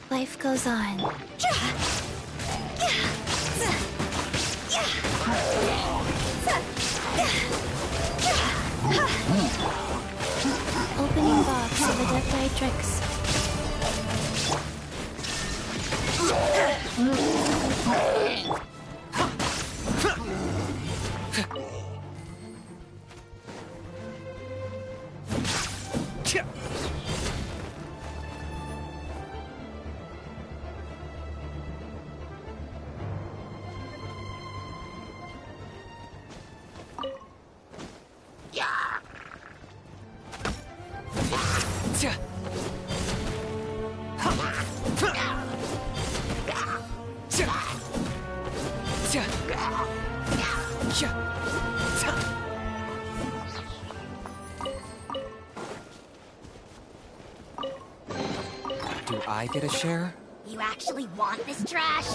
Life goes on. Opening box of Adepti-Trix. Do I get a share? You actually want this trash?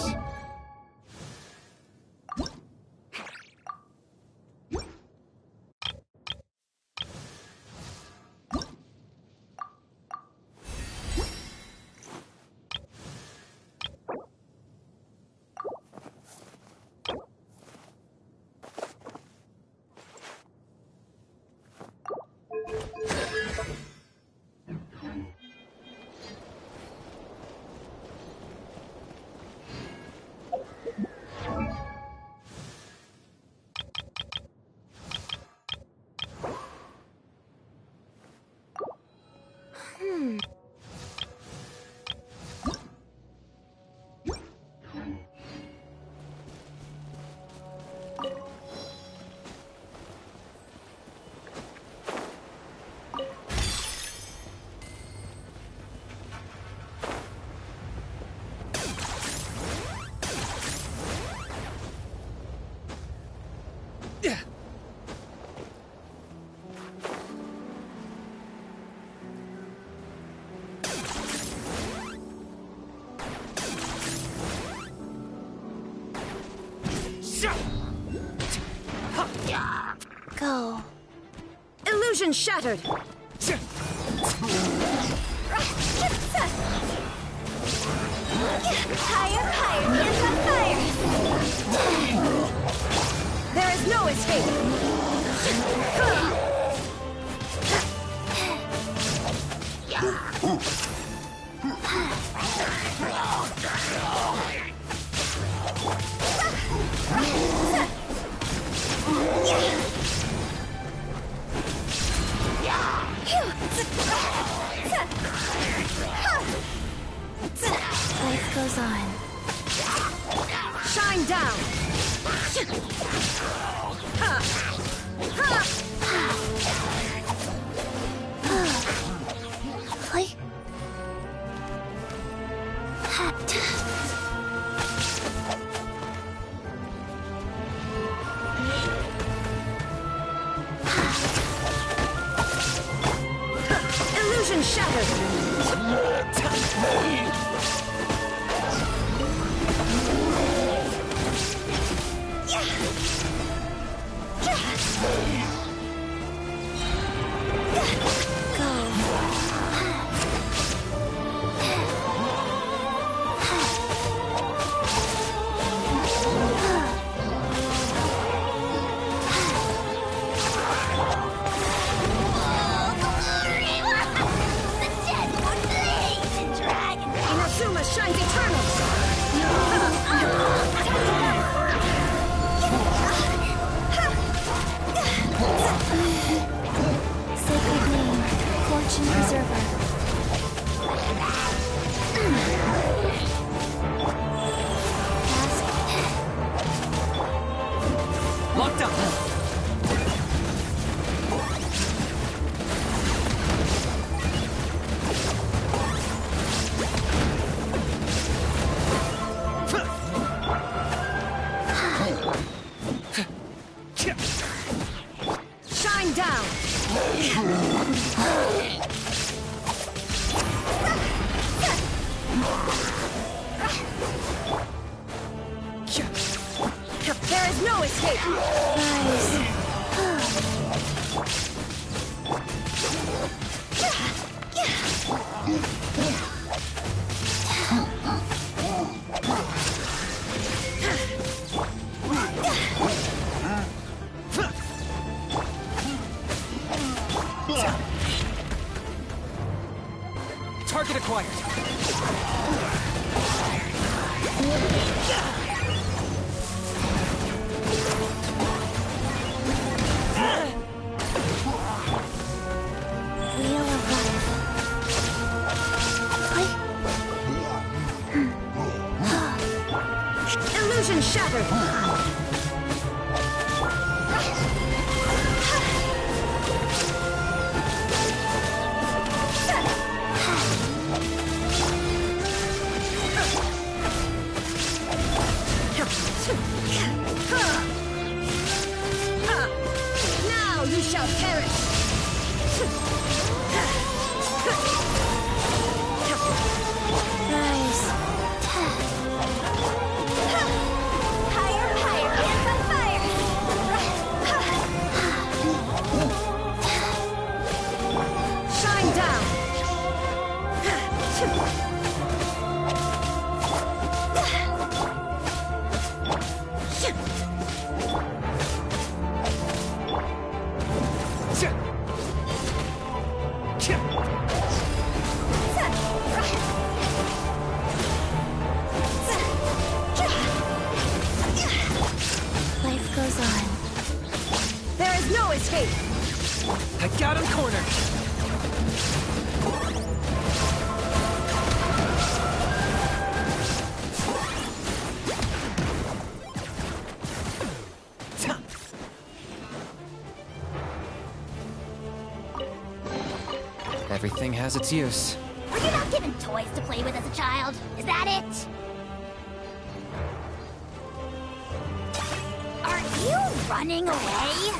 Go. Illusion shattered! Higher, higher, hands on fire! There is no escape! Life goes on. Shine down! Like... Illusion shattered! Inazuma shines eternal! Sacred name, Fortune Preserver. Locked up! Shine down! Target acquired. Illusion shattered! Now you shall perish! Nice. Higher, higher, hands on fire! Shine down! Life goes on. There is no escape! I got him cornered. Everything has its use. Were you not given toys to play with as a child? Is that it? Are you running away?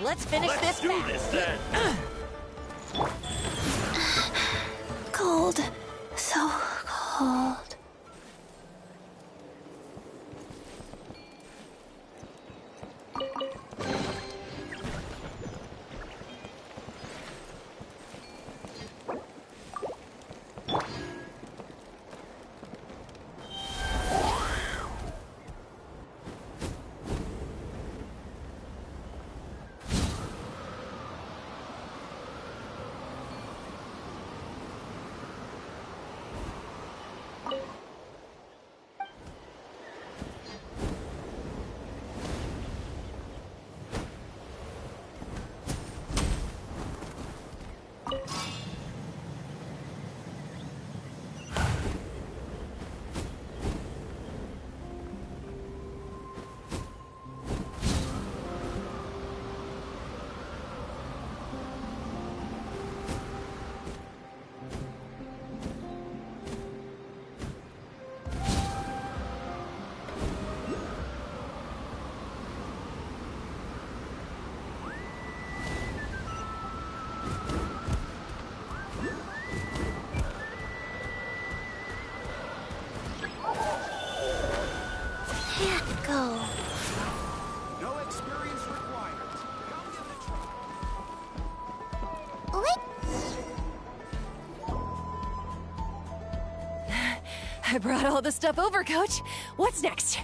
let's finish this do back. this then. Cold. So cold. Go. No experience required. Come give it a try. Wait. I brought all the stuff over, Coach. What's next?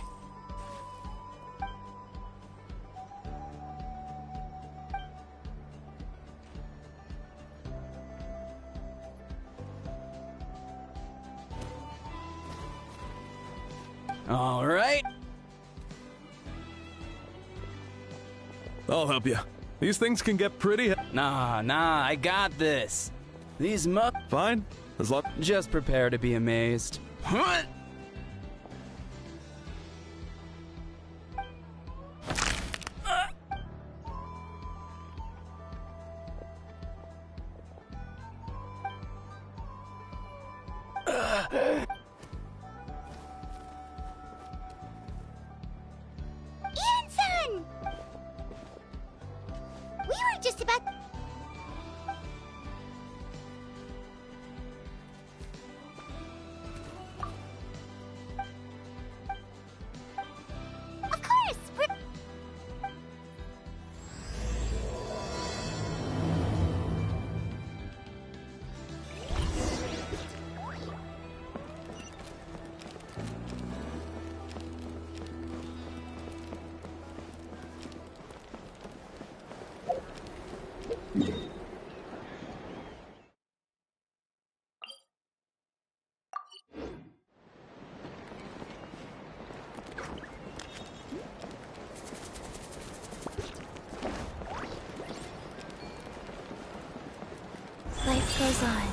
All right. I'll help you. These things can get pretty. Nah, I got this. These Fine. As long. Just prepare to be amazed. What? Ian-san! We were just about... Of course! We're... Life goes on.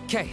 Okay.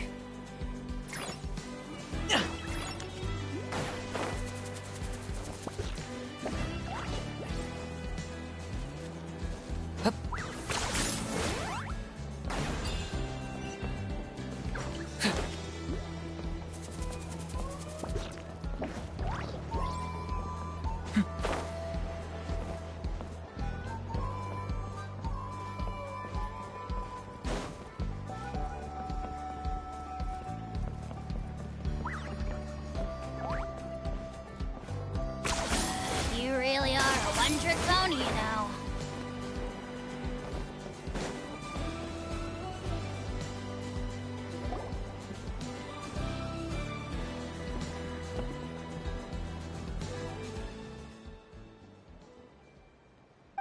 You really are a one-trick pony, you know.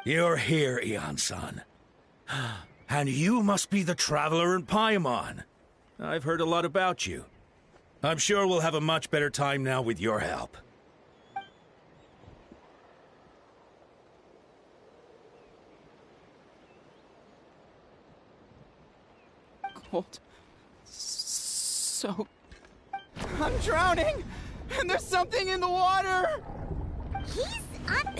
You're here, Eon-san. And you must be the traveler in Paimon. I've heard a lot about you. I'm sure we'll have a much better time now with your help. Cold. So... I'm drowning! And there's something in the water! He's on...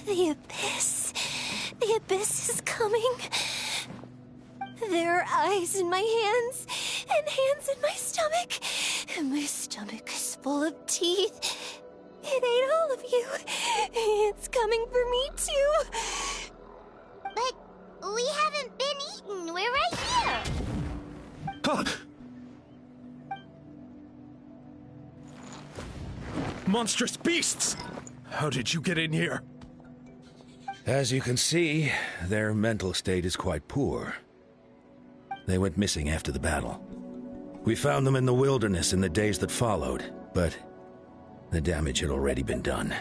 The abyss. The abyss is coming. There are eyes in my hands, and hands in my stomach. And my stomach is full of teeth. It ate all of you. It's coming for me, too. But we haven't been eaten. We're right here. Monstrous beasts! How did you get in here? As you can see, their mental state is quite poor. They went missing after the battle. We found them in the wilderness in the days that followed, but the damage had already been done.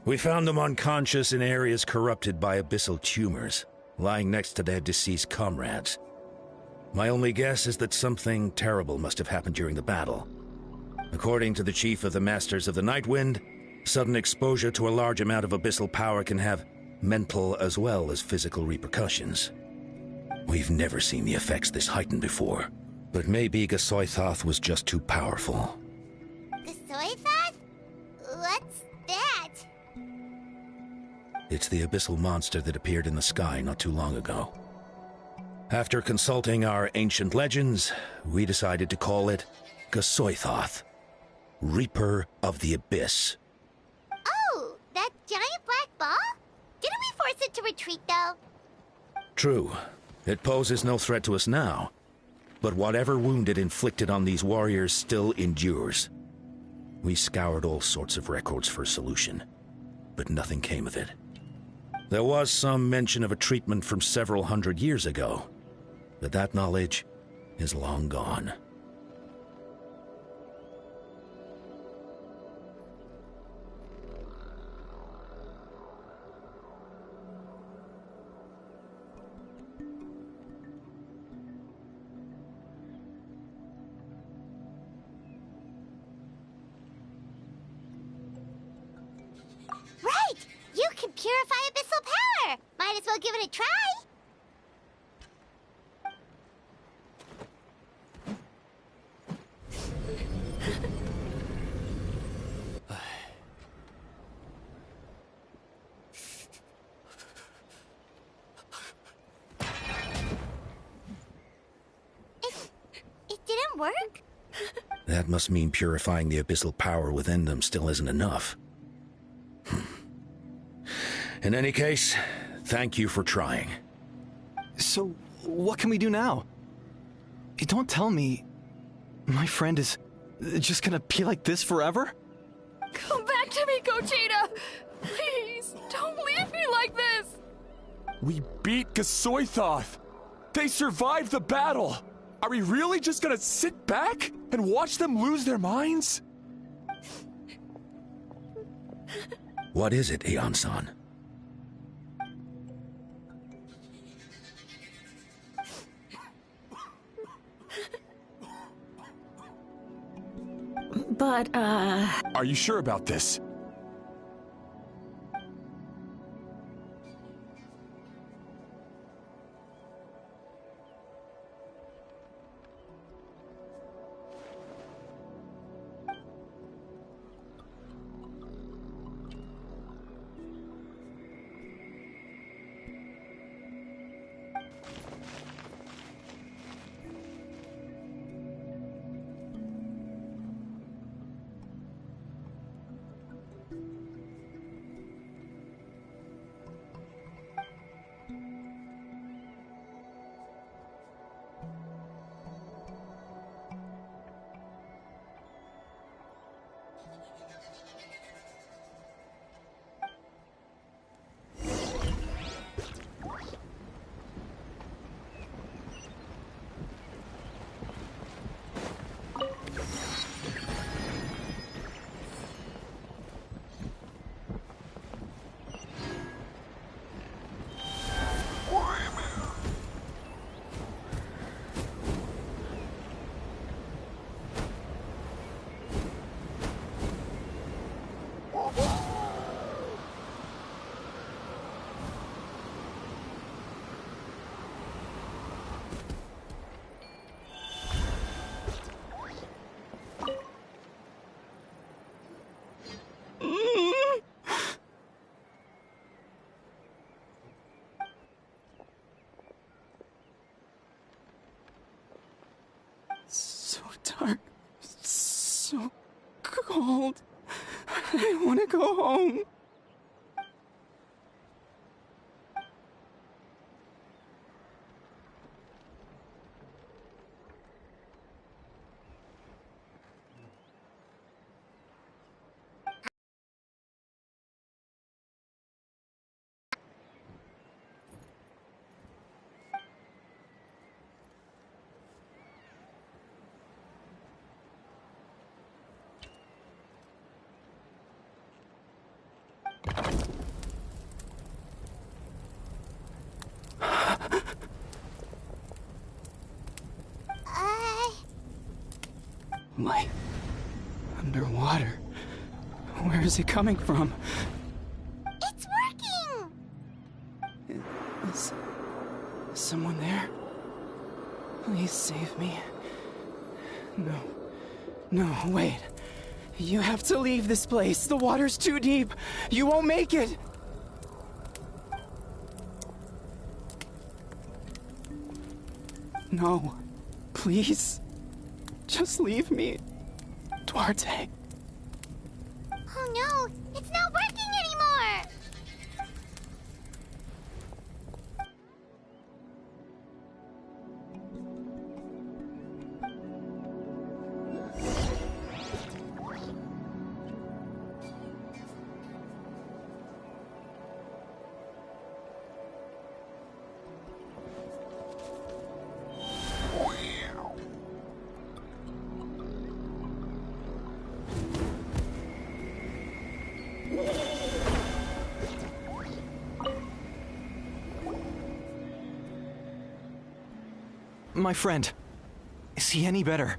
We found them unconscious in areas corrupted by abyssal tumors, lying next to their deceased comrades. My only guess is that something terrible must have happened during the battle. According to the chief of the Masters of the Nightwind, sudden exposure to a large amount of abyssal power can have mental as well as physical repercussions. We've never seen the effects this heightened before, but maybe Gasoithoth was just too powerful. Gasoithoth? What's that? It's the abyssal monster that appeared in the sky not too long ago. After consulting our ancient legends, we decided to call it Gasoithoth, Reaper of the Abyss. Oh, that giant black ball? Didn't we force it to retreat, though? True. It poses no threat to us now, but whatever wound it inflicted on these warriors still endures. We scoured all sorts of records for a solution, but nothing came of it. There was some mention of a treatment from several hundred years ago, but that knowledge is long gone. Right! You can purify abyssal power! Might as well give it a try! It didn't work? That must mean purifying the abyssal power within them still isn't enough. In any case, thank you for trying. So, what can we do now? Don't tell me my friend is just gonna be like this forever? Come back to me, Gogeta! Please, don't leave me like this! We beat Gasoithoth! They survived the battle! Are we really just gonna sit back and watch them lose their minds? What is it, Eon-san? But, Are you sure about this? so dark, so cold. I want to go home. Light. Underwater. Where is it coming from? It's working! Is someone there? Please save me. No. No, wait. You have to leave this place. The water's too deep. You won't make it. No. Please. Just leave me. Duarte. Oh no, it's not working anymore! My friend. Is he any better?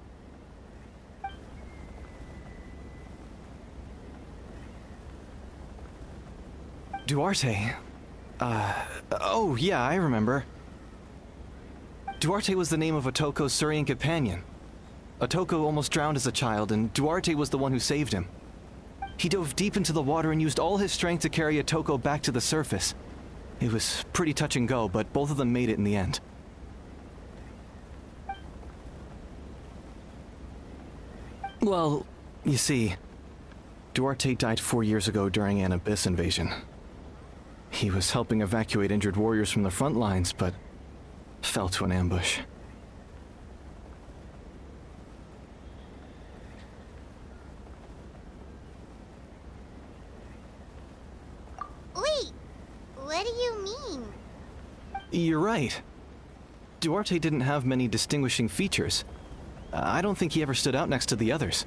Duarte? Oh, yeah, I remember. Duarte was the name of Otoko's Surian companion. Otoko almost drowned as a child, and Duarte was the one who saved him. He dove deep into the water and used all his strength to carry Otoko back to the surface. It was pretty touch and go, but both of them made it in the end. Well, you see, Duarte died 4 years ago during an Abyss invasion. He was helping evacuate injured warriors from the front lines, but fell to an ambush. Wait, what do you mean? You're right. Duarte didn't have many distinguishing features. I don't think he ever stood out next to the others.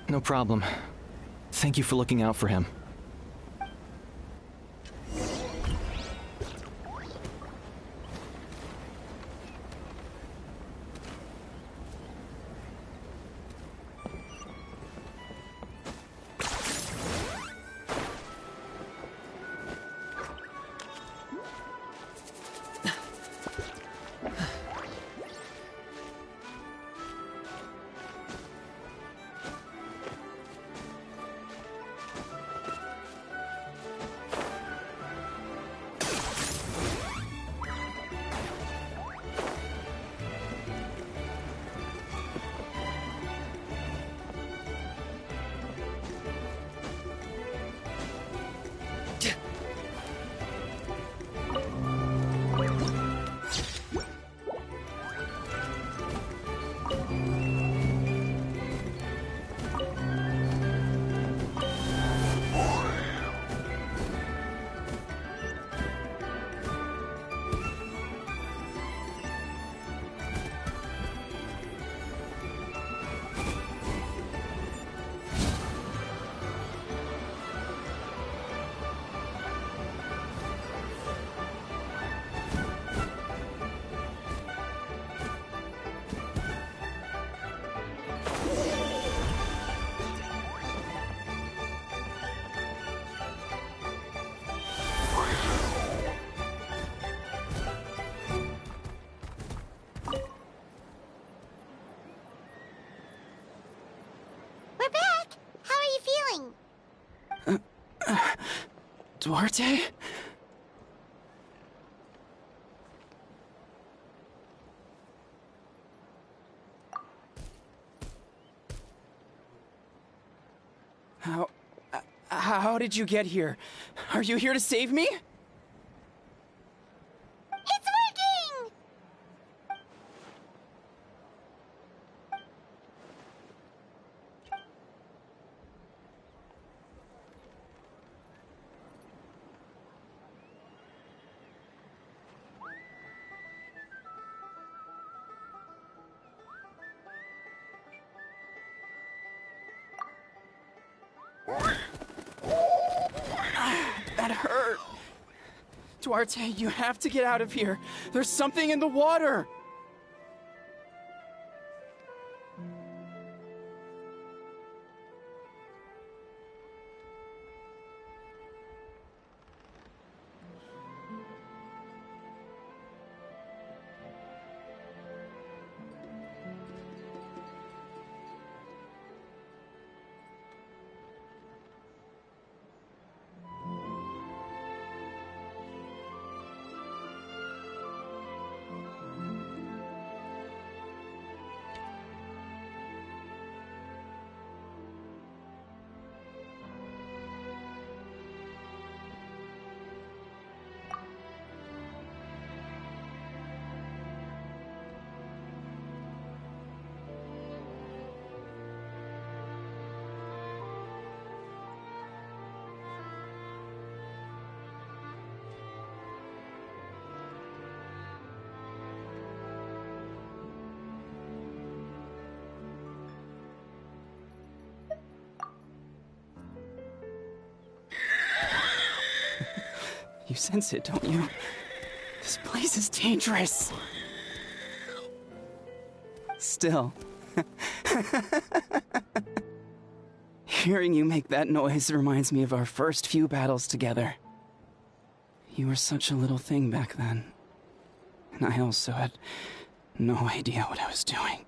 No problem. Thank you for looking out for him. Duarte? How did you get here? Are you here to save me? It's working! That hurt. Duarte, you have to get out of here. There's something in the water. You sense it, don't you? This place is dangerous. Still. Hearing you make that noise reminds me of our first few battles together. You were such a little thing back then. And I also had no idea what I was doing.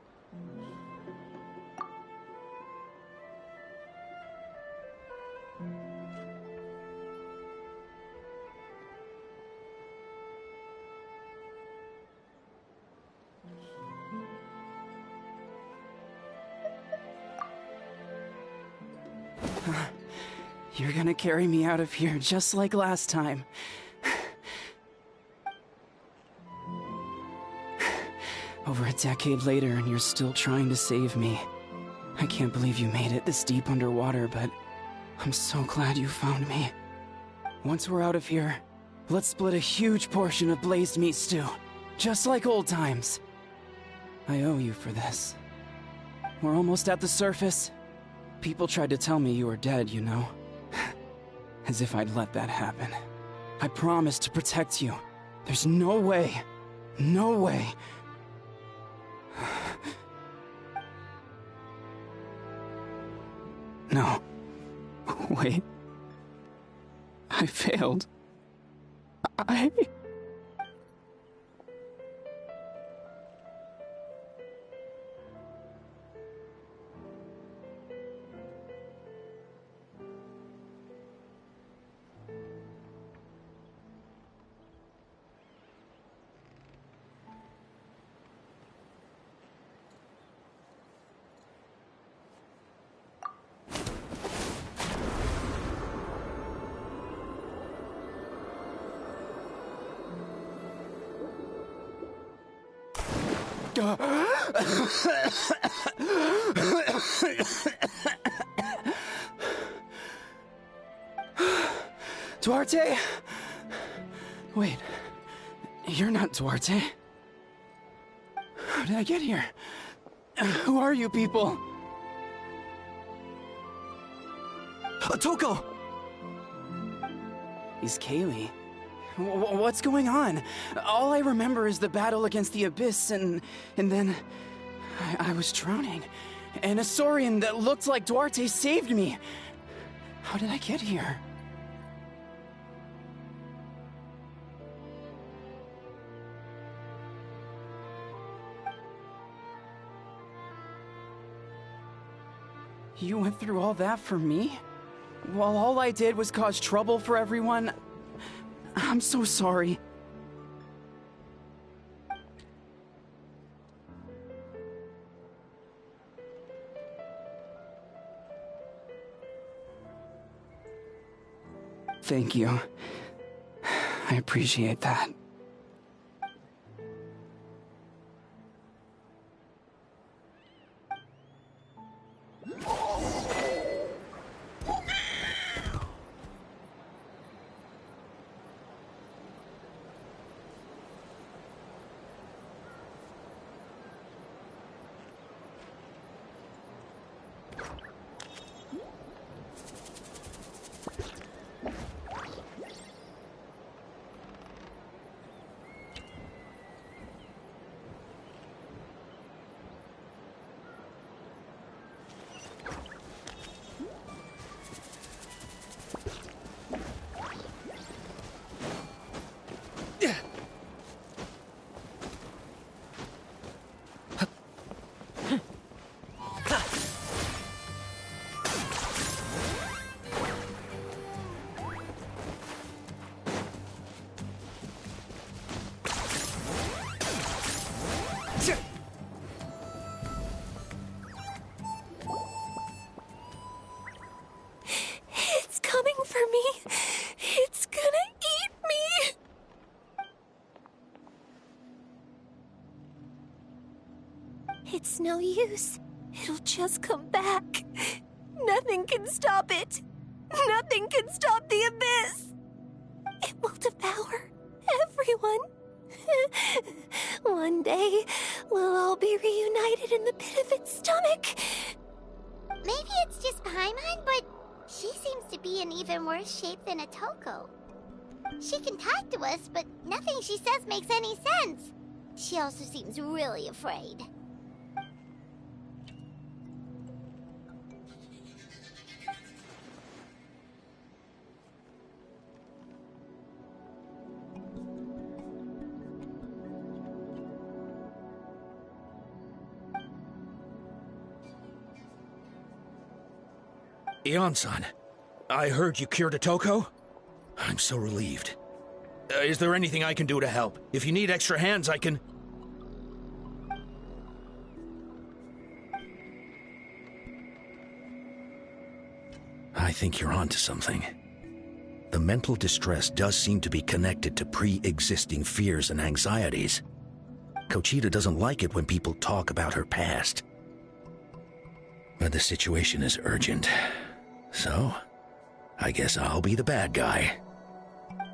You're gonna carry me out of here just like last time. Over a decade later, and you're still trying to save me. I can't believe you made it this deep underwater, but I'm so glad you found me. Once we're out of here, let's split a huge portion of blazed meat stew, just like old times. I owe you for this. We're almost at the surface. People tried to tell me you were dead, you know. As if I'd let that happen. I promised to protect you. There's no way. No way. No. Wait. I failed. Duarte? Wait, you're not Duarte. How did I get here? Who are you people? Otoko! He's Kaylee. What's going on? All I remember is the battle against the Abyss, and then I was drowning. And a Saurian that looked like Duarte saved me. How did I get here? You went through all that for me? Well, all I did was cause trouble for everyone. I'm so sorry. Thank you. I appreciate that. It's coming for me. It's gonna eat me. It's no use. It'll just come back. Nothing can stop it. Nothing can stop the abyss. It will devour everyone. One day, we'll all be reunited in the pit of its stomach. Maybe it's just Paimon, but she seems to be in even worse shape than Otoko. She can talk to us, but nothing she says makes any sense. She also seems really afraid. Ion-san, I heard you cured Otoko? I'm so relieved. Is there anything I can do to help? If you need extra hands, I can... I think you're onto something. The mental distress does seem to be connected to pre-existing fears and anxieties. Kochita doesn't like it when people talk about her past. But the situation is urgent. So, I guess I'll be the bad guy.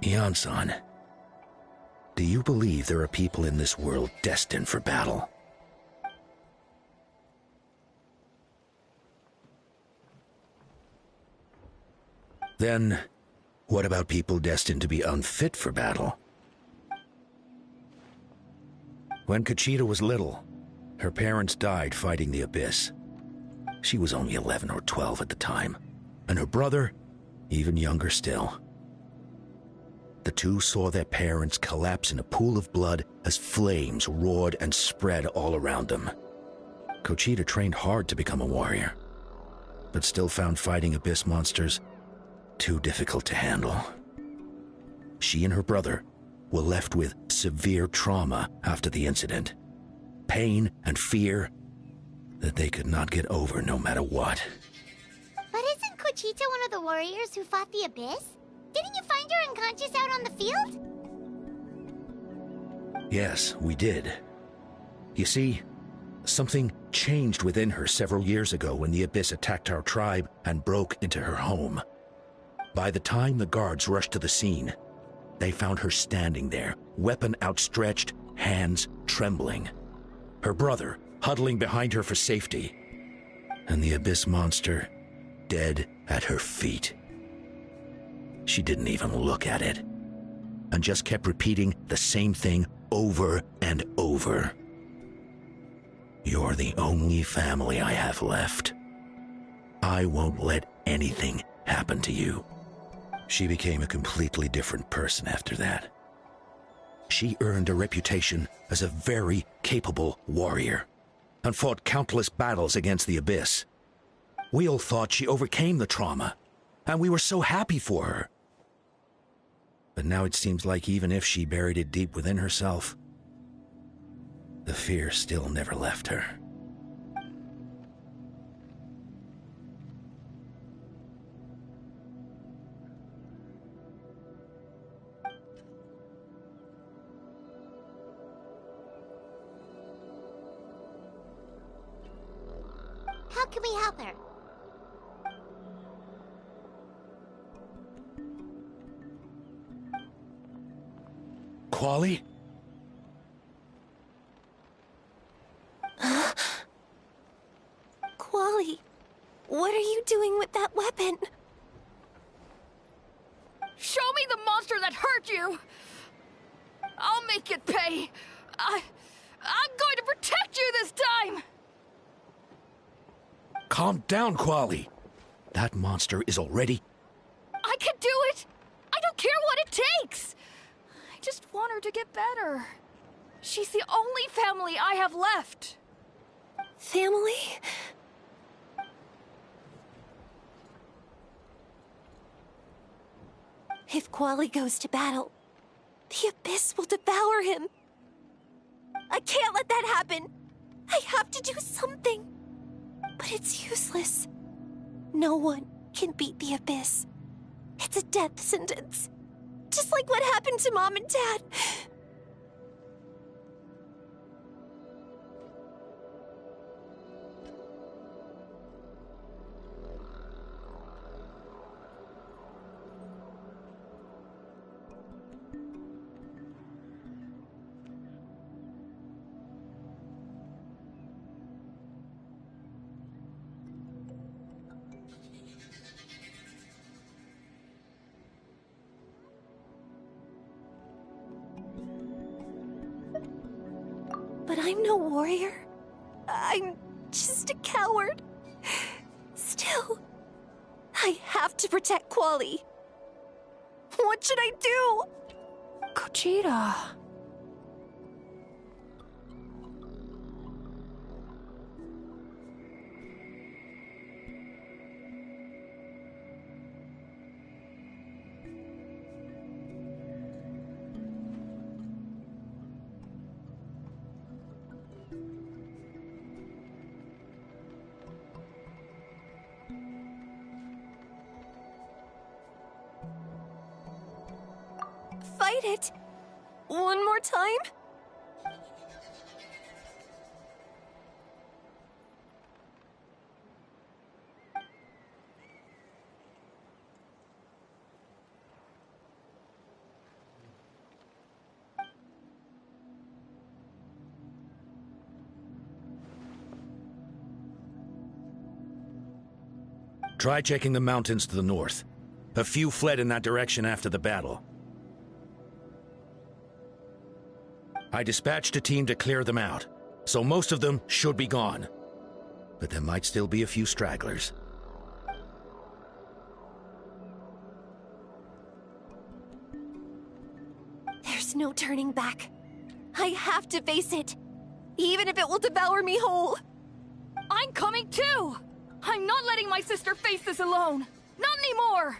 Ion-san, do you believe there are people in this world destined for battle? Then, what about people destined to be unfit for battle? When Kochita was little, her parents died fighting the Abyss. She was only 11 or 12 at the time, and her brother, even younger still. The two saw their parents collapse in a pool of blood as flames roared and spread all around them. Kochita trained hard to become a warrior, but still found fighting Abyss monsters too difficult to handle. She and her brother were left with severe trauma after the incident. Pain and fear that they could not get over no matter what. But isn't Kochita one of the warriors who fought the Abyss? Didn't you find her unconscious out on the field? Yes, we did. You see, something changed within her several years ago when the Abyss attacked our tribe and broke into her home. By the time the guards rushed to the scene, they found her standing there, weapon outstretched, hands trembling. Her brother huddling behind her for safety, and the Abyss monster dead at her feet. She didn't even look at it, and just kept repeating the same thing over and over. You're the only family I have left. I won't let anything happen to you. She became a completely different person after that. She earned a reputation as a very capable warrior, and fought countless battles against the Abyss. We all thought she overcame the trauma, and we were so happy for her. But now it seems like even if she buried it deep within herself, the fear still never left her. How can we help her? Quali? Quali, what are you doing with that weapon? Show me the monster that hurt you! I'll make it pay! I'm going to protect you this time! Calm down, Quali. That monster is already... I can do it! I don't care what it takes! I just want her to get better. She's the only family I have left. Family? If Quali goes to battle, the Abyss will devour him. I can't let that happen. I have to do something. But it's useless. No one can beat the Abyss. It's a death sentence. Just like what happened to Mom and Dad. But I'm no warrior. I'm just a coward. Still, I have to protect Quali. What should I do? Gogeta. Fight it. One more time? Try checking the mountains to the north. A few fled in that direction after the battle. I dispatched a team to clear them out, so most of them should be gone. But there might still be a few stragglers. There's no turning back. I have to face it, even if it will devour me whole. I'm coming too! I'm not letting my sister face this alone! Not anymore!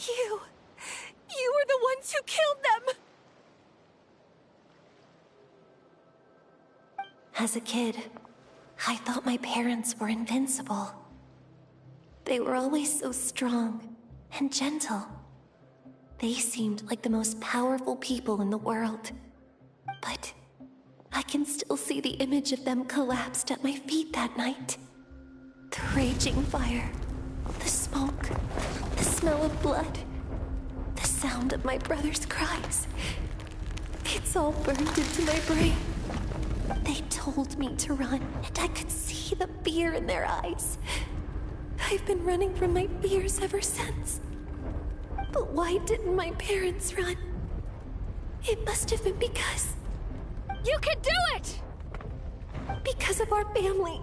You were the ones who killed them! As a kid, I thought my parents were invincible. They were always so strong and gentle. They seemed like the most powerful people in the world. But I can still see the image of them collapsed at my feet that night. The raging fire, the smoke, the smell of blood, the sound of my brother's cries. It's all burned into my brain. They told me to run, and I could see the fear in their eyes. I've been running from my fears ever since. But why didn't my parents run? It must have been because... You can do it! Because of our family.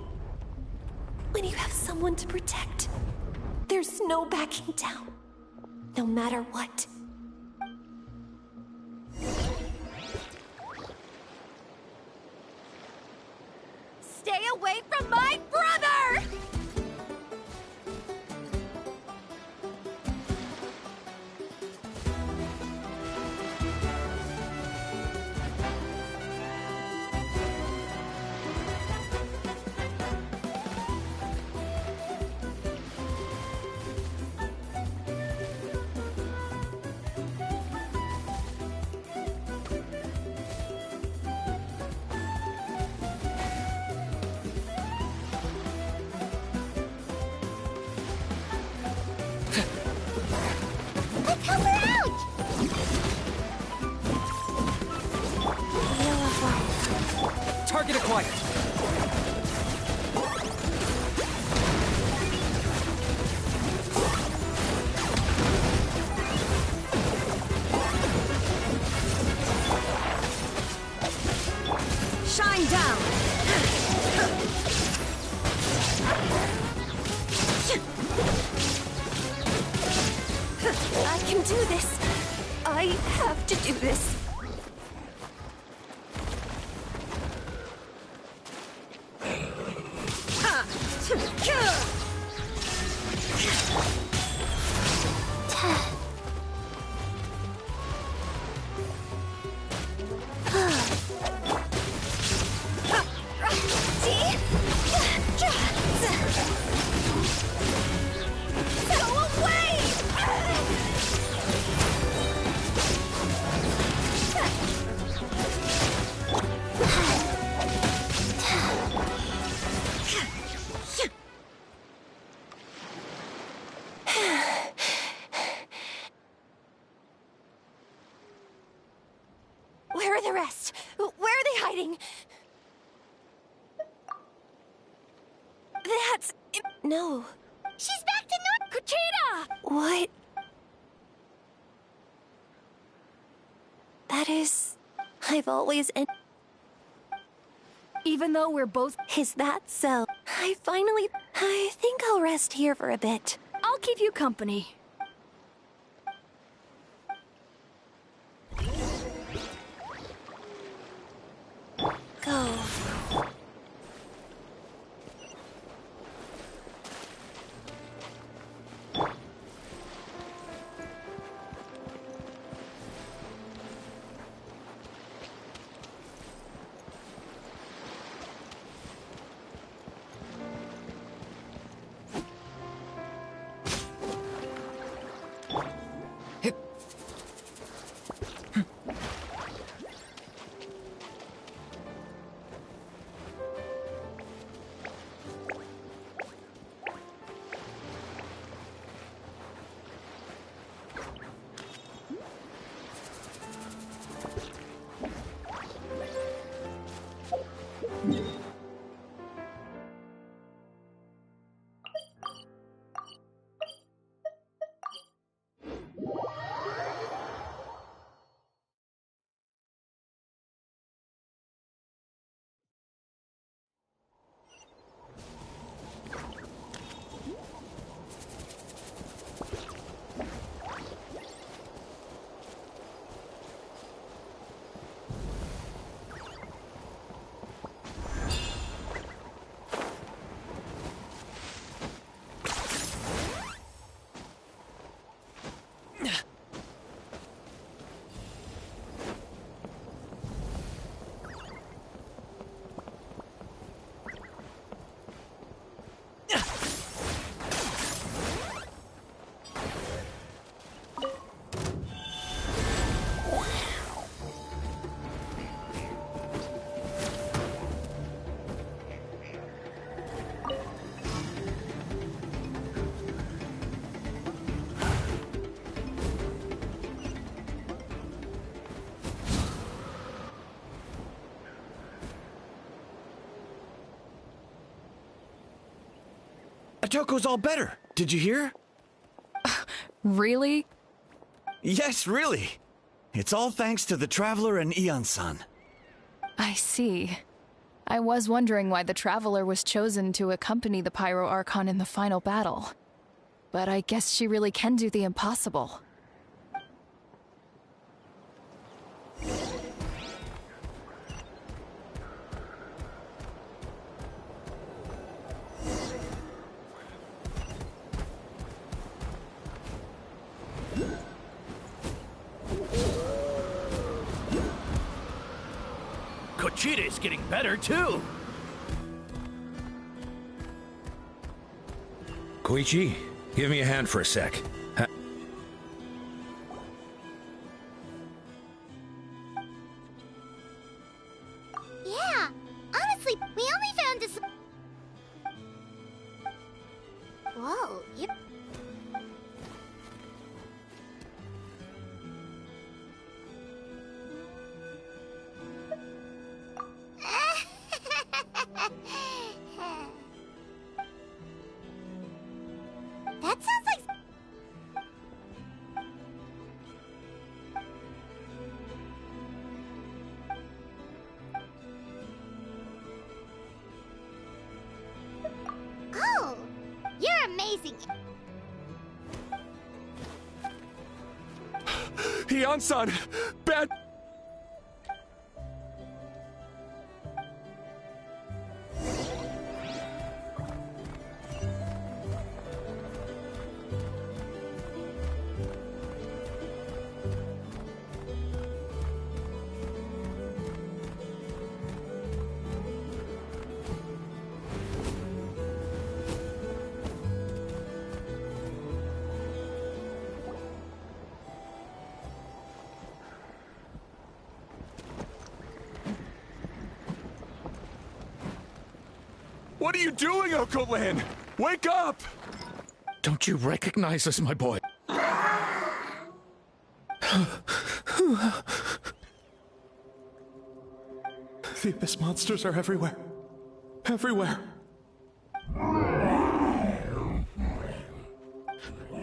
When you have someone to protect, there's no backing down, no matter what. Stay away from my brother! Target acquired. Shine down! I can do this. I have to do this. Where are the rest? Where are they hiding? That's... No. She's back to North Kuchita! What? That is... I've always... Even though we're both... Is that so? I think I'll rest here for a bit. I'll keep you company. Go. Otoko's all better. Did you hear? Really? Yes, really. It's all thanks to the Traveler and Ian-san. I see. I was wondering why the Traveler was chosen to accompany the Pyro Archon in the final battle. But I guess she really can do the impossible. Kochida's getting better, too! Koichi, give me a hand for a sec. Yeah, honestly, we only found this. Whoa, yep. That sounds like. Oh, you're amazing. Ian-san! Bad... What are you doing, Oko-Lan? Wake up! Don't you recognize us, my boy? The Abyss monsters are everywhere. Everywhere.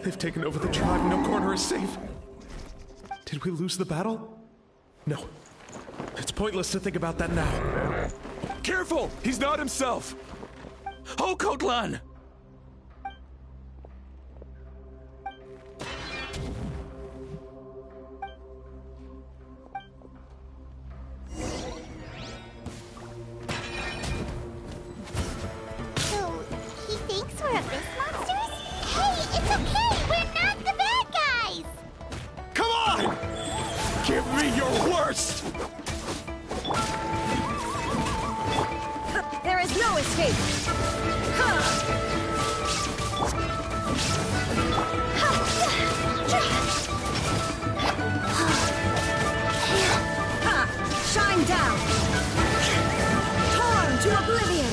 They've taken over the tribe. No corner is safe. Did we lose the battle? No. It's pointless to think about that now. Careful! He's not himself! Oko-Lan! So, he thinks we're Abyss monsters? Hey, it's okay! We're not the bad guys! Come on! Give me your worst! There is no escape! Shine down! Torn to oblivion!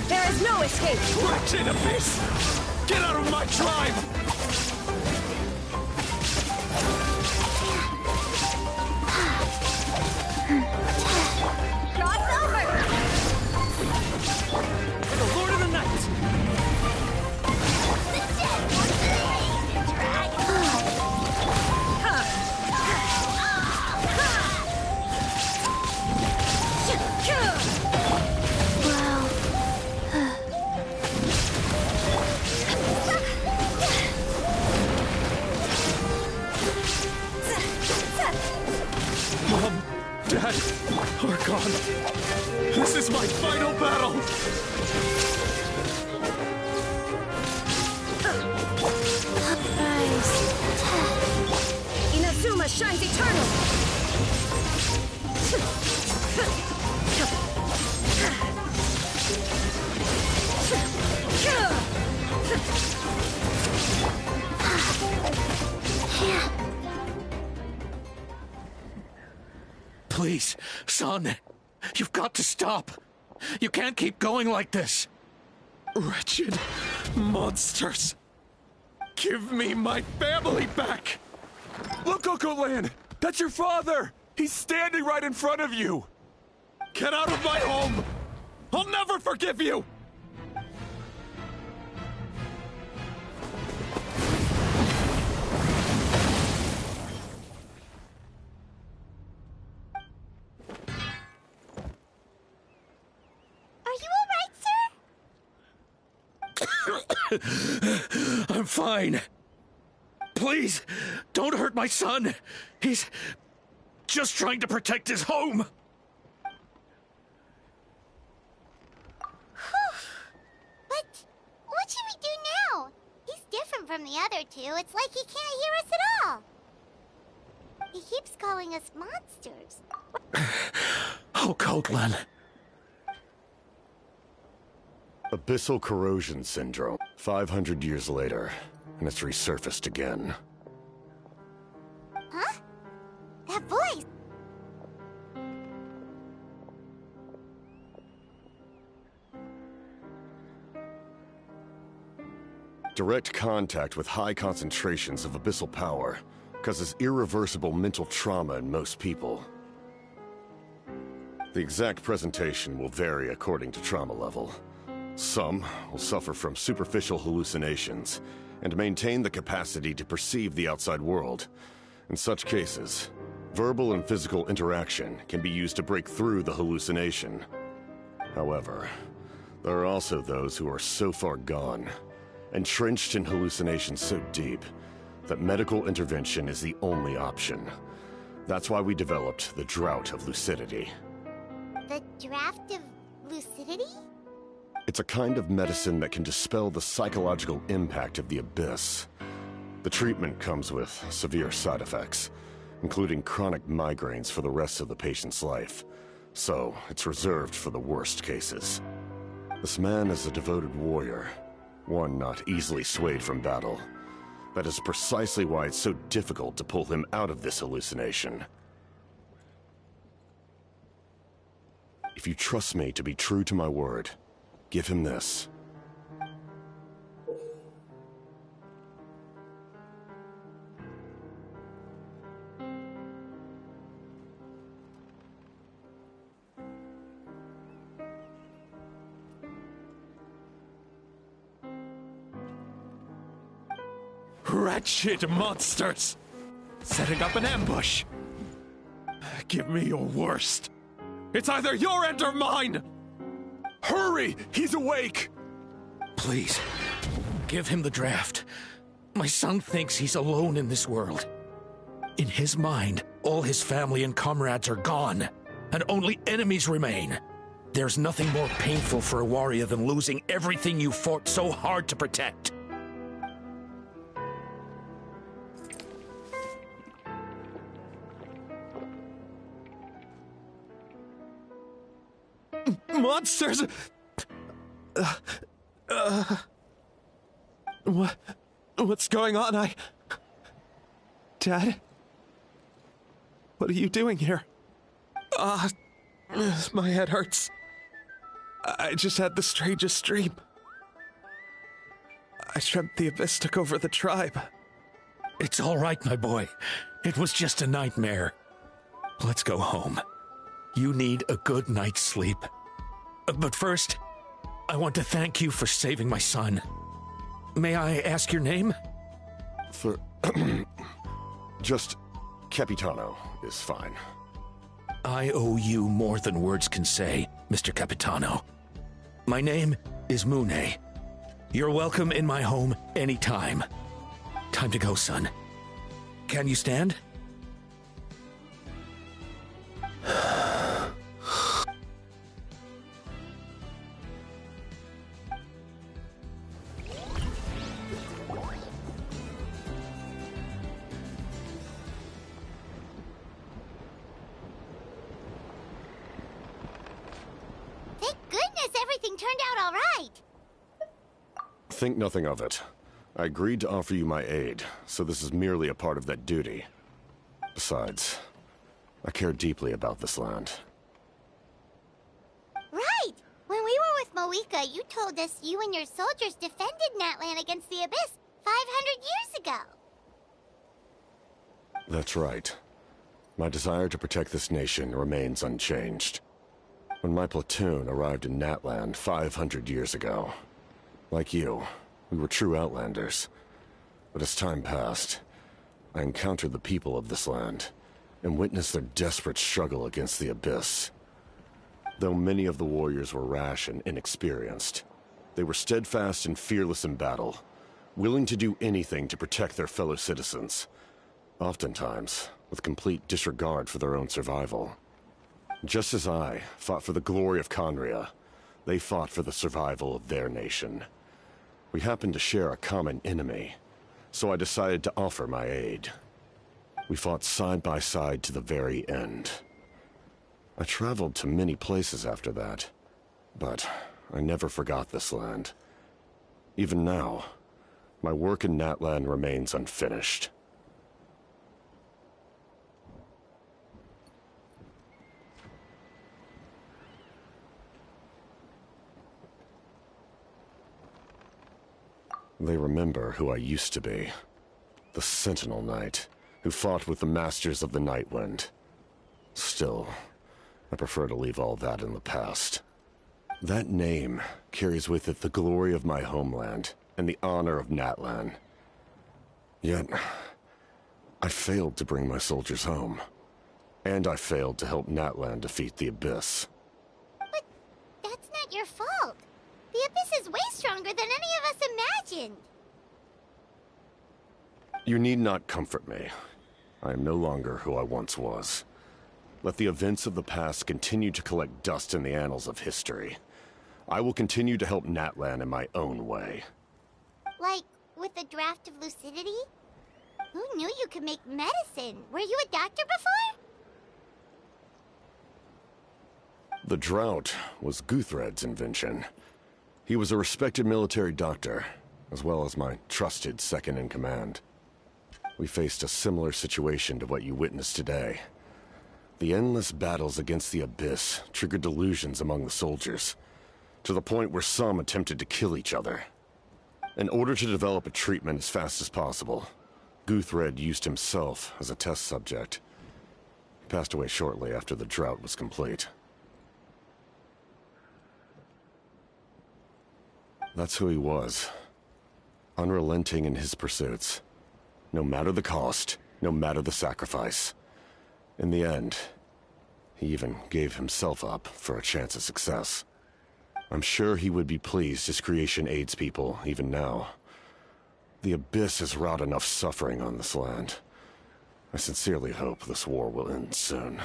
There is no escape! Wretched Abyss! Get out of my tribe! Cross over! For the Lord of the Night! Mom, Dad, Archon, this is my final battle! Inazuma shines eternal! Please, son, you've got to stop. You can't keep going like this. Wretched monsters! Give me my family back! Look, Okolan! That's your father! He's standing right in front of you! Get out of my home! I'll never forgive you! Are you all right, sir? I'm fine. Please, don't hurt my son. He's just trying to protect his home. But what should we do now? He's different from the other two. It's like he can't hear us at all. He keeps calling us monsters. Oh, Coatlan. Abyssal corrosion syndrome. 500 years later, and it's resurfaced again. Huh? That voice! Direct contact with high concentrations of abyssal power causes irreversible mental trauma in most people. The exact presentation will vary according to trauma level. Some will suffer from superficial hallucinations and maintain the capacity to perceive the outside world. In such cases, verbal and physical interaction can be used to break through the hallucination. However, there are also those who are so far gone, entrenched in hallucinations so deep, that medical intervention is the only option. That's why we developed the Drought of Lucidity. The Draft of Lucidity? It's a kind of medicine that can dispel the psychological impact of the Abyss. The treatment comes with severe side effects, including chronic migraines for the rest of the patient's life. So, it's reserved for the worst cases. This man is a devoted warrior, one not easily swayed from battle. That is precisely why it's so difficult to pull him out of this hallucination. If you trust me to be true to my word, give him this. Wretched monsters! Setting up an ambush! Give me your worst. It's either your end or mine! Hurry! He's awake! Please, give him the draft. My son thinks he's alone in this world. In his mind, all his family and comrades are gone, and only enemies remain. There's nothing more painful for a warrior than losing everything you fought so hard to protect. Monsters! What's going on? Dad? What are you doing here? My head hurts. I just had the strangest dream. I dreamt the Abyss took over the tribe. It's all right, my boy. It was just a nightmare. Let's go home. You need a good night's sleep. But first, I want to thank you for saving my son. May I ask your name? Just Capitano is fine. I owe you more than words can say, Mr. Capitano. My name is Mune. You're welcome in my home anytime. Time to go, son. Can you stand? Think nothing of it. I agreed to offer you my aid, so this is merely a part of that duty. Besides, I care deeply about this land. Right! When we were with Moika, you told us you and your soldiers defended Natlan against the Abyss 500 years ago. That's right. My desire to protect this nation remains unchanged. When my platoon arrived in Natlan 500 years ago, like you, we were true outlanders. But as time passed, I encountered the people of this land, and witnessed their desperate struggle against the Abyss. Though many of the warriors were rash and inexperienced, they were steadfast and fearless in battle, willing to do anything to protect their fellow citizens, oftentimes with complete disregard for their own survival. Just as I fought for the glory of Khaenri'ah, they fought for the survival of their nation. We happened to share a common enemy, so I decided to offer my aid. We fought side by side to the very end. I traveled to many places after that, but I never forgot this land. Even now, my work in Natlan remains unfinished. They remember who I used to be. The Sentinel Knight, who fought with the Masters of the Nightwind. Still, I prefer to leave all that in the past. That name carries with it the glory of my homeland and the honor of Natlan. Yet, I failed to bring my soldiers home. And I failed to help Natlan defeat the Abyss. But that's not your fault. The Abyss is way stronger than any of us imagined. You need not comfort me. I am no longer who I once was. Let the events of the past continue to collect dust in the annals of history. I will continue to help Natlan in my own way. Like, with the draft of lucidity? Who knew you could make medicine? Were you a doctor before? The drought was Guthred's invention. He was a respected military doctor, as well as my trusted second-in-command. We faced a similar situation to what you witnessed today. The endless battles against the Abyss triggered delusions among the soldiers, to the point where some attempted to kill each other. In order to develop a treatment as fast as possible, Guthred used himself as a test subject. He passed away shortly after the drought was complete. That's who he was. Unrelenting in his pursuits. No matter the cost, no matter the sacrifice. In the end, he even gave himself up for a chance at success. I'm sure he would be pleased his creation aids people, even now. The Abyss has wrought enough suffering on this land. I sincerely hope this war will end soon.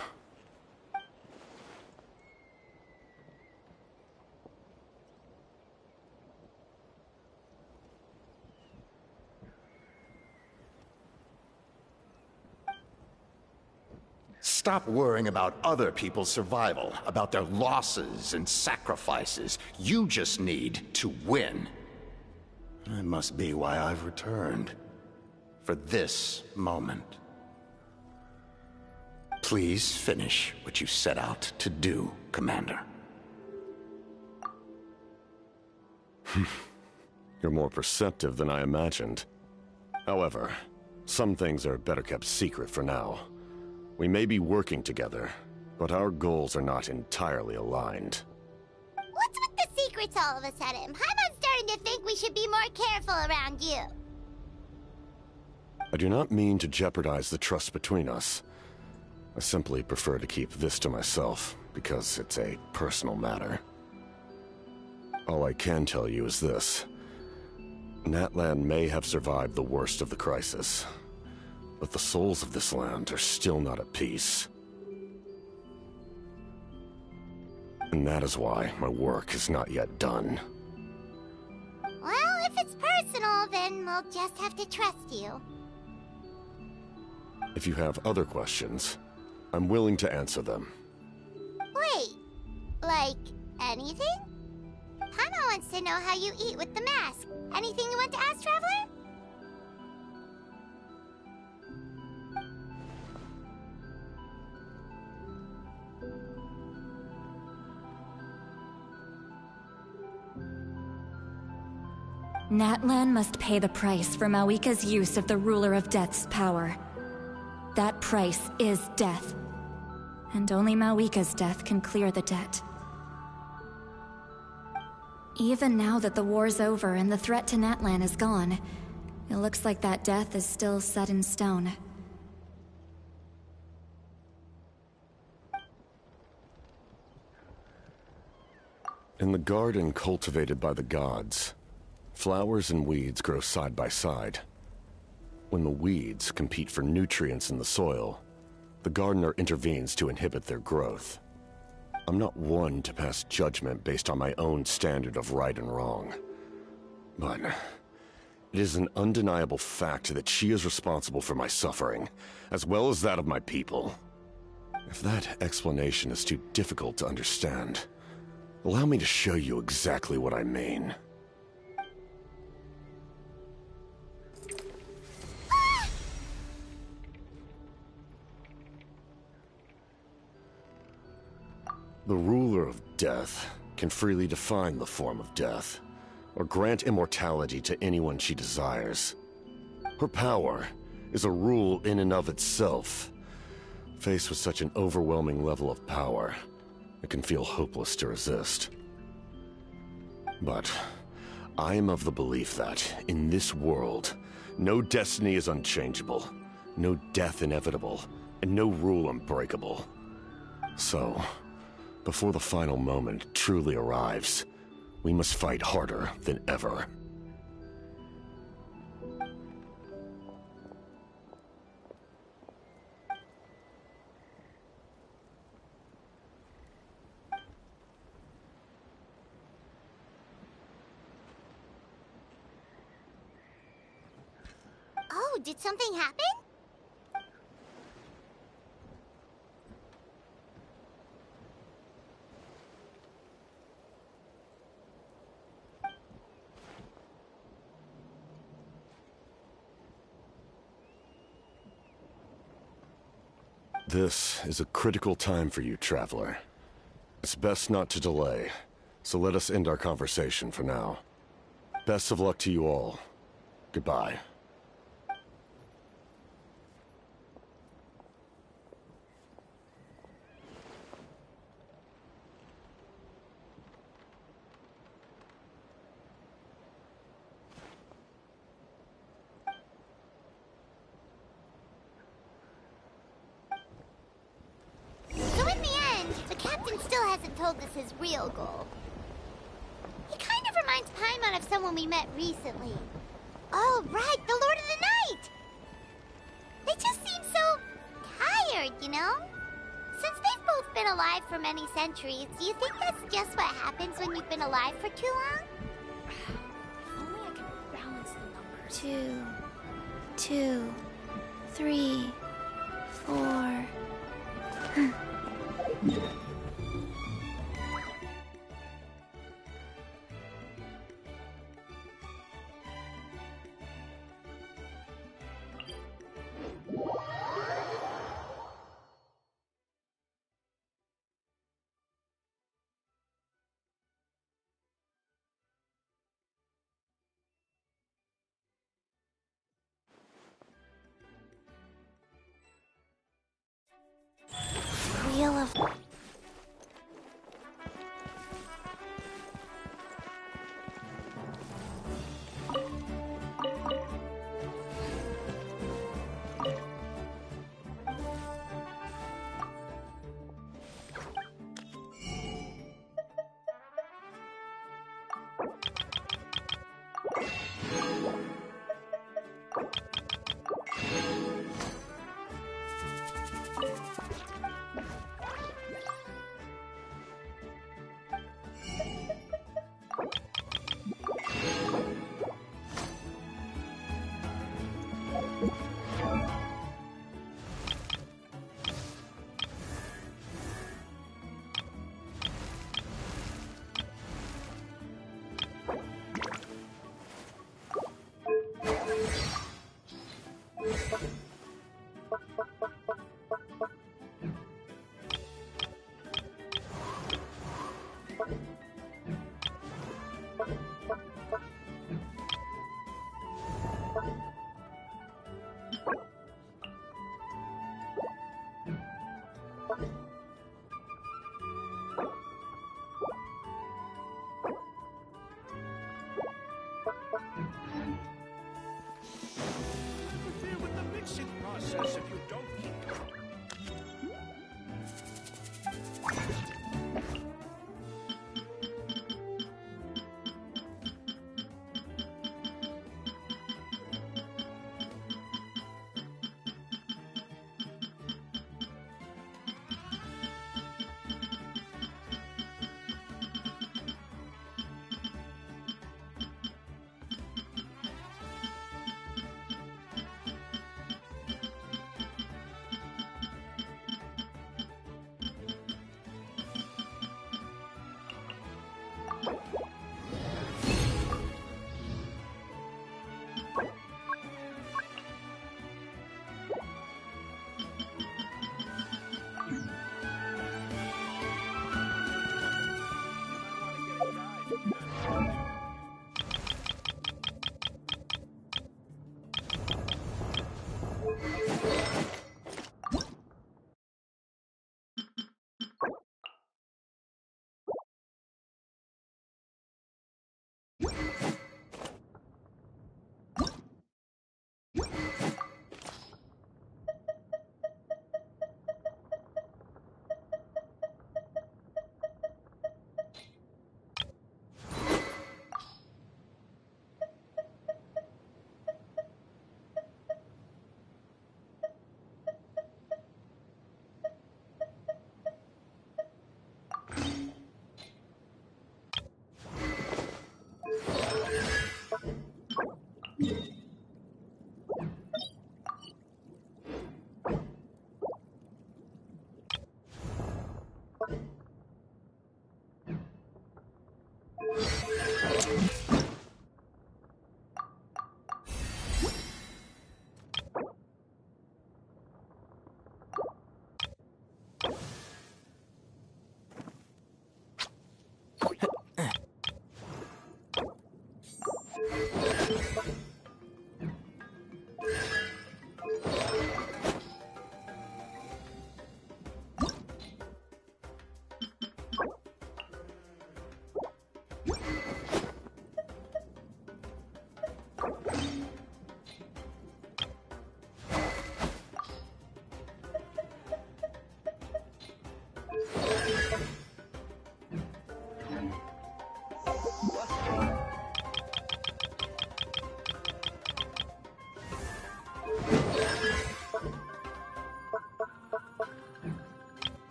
Stop worrying about other people's survival, about their losses and sacrifices. You just need to win. That must be why I've returned. For this moment. Please finish what you set out to do, Commander. You're more perceptive than I imagined. However, some things are better kept secret for now. We may be working together, but our goals are not entirely aligned. What's with the secrets all of a sudden? Paimon's starting to think we should be more careful around you. I do not mean to jeopardize the trust between us. I simply prefer to keep this to myself, because it's a personal matter. All I can tell you is this. Natlan may have survived the worst of the crisis, but the souls of this land are still not at peace. And that is why my work is not yet done. Well, if it's personal, then we'll just have to trust you. If you have other questions, I'm willing to answer them. Wait, like anything? Paimon wants to know how you eat with the mask. Anything you want to ask, Traveler? Natlan must pay the price for Mawika's use of the Ruler of Death's power. that price is death. And only Mawika's death can clear the debt. Even now that the war's over and the threat to Natlan is gone, it looks like that death is still set in stone. In the garden cultivated by the gods, flowers and weeds grow side by side. When the weeds compete for nutrients in the soil, the gardener intervenes to inhibit their growth. I'm not one to pass judgment based on my own standard of right and wrong. But it is an undeniable fact that she is responsible for my suffering, as well as that of my people. If that explanation is too difficult to understand, allow me to show you exactly what I mean. The ruler of death can freely define the form of death, or grant immortality to anyone she desires. Her power is a rule in and of itself. Faced with such an overwhelming level of power, it can feel hopeless to resist. But I am of the belief that, in this world, no destiny is unchangeable, no death inevitable, and no rule unbreakable. So, before the final moment truly arrives, we must fight harder than ever. Oh, did something happen? This is a critical time for you, Traveler. It's best not to delay, so let us end our conversation for now. Best of luck to you all. Goodbye. Told us his real goal. He kind of reminds Paimon of someone we met recently. Oh, right, the Lord of the Night! They just seem so tired, you know? Since they've both been alive for many centuries, do you think that's just what happens when you've been alive for too long? If only I could balance the numbers. 2, 2, 3, 4.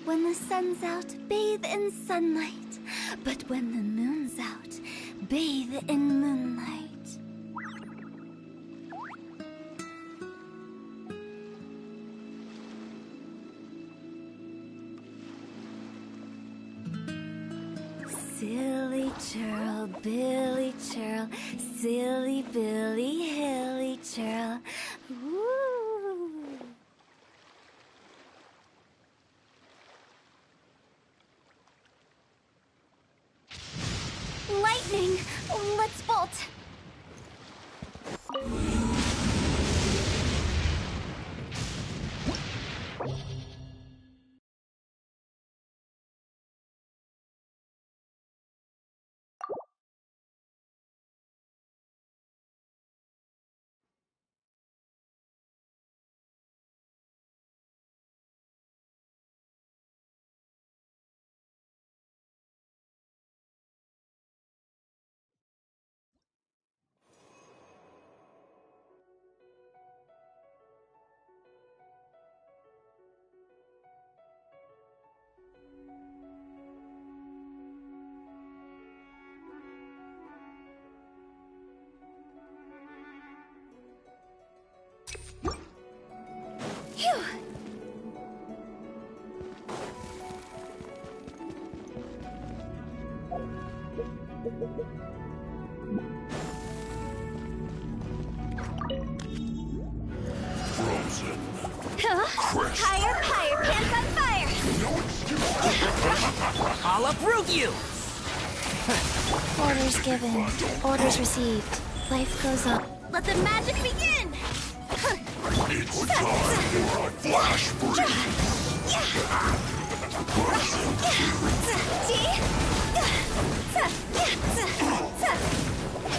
When the sun's out, bathe in sunlight. But when the moon's out, bathe in moonlight. Silly churl, Billy churl, silly Billy, hilly churl. Woo! Lightning! Let's bolt! Frozen. Higher, higher, pants on fire! I'll uproot you! Orders given, orders received. Life goes on. Let the magic begin! It's time for a flash freeze!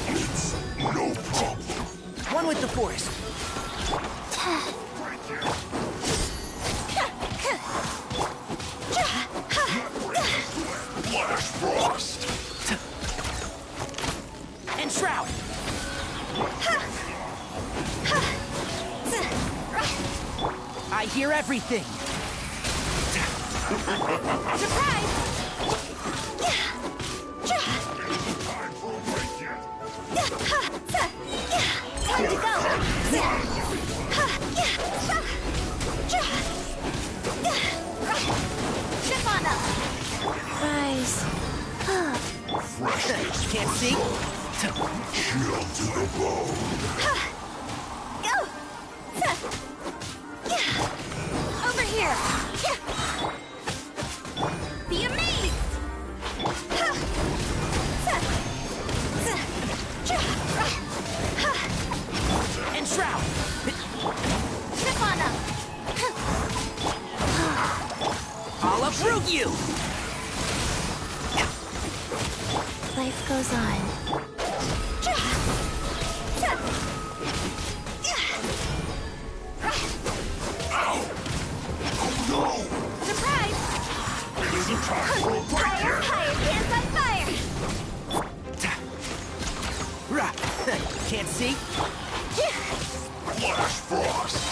It's no problem. One with the force. Flash Frost! And Shroud! I hear everything! Surprise! Time to go! Ship on up! Rise up! Freshness Can't see? chill to the bone. Go! Over here! Be amazed! And Shroud! Ship on up! I'll uproot you! Life goes on. Surprise! It isn't time for a break Higher, yet. higher, pants on fire! Can't see? Flash Frost!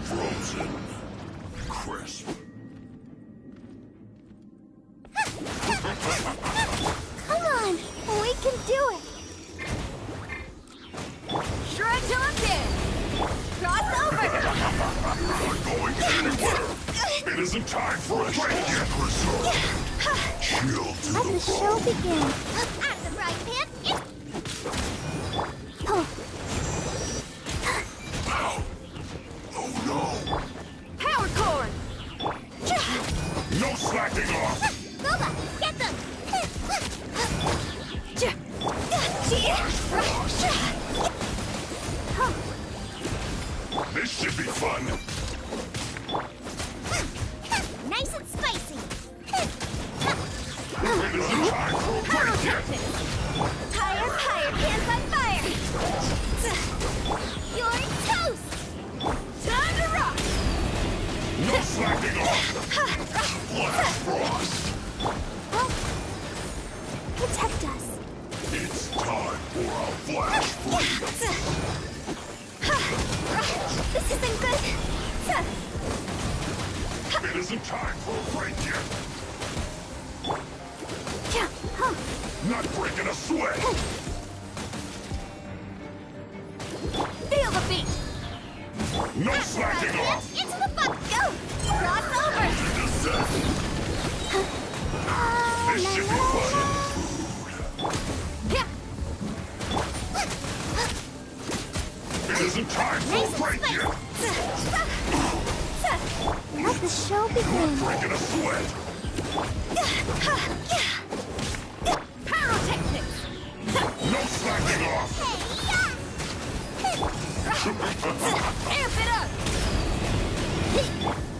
Frozen. Crisp. Come on! We can do it! Shred till I'm dead! Cross over! You're not going anywhere! It isn't time for a break yet, Preserve! Let the show begin. Out of the frying pan. Oh no! Power cord. No slacking off! Boba, get them. This should be fun. Nice and spicy. It isn't time for a break yet. Tire pans on fire. You're toast. Time to rock. No slacking off. Flash Frost. Protect us. It's time for a flash freeze. This isn't good. It isn't time for a break yet. Not breaking a sweat. Feel the beat. No slacking off. Into the butt. Go. Cross over. This should be fun. It isn't time for a break yet. Let the show begin. Breaking a sweat. Pyrotechnics. No slacking off. Amp it up.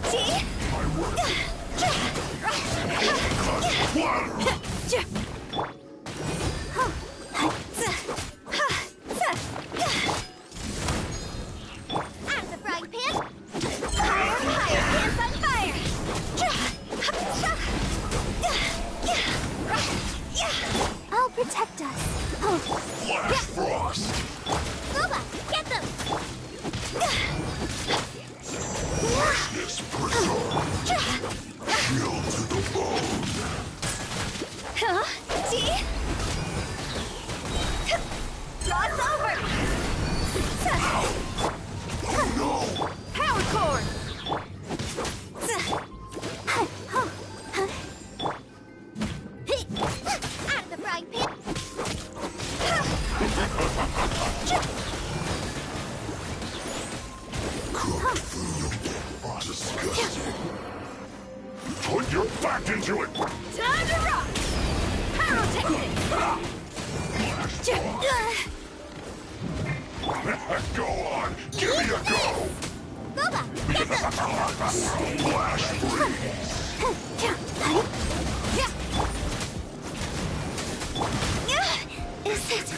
See? My work. Out of the frying pan. Fire pans on fire. I'll protect us. Flash Frost. Boba, get them. Freshness preserved. Chill to the bone. Huh? See? Cross over. Oh no! Power cord. Out of the frying pan. Cooked food. Disgusting. Put your back into it. Time to rock. Pyrotechnics. Go on. Give me a go. Boba, get them. Flash freeze. Is it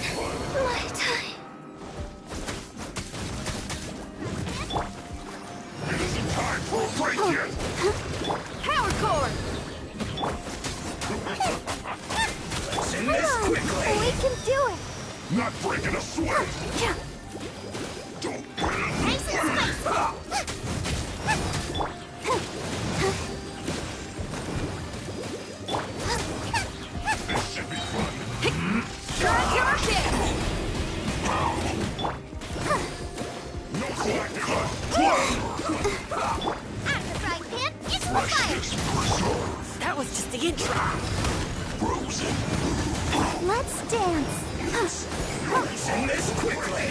my time? It isn't time for a break yet. Power cord. Let's end this quickly. We can do it. Not breaking a sweat. Don't get it. Nice and spicy. This should be fun. Try your shit. No slacking off. Out of the frying pan, into the fire. Freshness preserved. That was just the intro. Frozen. Let's dance. Let's end this quickly.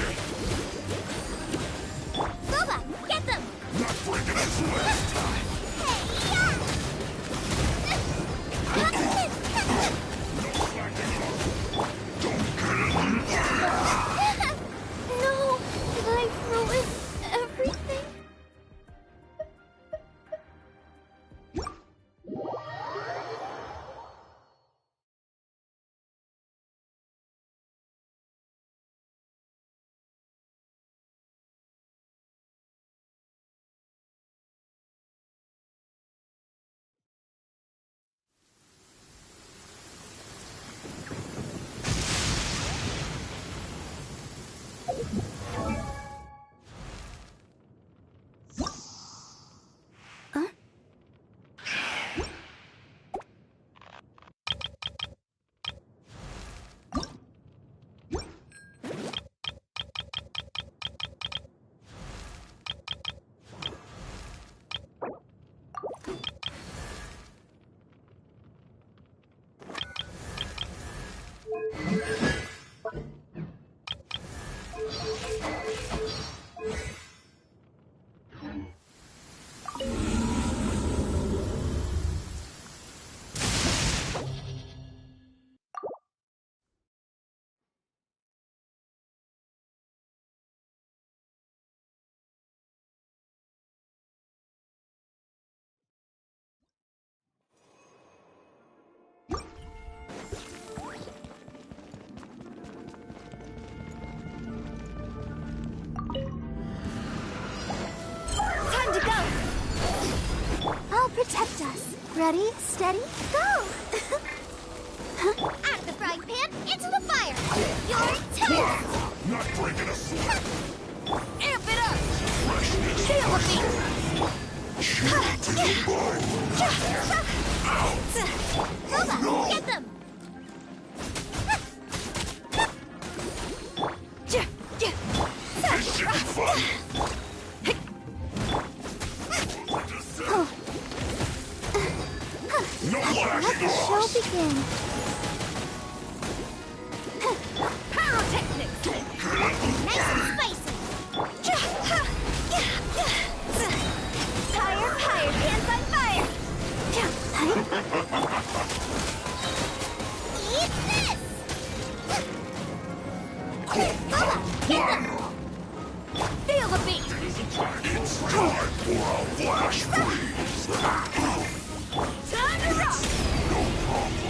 Boba, get them. Not breaking a sweat. No, did I ruin everything? Ready, steady, go! Out of the frying pan, into the fire! Your turn! Not breaking a sweat! Amp it up! Feel the beat! Shoot to the bone! Hold on, get them! This should be fun! No Let lashing the show off! begin. Pyrotechnics! Don't get it! Nice and spicy. Fire, fire, hands on fire. Eat this. Bubba, get them. Feel the beat. It's time for a flash freeze! Time to rock. No problem!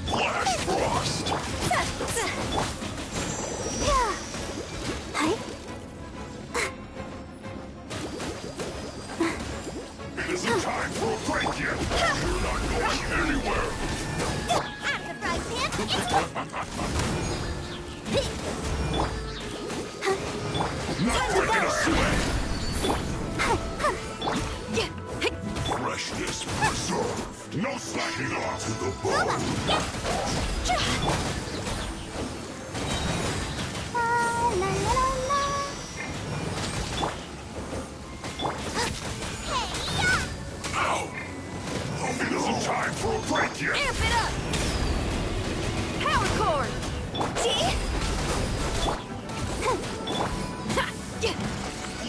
Flash frost! It isn't time for a break yet! You're not going anywhere! Out of the frying pan, Not breaking a sweat! Freshness preserved! No slacking off to the bone! Ow! It isn't time for a break yet! Amp it up! Power cord! See?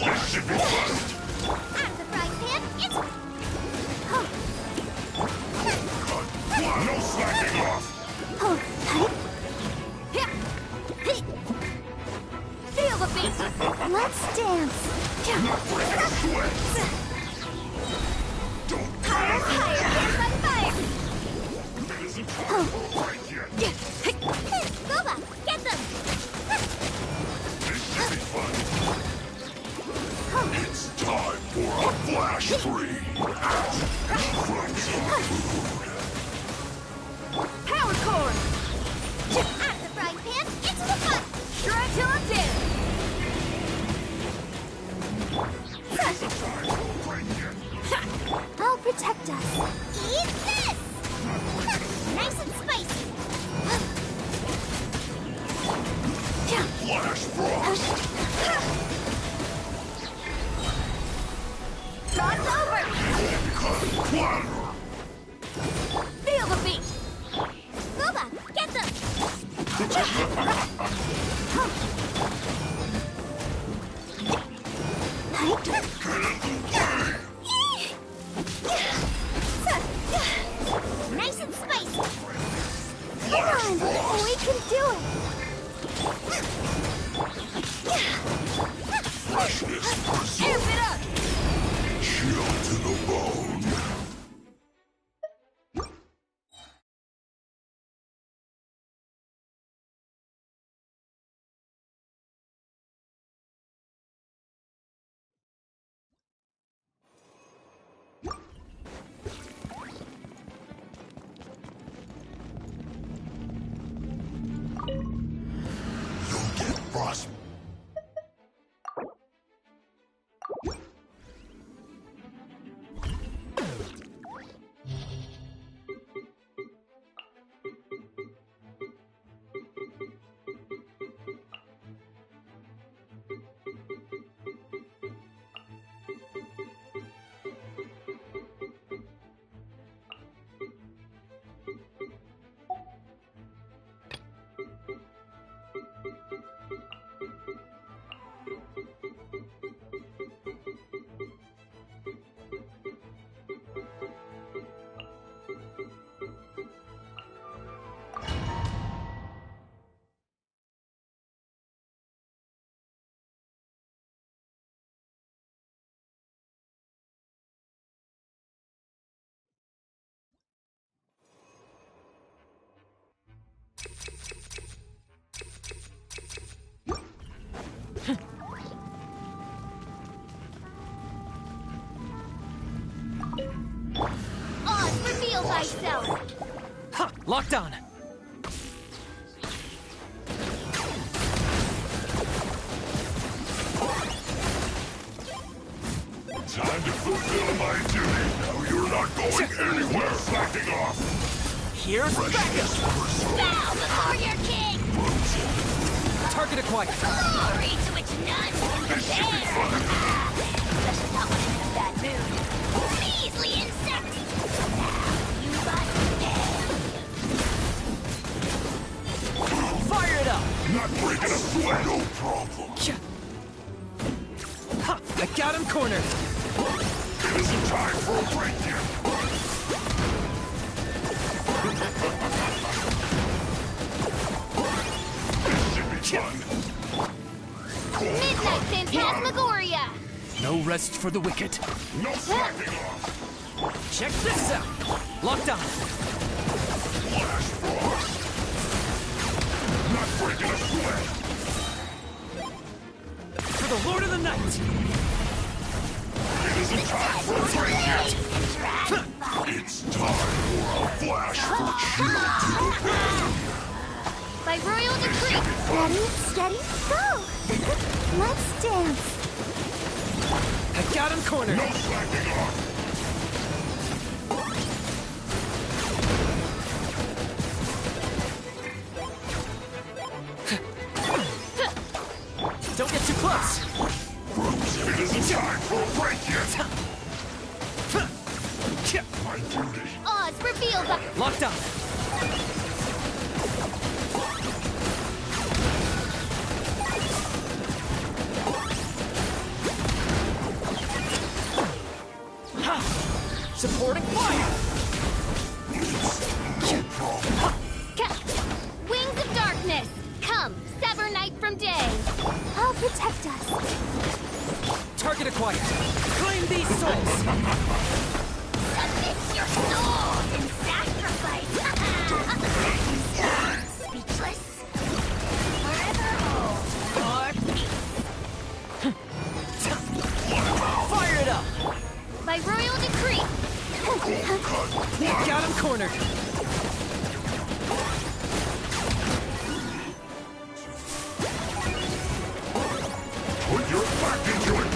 This should be fun! Out of the frying pan, it's... No slacking off! Feel the beat! Let's dance! Not breaking a sweat! Don't Higher, higher, hands on fire! It isn't time for a break yet! Bubba, get them! This should be fun! It's time for a flash freeze! Frozen food! Power cord! Out of the frying pan, into the fun! Try till I'm dead! I'll protect us. Eat this! Nice and spicy. Flash frost! It's over! Feel the beat! Bubba, get them! Nice and spicy! Come on! We can do it! Freshness preserved! Amp it up! Chill to the bone! You'll get frost. thyself! Ha! Locked on! Time to fulfill my duty. Now you're not going anywhere. Backing off. Here's backup! Bow before your king! Target acquired. Glory to which none can compare! Especially not when I'm in a bad mood. Measly insect! Now you must Fire it up! Not breaking a sweat. No problem. Ha! I got him cornered! It isn't time for a break yet. This should be fun. Midnight Phantasmagoria! No rest for the wicked. No slacking off. Check this out! Locked on! Flash frost. Not breaking a sweat. For the Lord of the Night! It isn't time for a break yet. It's time for a flash for Shield. By royal decree! Ready, steady, go! Let's dance! I got him cornered! No slacking off. Don't get too close! Frozen. It isn't time for a break yet. My duty. Oz revealed by... Locked on! Supporting fire! Wings of darkness! Come, sever night from day! I'll protect us! Target acquired! Claim these souls! Submit your souls in sacrifice! Speechless? Forever hold for peace! Fire it up! By royal decree! Got him cornered! Put your back into it.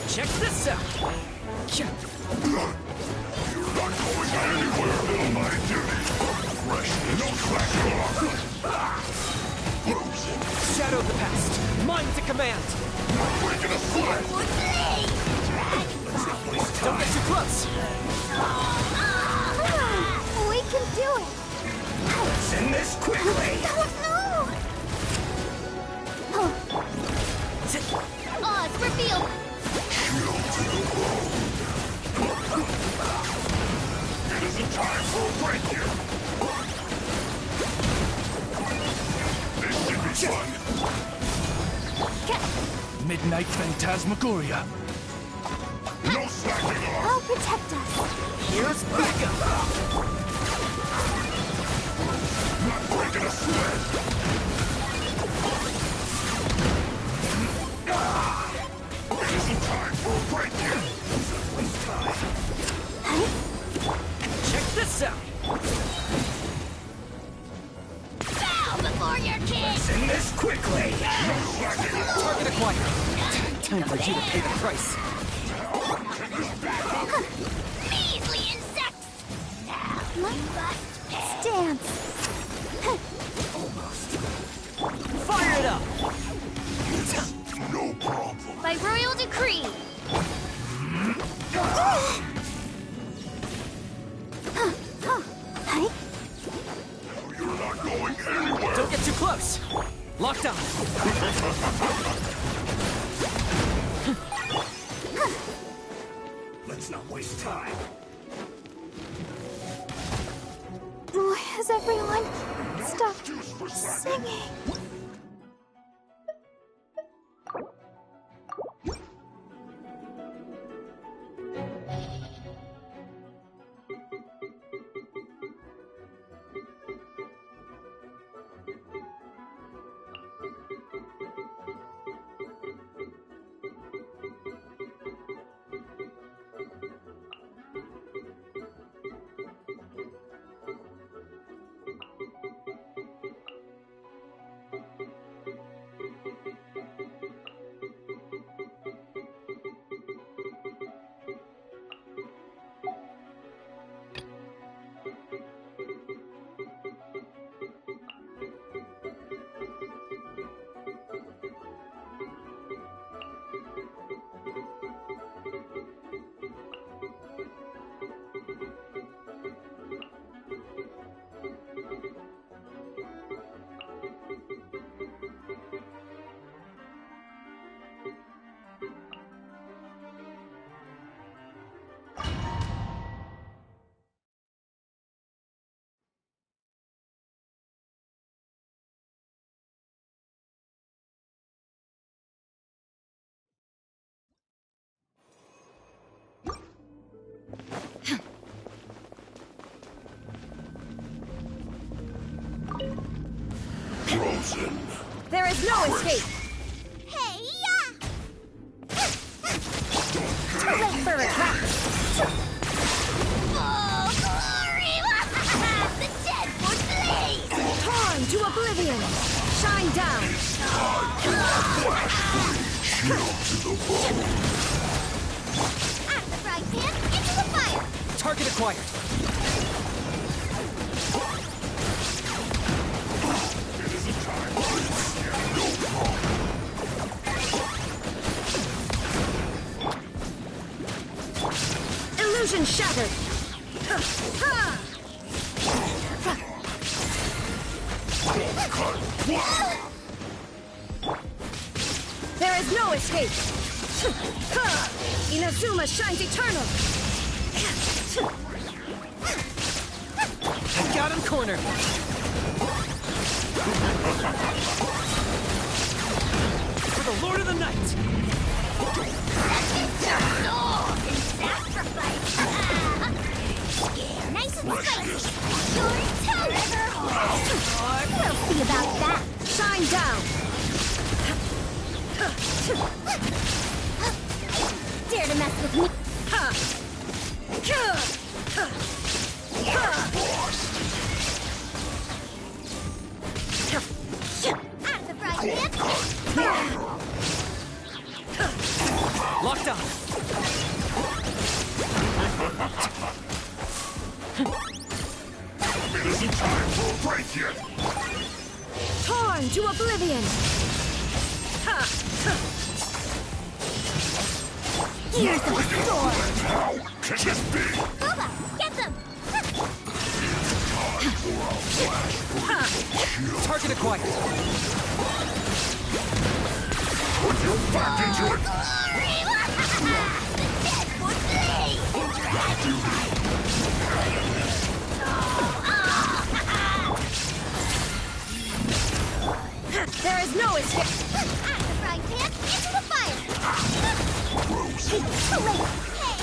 Check this out! You're not going anywhere. Fulfill my duty. Freshness. No slacking off. Frozen. Shadow of the past! Mine to command! Not breaking a sweat. Don't get too close! We can do it! Send this quickly! Oz revealed! Shield to the bone. It isn't time for a break here. This should be fun. Midnight Phantasmagoria. No slacking off. I'll protect us! Here's backup! Not breaking a sweat. It isn't time for a break here. Waste time. Check this out! Bow before your king! Send this quickly! No slacking off. Target acquired! Time for you to pay the price! Measly insects! Now you must dance! Fire it up! No problem. By royal decree! You're not going anywhere. Don't get too close! Locked on! Let's not waste time. Has everyone stopped singing? no escape! Hey, Too late for a trap! oh, glory! The Deadwood Blaze! Torn to oblivion! Shine down! Out of the frying pan, into the fire! Target acquired. Illusion shattered! There is no escape! Inazuma shines eternal! I got him cornered. For the Lord of the Night! Nice and spicy! Your toe! We'll see about that! Shine down! Dare to mess with me! Out of the frying pan! Locked on. It isn't time for a break yet. Torn to oblivion! Here's the sword! How can this be? Booba, get them! Target acquired. Put your back into it. The Deadwood Blaze! There is no escape! Out of the frying pan, into the fire! Too late! Hey,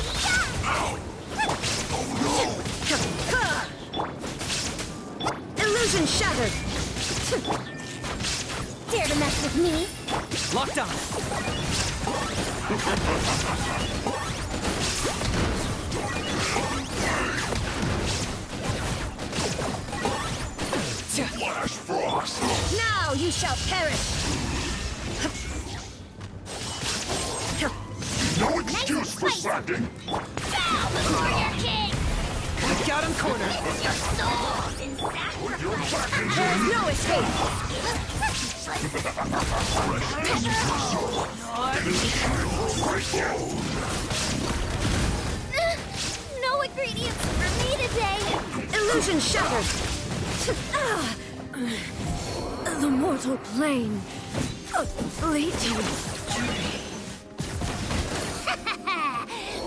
Illusion shattered! Dare to mess with me? Locked on. Flash Frost. Now you shall perish! No excuse for slacking. Bow before your king! I got him cornered. Your souls in Put your back into There is it. no escape! It isn't time for a break yet. No ingredients for me today! Illusion shattered! The mortal plane leading.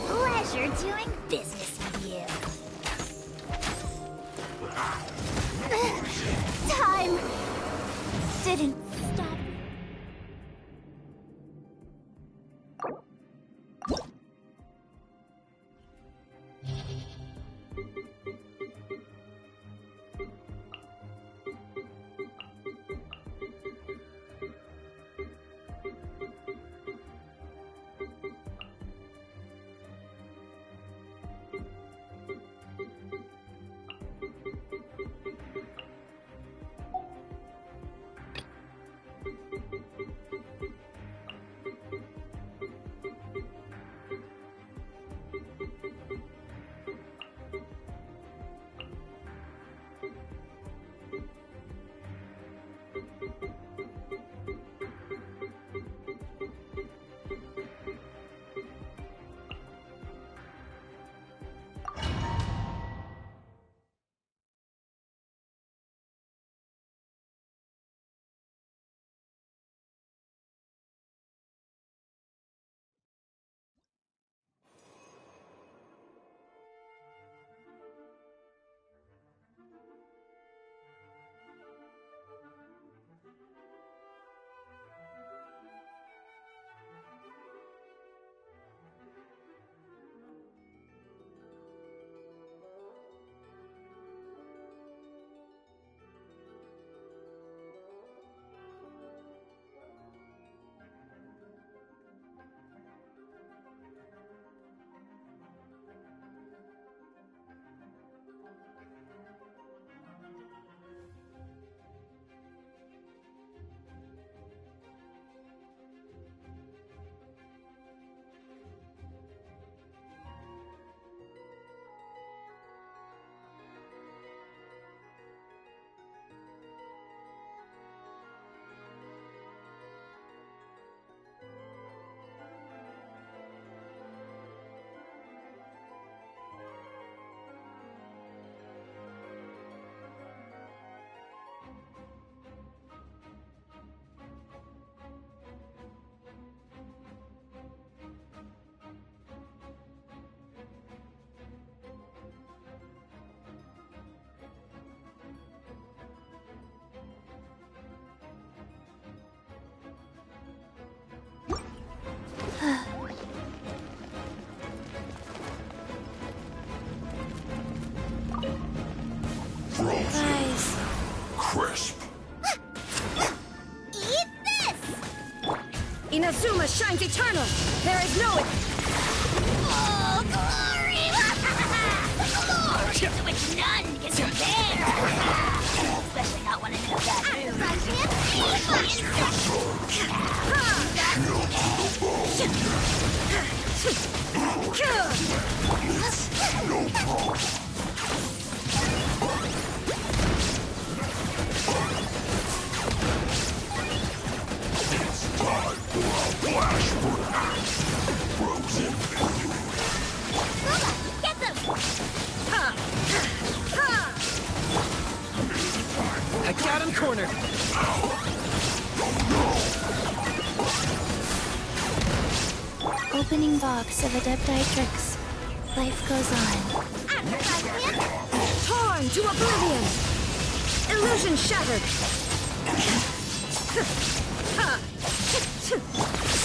Pleasure doing business with you. Time didn't stop. shines eternal! There is no... Oh, glory! Glory to which none can compare! Especially not when I'm in a bad Get them! I got him cornered. Opening box of Adepti-Trix. Life goes on. Torn to oblivion! Illusion shattered!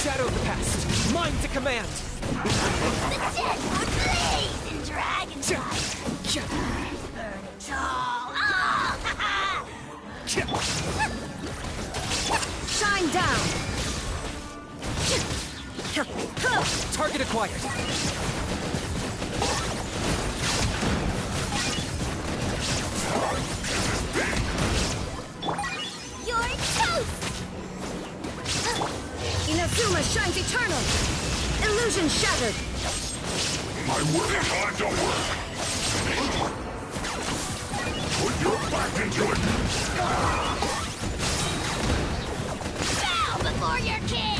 Shadow of the past. Mine to command. The dead would blaze in dragonfire. Burn it all. Shine down! Target acquired. You're toast! Inazuma shines eternal! Illusion shattered! My work time to work! Put your back into it! Bow before your king!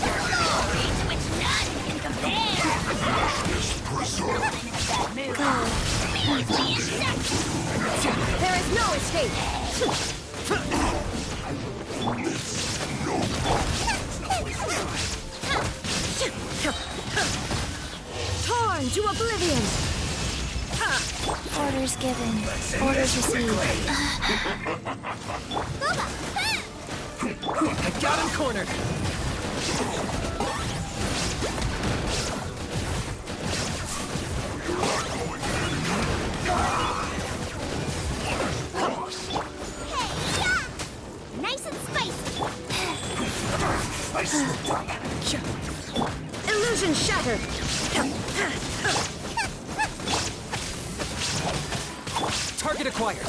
Glory to which none can compare! Go. There is no escape! Torn to oblivion! Orders given. Orders received. I got him cornered. Nice and spicy! Illusion shattered! Target acquired.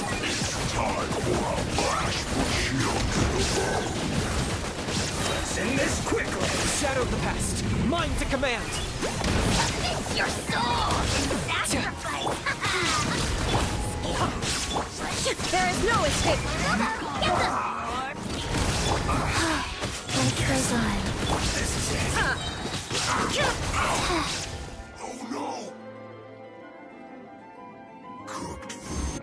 Send this quickly. Shadow of the past. Mine to command. Submit your soul in sacrifice! There is no escape! Get them! Life goes on. This is it. Oh no! Cooked food.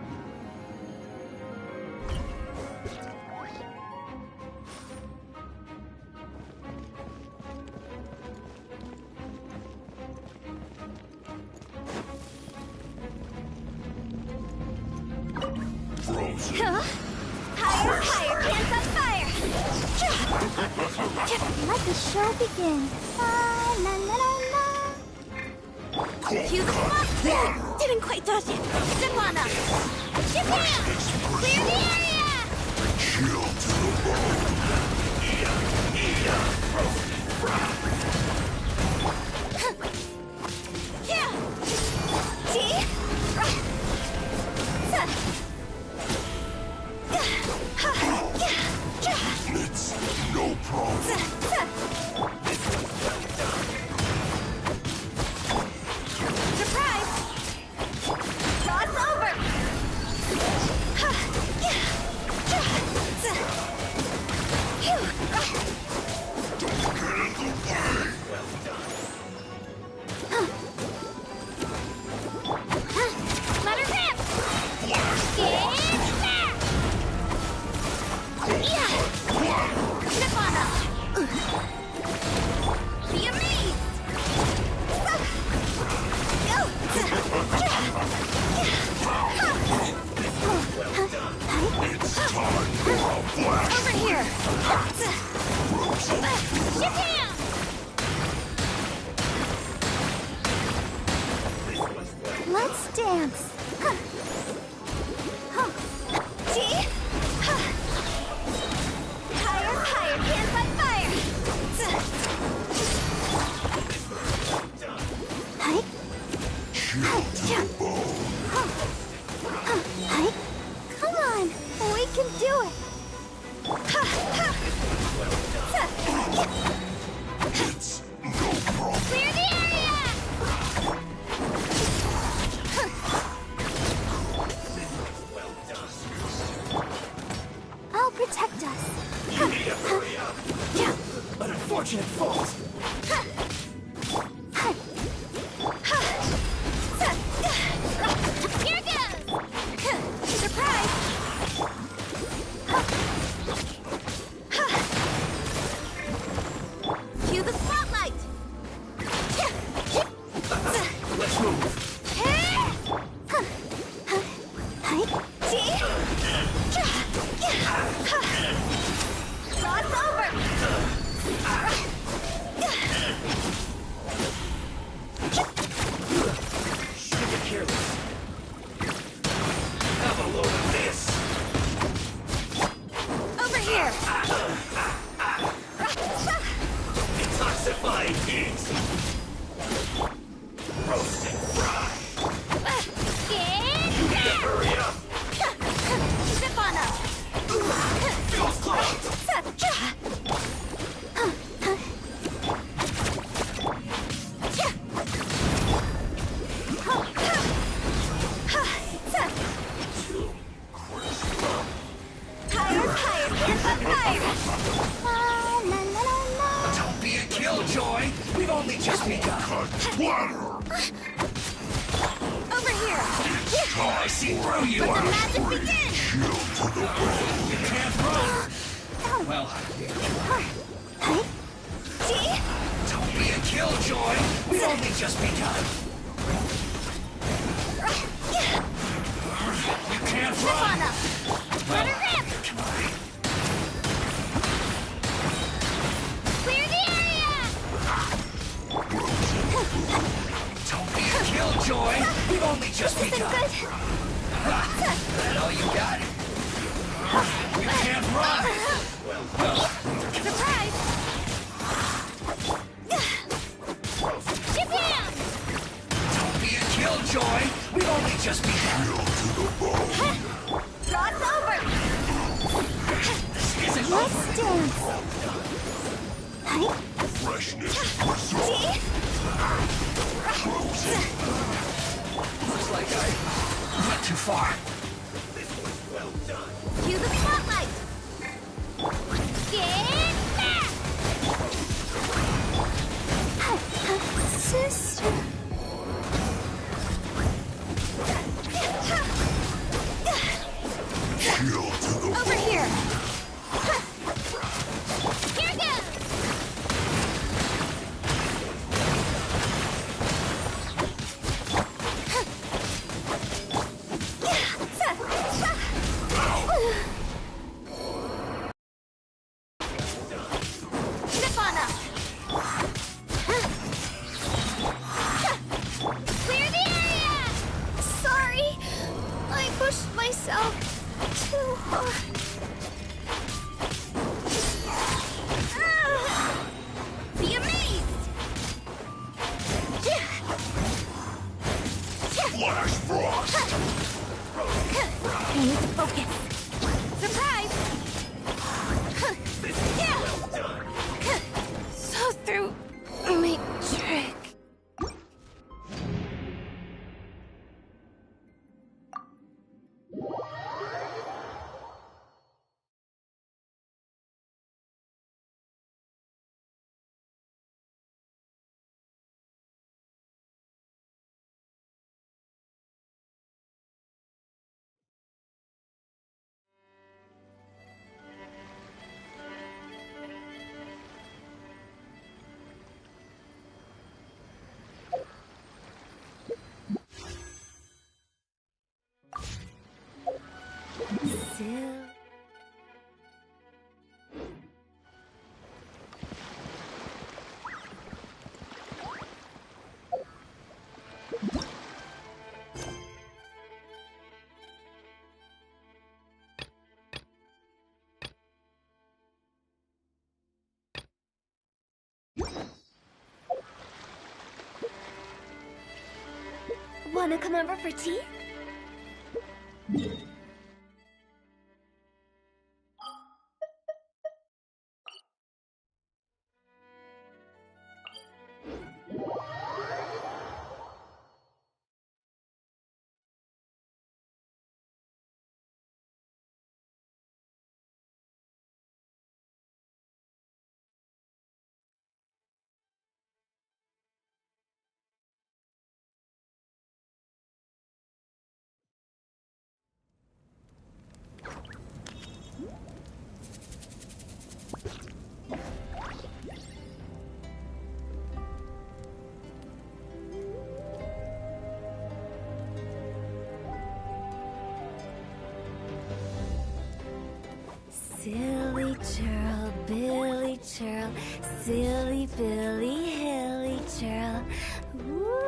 Frozen. Huh? Higher, higher, hands on fire! Let the show begin. La la la la. Cue the clock! Didn't quite touch it. Sivana! Japan! Clear the area! Chill to the bone. Yeah! See? It's no problem. Surprise! Toss over! Let her rip! Get snap! Nirvana! Be amazed! It's time for a flash. Over here! Japan! Let's dance. See? Higher, higher, hands on fire! at fault. Here goes! Surprise! Cue the spotlight! Let's move. Cross over! Shouldn't get careless. Have a load of this. Over here! Detoxifying heat. Roast and fry. You need to hurry up. Zip on up! Feels clogged. Don't be a killjoy. We've only just begun. Over here! I see through you. Let the magic begin! You can't run. Well, See? don't be a killjoy. We've only just begun. You can't Zip run. on up! Let her rip! Clear the area! Don't be a killjoy. We've only just This begun. isn't good. That all you got? You can't run. Surprise! Ship him! Don't be a killjoy. We've only just begun. Cross over! This isn't Let's over. dance! Freshness. See? Looks like I went too far. Well done. Cue the spotlight! Get back! Sister... Over here! Here goes! Zip on up! Clear the area! Sorry, I pushed myself too hard. Be amazed! Flash frost. I need to focus. Surprise! So through my trick. Wanna come over for tea? churl, Billy churl, silly Billy, hilly churl. Woo!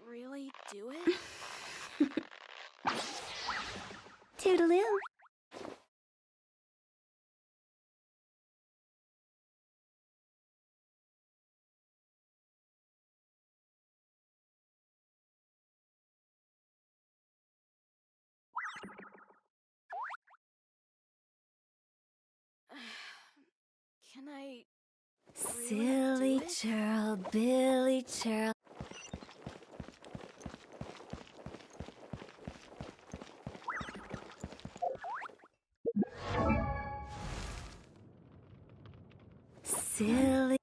Really do it? Toodaloo. Can I... Silly churl, Billy churl. Silly.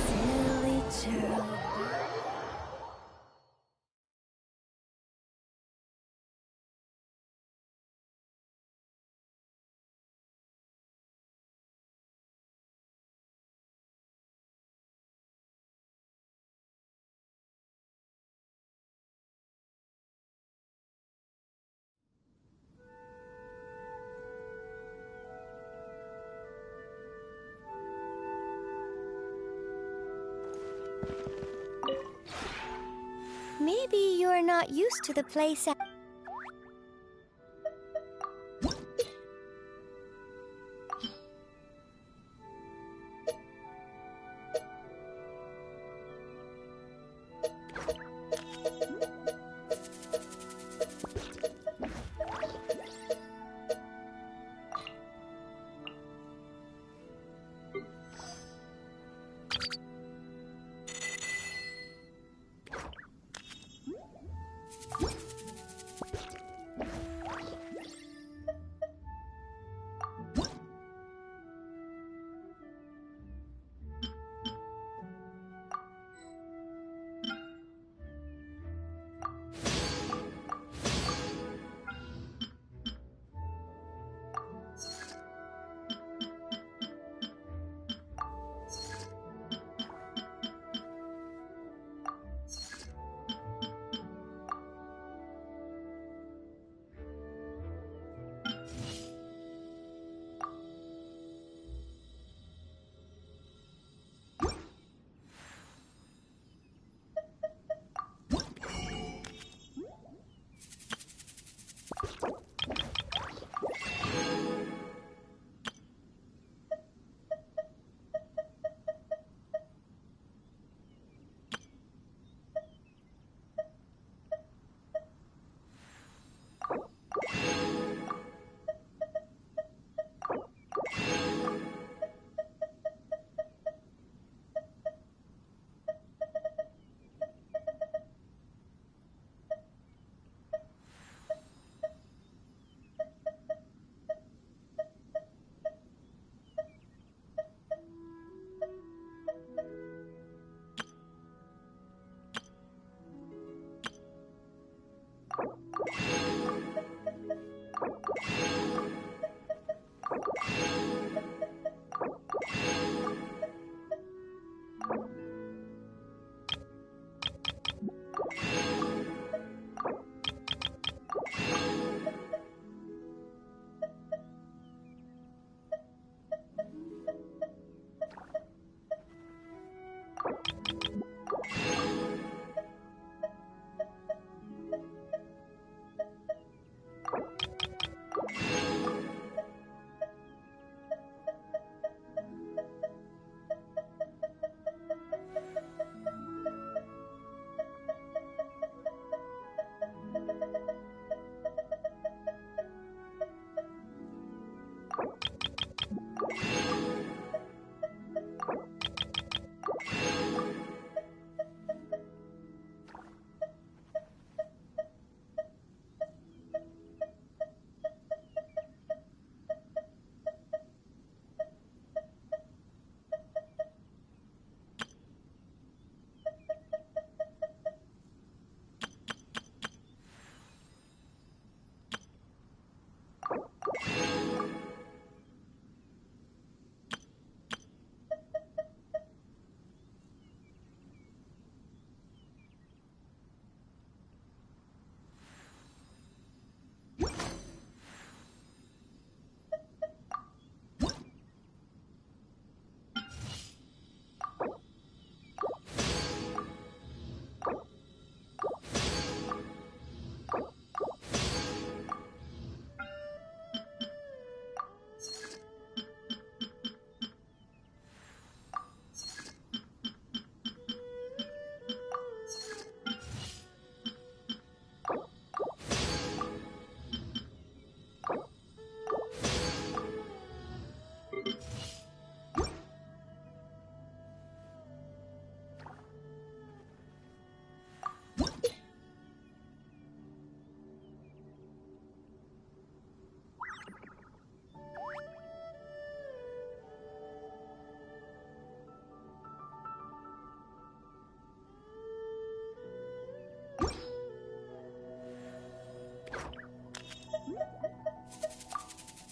Silly churl. Maybe you're not used to the place.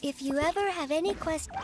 If you ever have any questions...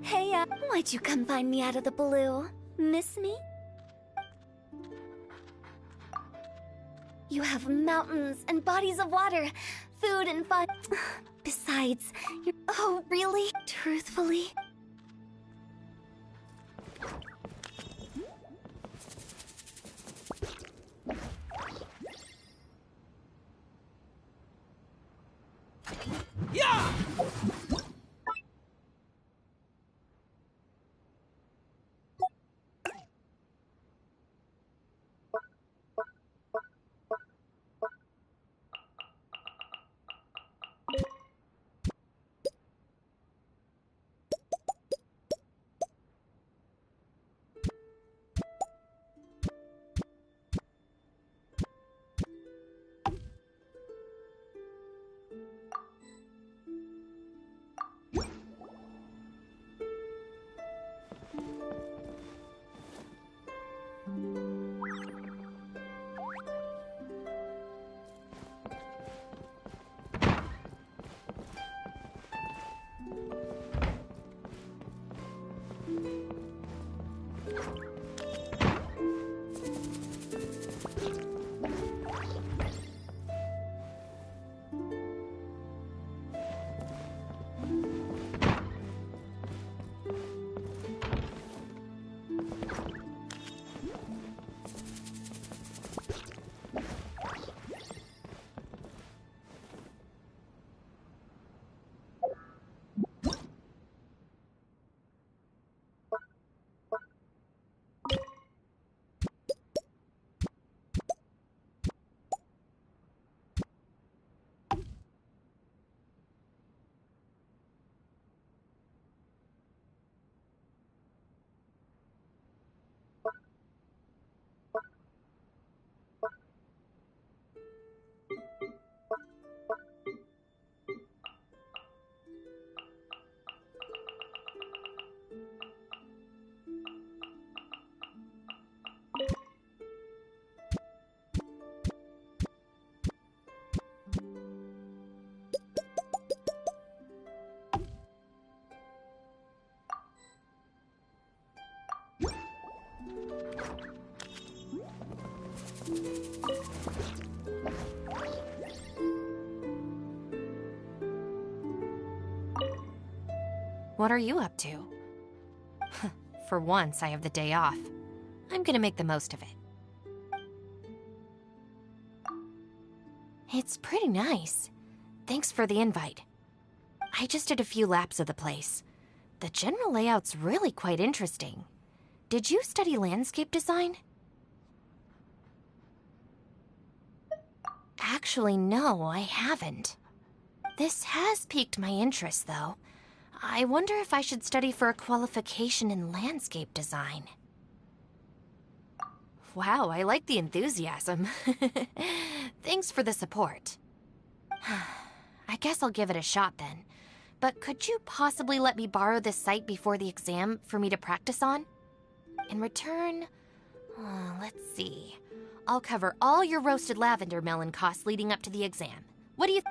Hey, why'd you come find me out of the blue? Miss me? You have mountains and bodies of water, food and fun. Besides, you're... Oh, really? Truthfully? Yeah! What are you up to? For once, I have the day off. I'm gonna make the most of it. It's pretty nice. Thanks for the invite. I just did a few laps of the place. The general layout's really quite interesting. Did you study landscape design? Actually, no, I haven't. This has piqued my interest, though. I wonder if I should study for a qualification in landscape design. Wow, I like the enthusiasm. Thanks for the support. I guess I'll give it a shot then. But could you possibly let me borrow this site before the exam for me to practice on? In return, let's see. I'll cover all your roasted lavender melon costs leading up to the exam. What do you...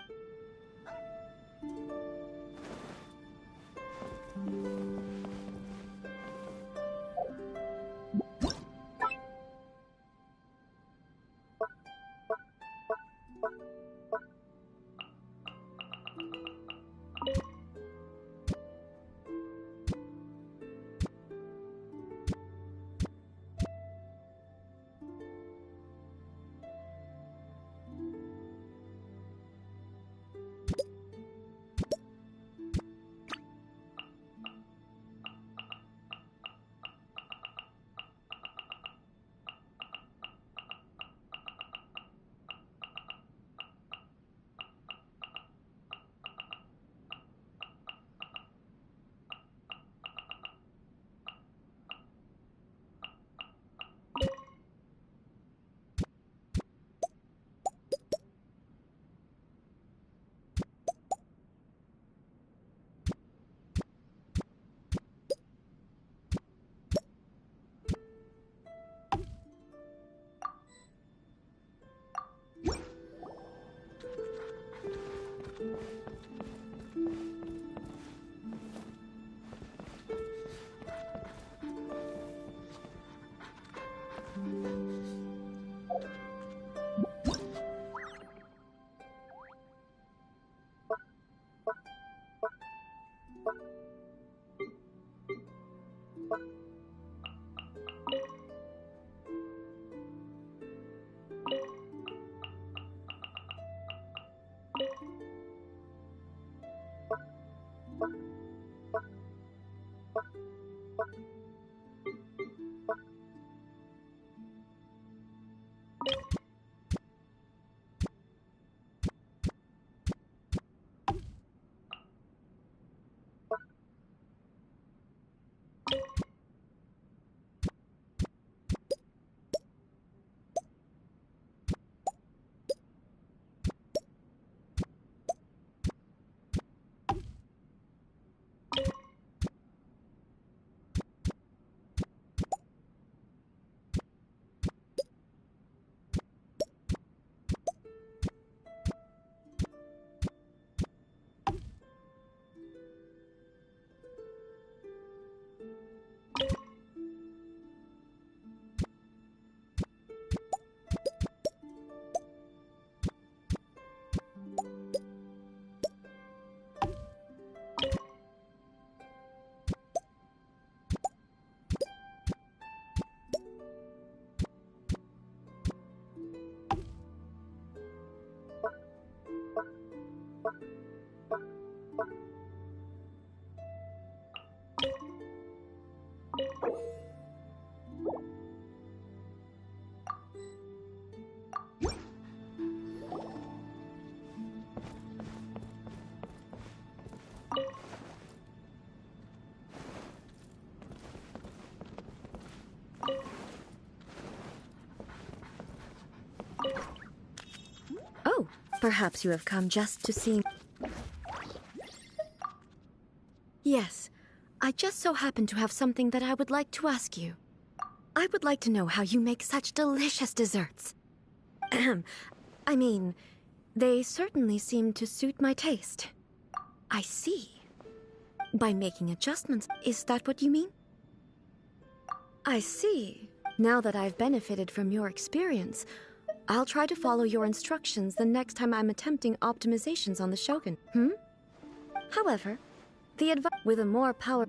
Oh, perhaps you have come just to see... Yes, I just so happen to have something that I would like to ask you. I would like to know how you make such delicious desserts. I mean, they certainly seem to suit my taste. I see. By making adjustments, is that what you mean? I see. Now that I've benefited from your experience, I'll try to follow your instructions the next time I'm attempting optimizations on the Shogun. However, the advice with a more power...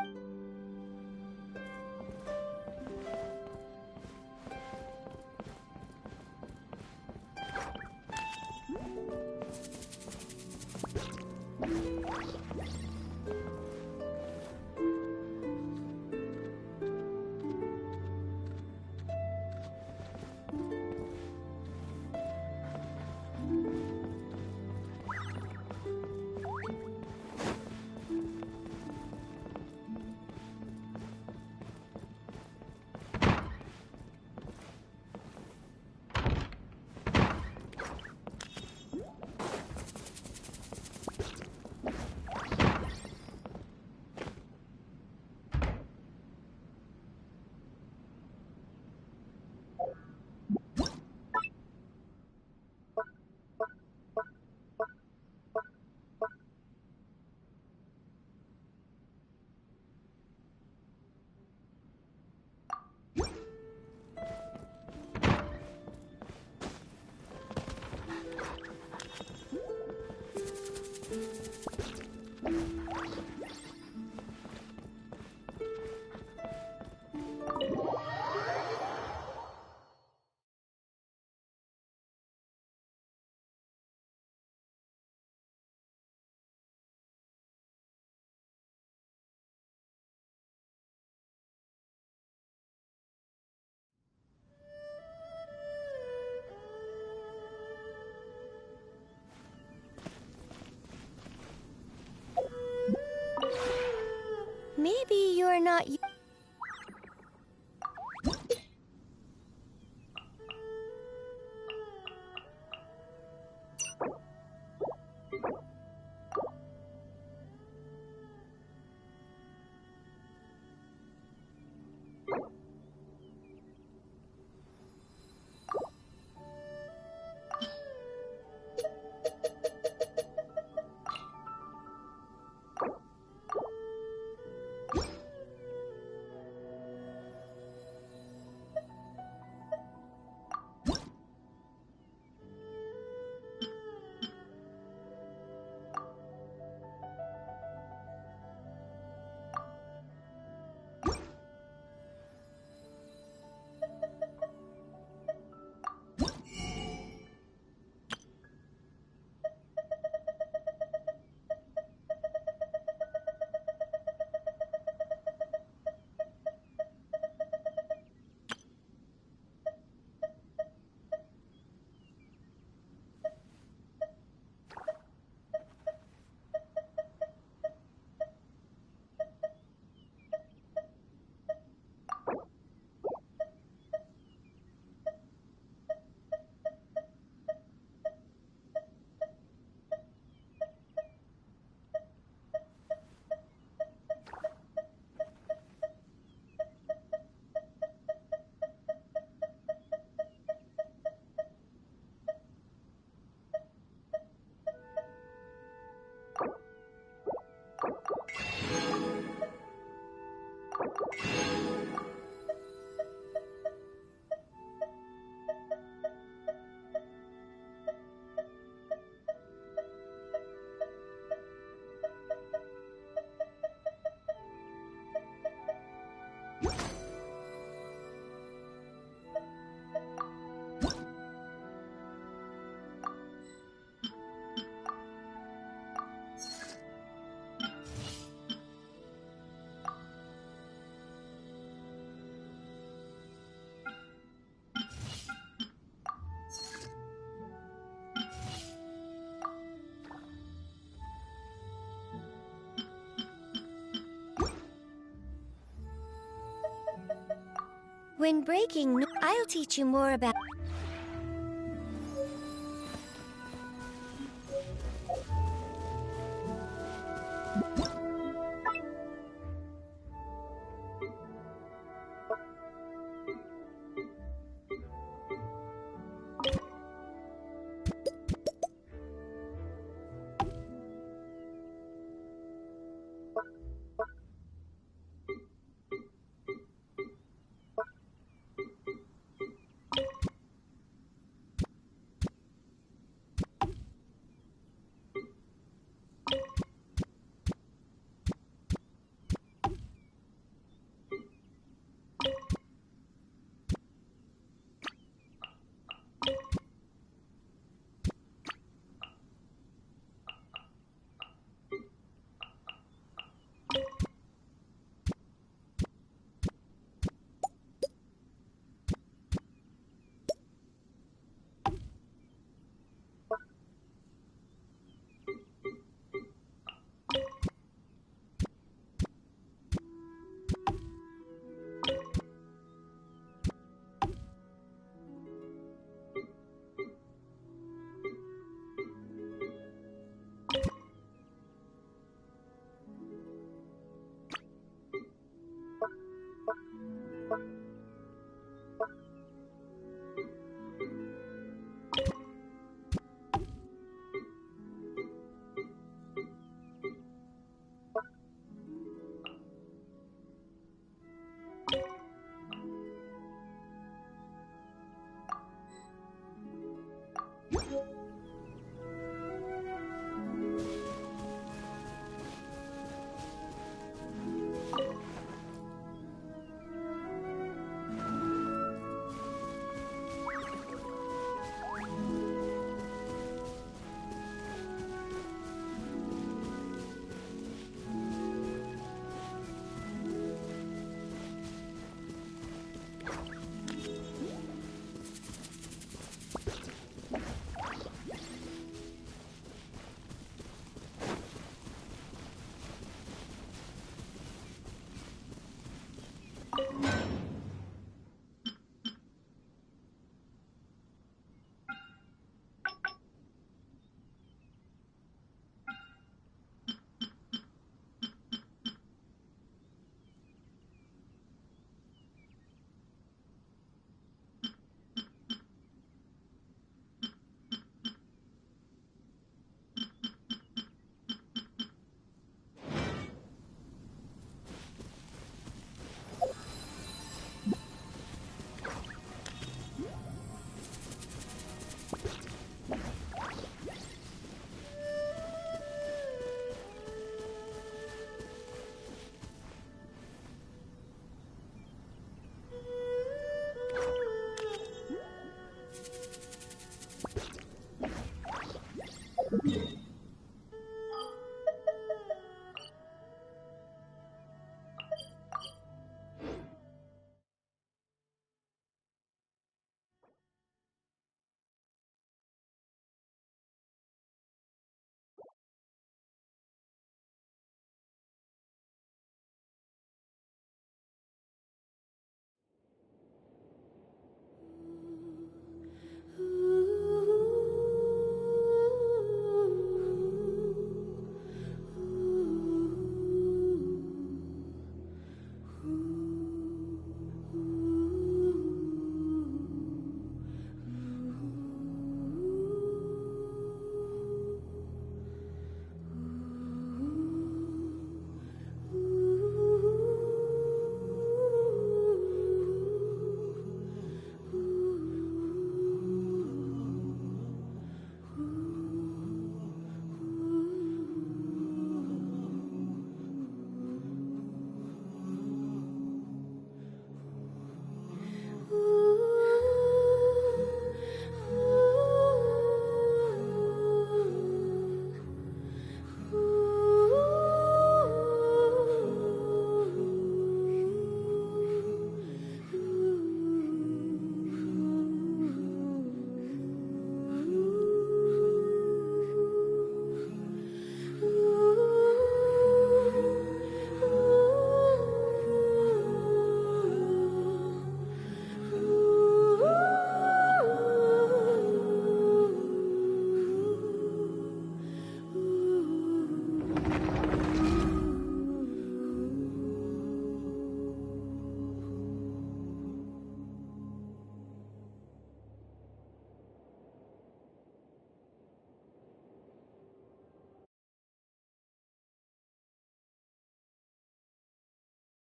Maybe you're not... When breaking, I'll teach you more about... Yeah.